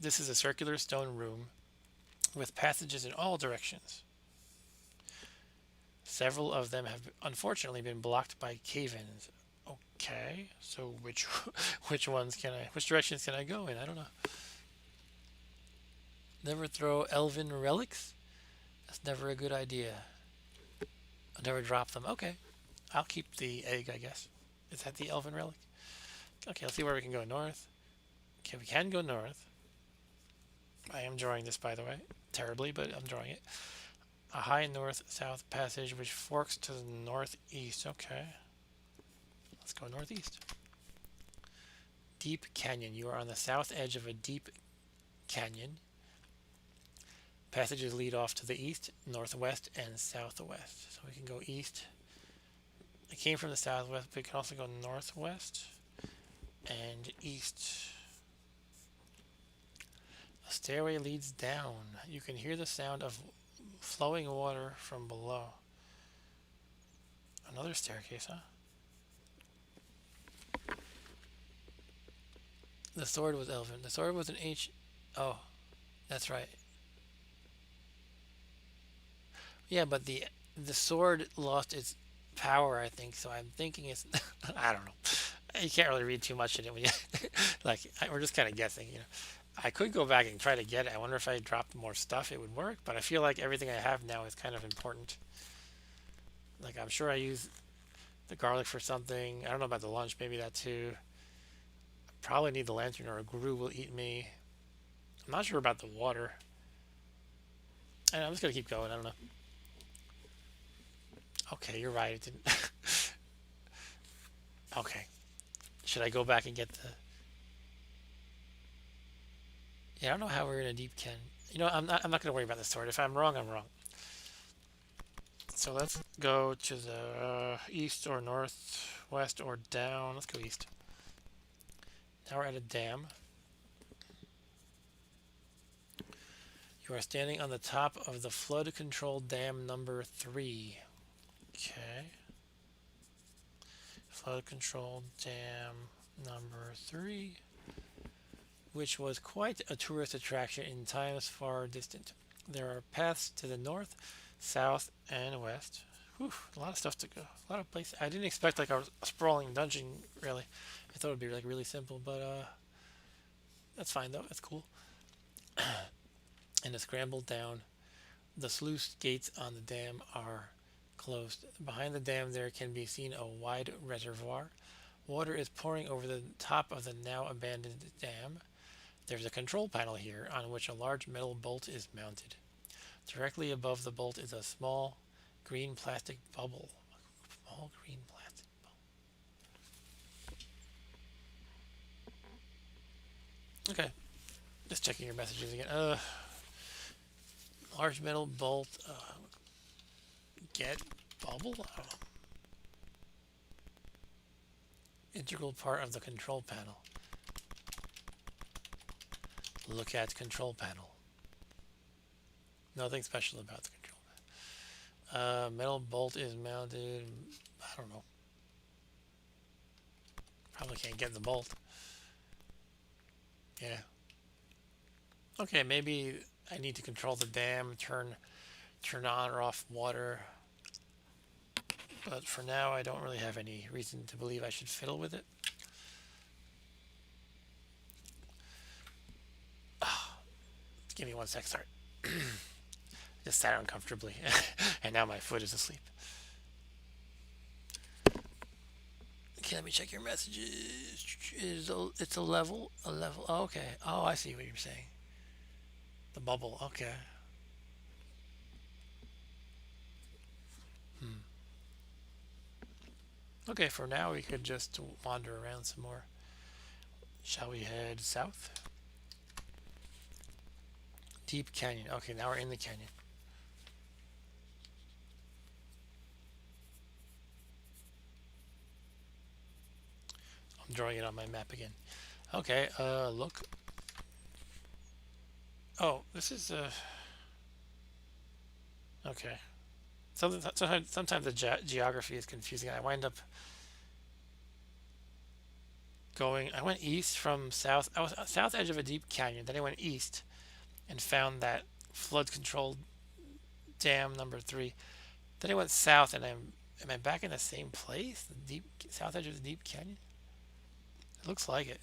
Speaker 1: This is a circular stone room with passages in all directions. Several of them have unfortunately been blocked by cave-ins. Okay, so which directions can I go in? I don't know. Never throw elven relics? That's never a good idea. I'll never drop them. Okay, I'll keep the egg, I guess. Is that the elven relic? Okay, let's see where we can go north. Okay, we can go north. I am drawing this, by the way. Terribly, but I'm drawing it. A high north-south passage which forks to the northeast. Okay, let's go northeast. Deep canyon. You are on the south edge of a deep canyon. Passages lead off to the east, northwest, and southwest. So we can go east. I came from the southwest, but we can also go northwest and east. A stairway leads down. You can hear the sound of flowing water from below. Another staircase, huh? The sword was elven. The sword was an ancient. Oh, that's right. Yeah, but the sword lost its power, I think. So I'm thinking it's. I don't know. You can't really read too much in it when you like. We're just kind of guessing, you know. I could go back and try to get it. I wonder if I dropped more stuff, it would work. But I feel like everything I have now is kind of important. Like I'm sure I use the garlic for something. I don't know about the lunch. Maybe that too. Probably need the lantern or a guru will eat me. I'm not sure about the water. And I'm just gonna keep going. I don't know. Okay, you're right. It didn't. Okay. Should I go back and get the? Yeah, I don't know how we're in a deep can. You know, I'm not gonna worry about the sword. If I'm wrong, I'm wrong. So let's go to the east or northwest or down. Let's go east. Now we're at a dam. You are standing on the top of the flood control dam number 3. Okay. Flood control dam number 3, which was quite a tourist attraction in times far distant. There are paths to the north, south, and west. Whew, a lot of stuff to go. A lot of places. I didn't expect like a sprawling dungeon, really. I thought it would be like really simple, but that's fine though. That's cool. And a scrambled down. The sluice gates on the dam are closed. Behind the dam there can be seen a wide reservoir. Water is pouring over the top of the now abandoned dam. There's a control panel here on which a large metal bolt is mounted. Directly above the bolt is a small green plastic bubble. Small green plastic bubble. Okay, just checking your messages again. Large metal bolt. Get bubble? I don't know. Integral part of the control panel. Look at control panel. Nothing special about the control panel. Metal bolt is mounted. I don't know. Probably can't get the bolt. Yeah. Okay, maybe I need to control the dam, turn on or off water. But for now, I don't really have any reason to believe I should fiddle with it. Oh, give me 1 sec, sorry. Just sat uncomfortably, and now my foot is asleep. Okay, let me check your messages. It's a level? A level. Oh, okay. Oh, I see what you're saying. The bubble. Okay. Hmm. Okay, for now we could just wander around some more. Shall we head south? Deep canyon. Okay, now we're in the canyon. I'm drawing it on my map again. Okay, look. Oh, this is okay. Sometimes the geography is confusing. I wind up going. I went east from south. I was south edge of a deep canyon. Then I went east and found that flood-controlled dam number 3. Then I went south, and am I back in the same place? The deep south edge of the deep canyon. It looks like it.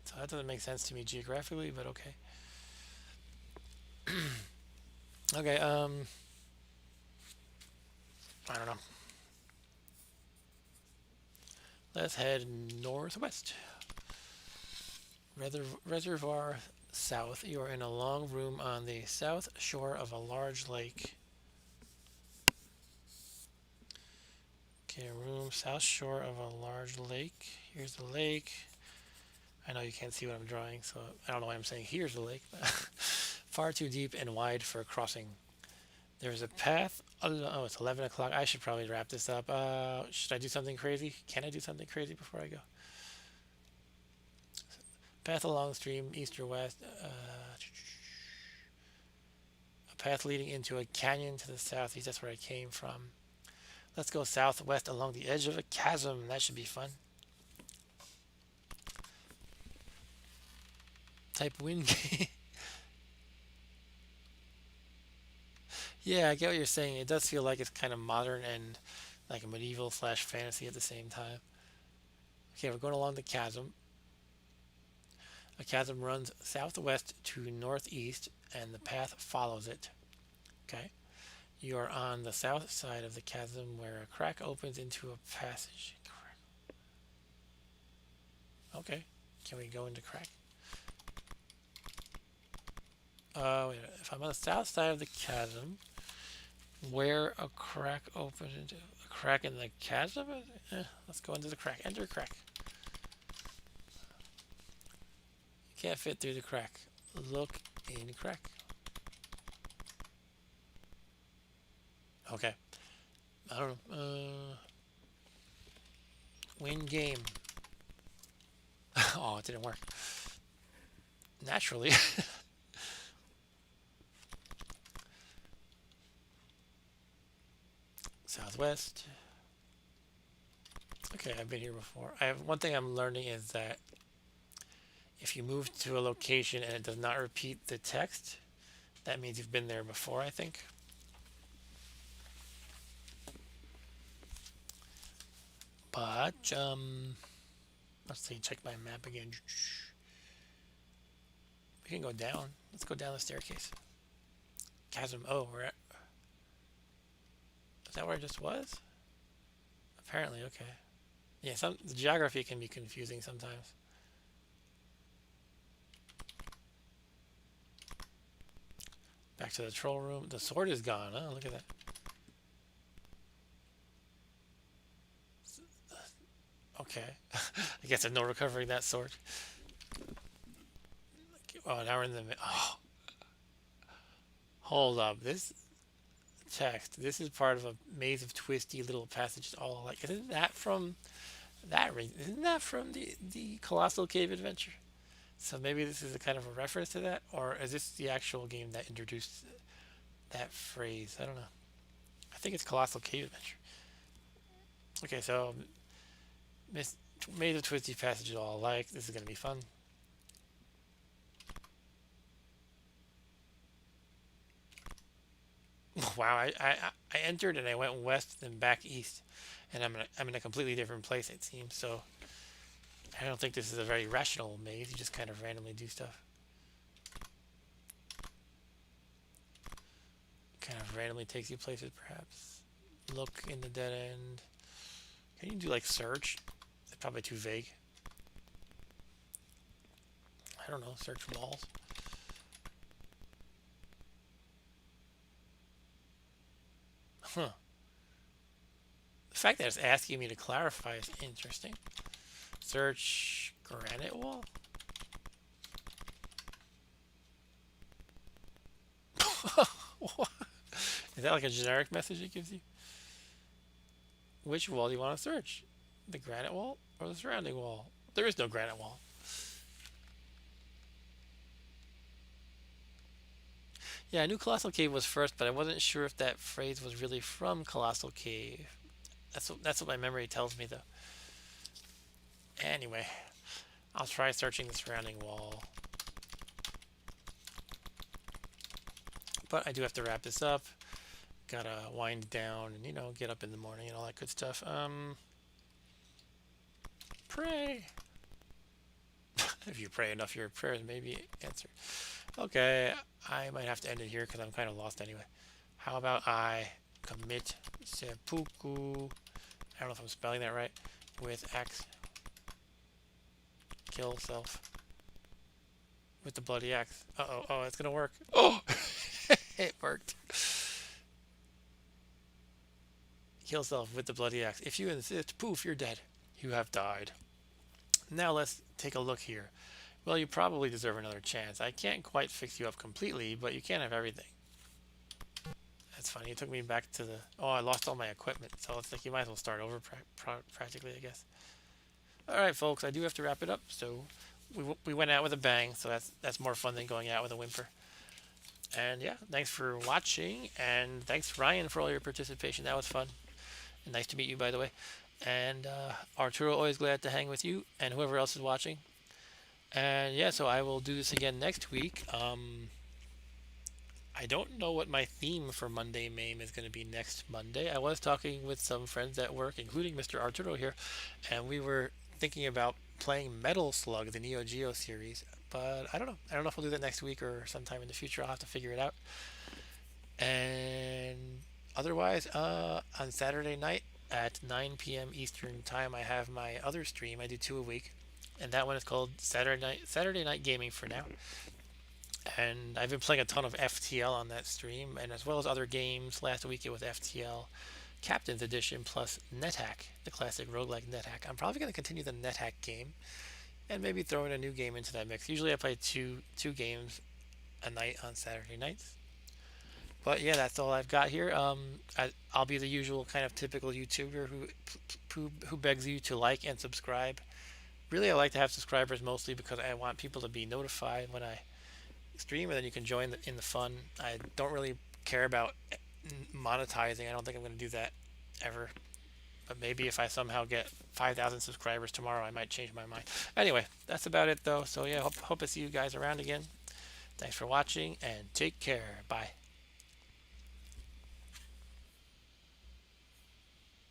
Speaker 1: So that doesn't make sense to me geographically, but okay. Okay. I don't know. Let's head northwest. Reservoir South. You are in a long room on the south shore of a large lake. Okay, room south shore of a large lake. Here's the lake. I know you can't see what I'm drawing, so I don't know why I'm saying here's the lake. Far too deep and wide for crossing. There's a path. Oh, it's 11 o'clock. I should probably wrap this up. Should I do something crazy? Can I do something crazy before I go? Path along stream, east or west. A path leading into a canyon to the southeast. That's where I came from. Let's go southwest along the edge of a chasm. That should be fun. Type wind. Yeah, I get what you're saying. It does feel like it's kind of modern and like a medieval slash fantasy at the same time. Okay, we're going along the chasm. A chasm runs southwest to northeast, and the path follows it. Okay, you are on the south side of the chasm where a crack opens into a passage. Okay, can we go into crack? Wait, if I'm on the south side of the chasm, where a crack opens into a crack in the chasm? Let's go into the crack. Enter crack. Can't fit through the crack. Look in crack. Okay. I don't know. Win game. Oh, it didn't work. Naturally. Southwest. Okay, I've been here before. I have one thing I'm learning is that if you move to a location and it does not repeat the text, that means you've been there before, I think. But let's see, check my map again. We can go down. Let's go down the staircase. Chasm. Oh, we're at. Is that where I just was? Apparently, okay. Yeah, the geography can be confusing sometimes. Back to the troll room. The sword is gone. Oh, look at that. Okay. I guess I'm no recovering that sword. Oh, now we're in the. Oh, hold up. This text. This is part of a maze of twisty little passages. All like, isn't that from that? Isn't that from the Colossal Cave Adventure? So maybe this is a kind of a reference to that, or is this the actual game that introduced that phrase? I don't know. I think it's Colossal Cave Adventure. Okay, so maze of twisty passages all alike. This is gonna be fun. Wow, I entered and I went west then back east, and I'm in a completely different place it seems. So I don't think this is a very rational maze. You just kind of randomly do stuff. Kind of randomly takes you places, perhaps. Look in the dead end. Can you do like search? It's probably too vague. I don't know. Search walls. Huh. The fact that it's asking me to clarify is interesting. Search granite wall? Is that like a generic message it gives you? Which wall do you want to search? The granite wall or the surrounding wall? There is no granite wall. Yeah, I knew Colossal Cave was first, but I wasn't sure if that phrase was really from Colossal Cave. That's what my memory tells me, though. Anyway, I'll try searching the surrounding wall. But I do have to wrap this up. Gotta wind down and, get up in the morning and all that good stuff. Pray. If you pray enough, your prayers may be answered. Okay, I might have to end it here because I'm kind of lost anyway. How about I commit seppuku? I don't know if I'm spelling that right. With X. Kill self. with the bloody axe. Uh-oh. Oh, it's gonna work. Oh, it worked. Kill self with the bloody axe. If you insist, poof, you're dead. You have died. Now let's take a look here. Well, you probably deserve another chance. I can't quite fix you up completely, but you can't have everything. That's funny. It took me back to the... Oh, I lost all my equipment. So it's like you might as well start over practically, I guess. All right, folks. I do have to wrap it up. So we went out with a bang. So that's more fun than going out with a whimper. And yeah, thanks for watching. And thanks, Ryan, for all your participation. That was fun. And nice to meet you, by the way. And Arturo, always glad to hang with you and whoever else is watching. And yeah, so I will do this again next week. I don't know what my theme for Monday MAME is going to be next Monday. I was talking with some friends at work, including Mr. Arturo here, and we were thinking about playing Metal Slug, the Neo Geo series. But I don't know. I don't know if we'll do that next week or sometime in the future. I'll have to figure it out. And otherwise, on Saturday night at 9 p.m. Eastern Time, I have my other stream. I do two a week, and that one is called Saturday Night Gaming for now. And I've been playing a ton of FTL on that stream, and as well as other games. Last week it was FTL Captain's Edition plus NetHack, the classic roguelike NetHack. I'm probably going to continue the NetHack game and maybe throw in a new game into that mix. Usually I play two games a night on Saturday nights. But yeah, that's all I've got here. I'll be the usual kind of typical YouTuber who begs you to like and subscribe. Really, I like to have subscribers mostly because I want people to be notified when I stream, and then you can join in the fun. I don't really care about monetizing. I don't think I'm going to do that ever. But maybe if I somehow get 5,000 subscribers tomorrow, I might change my mind. Anyway, that's about it though. So yeah, hope to see you guys around again. Thanks for watching and take care. Bye.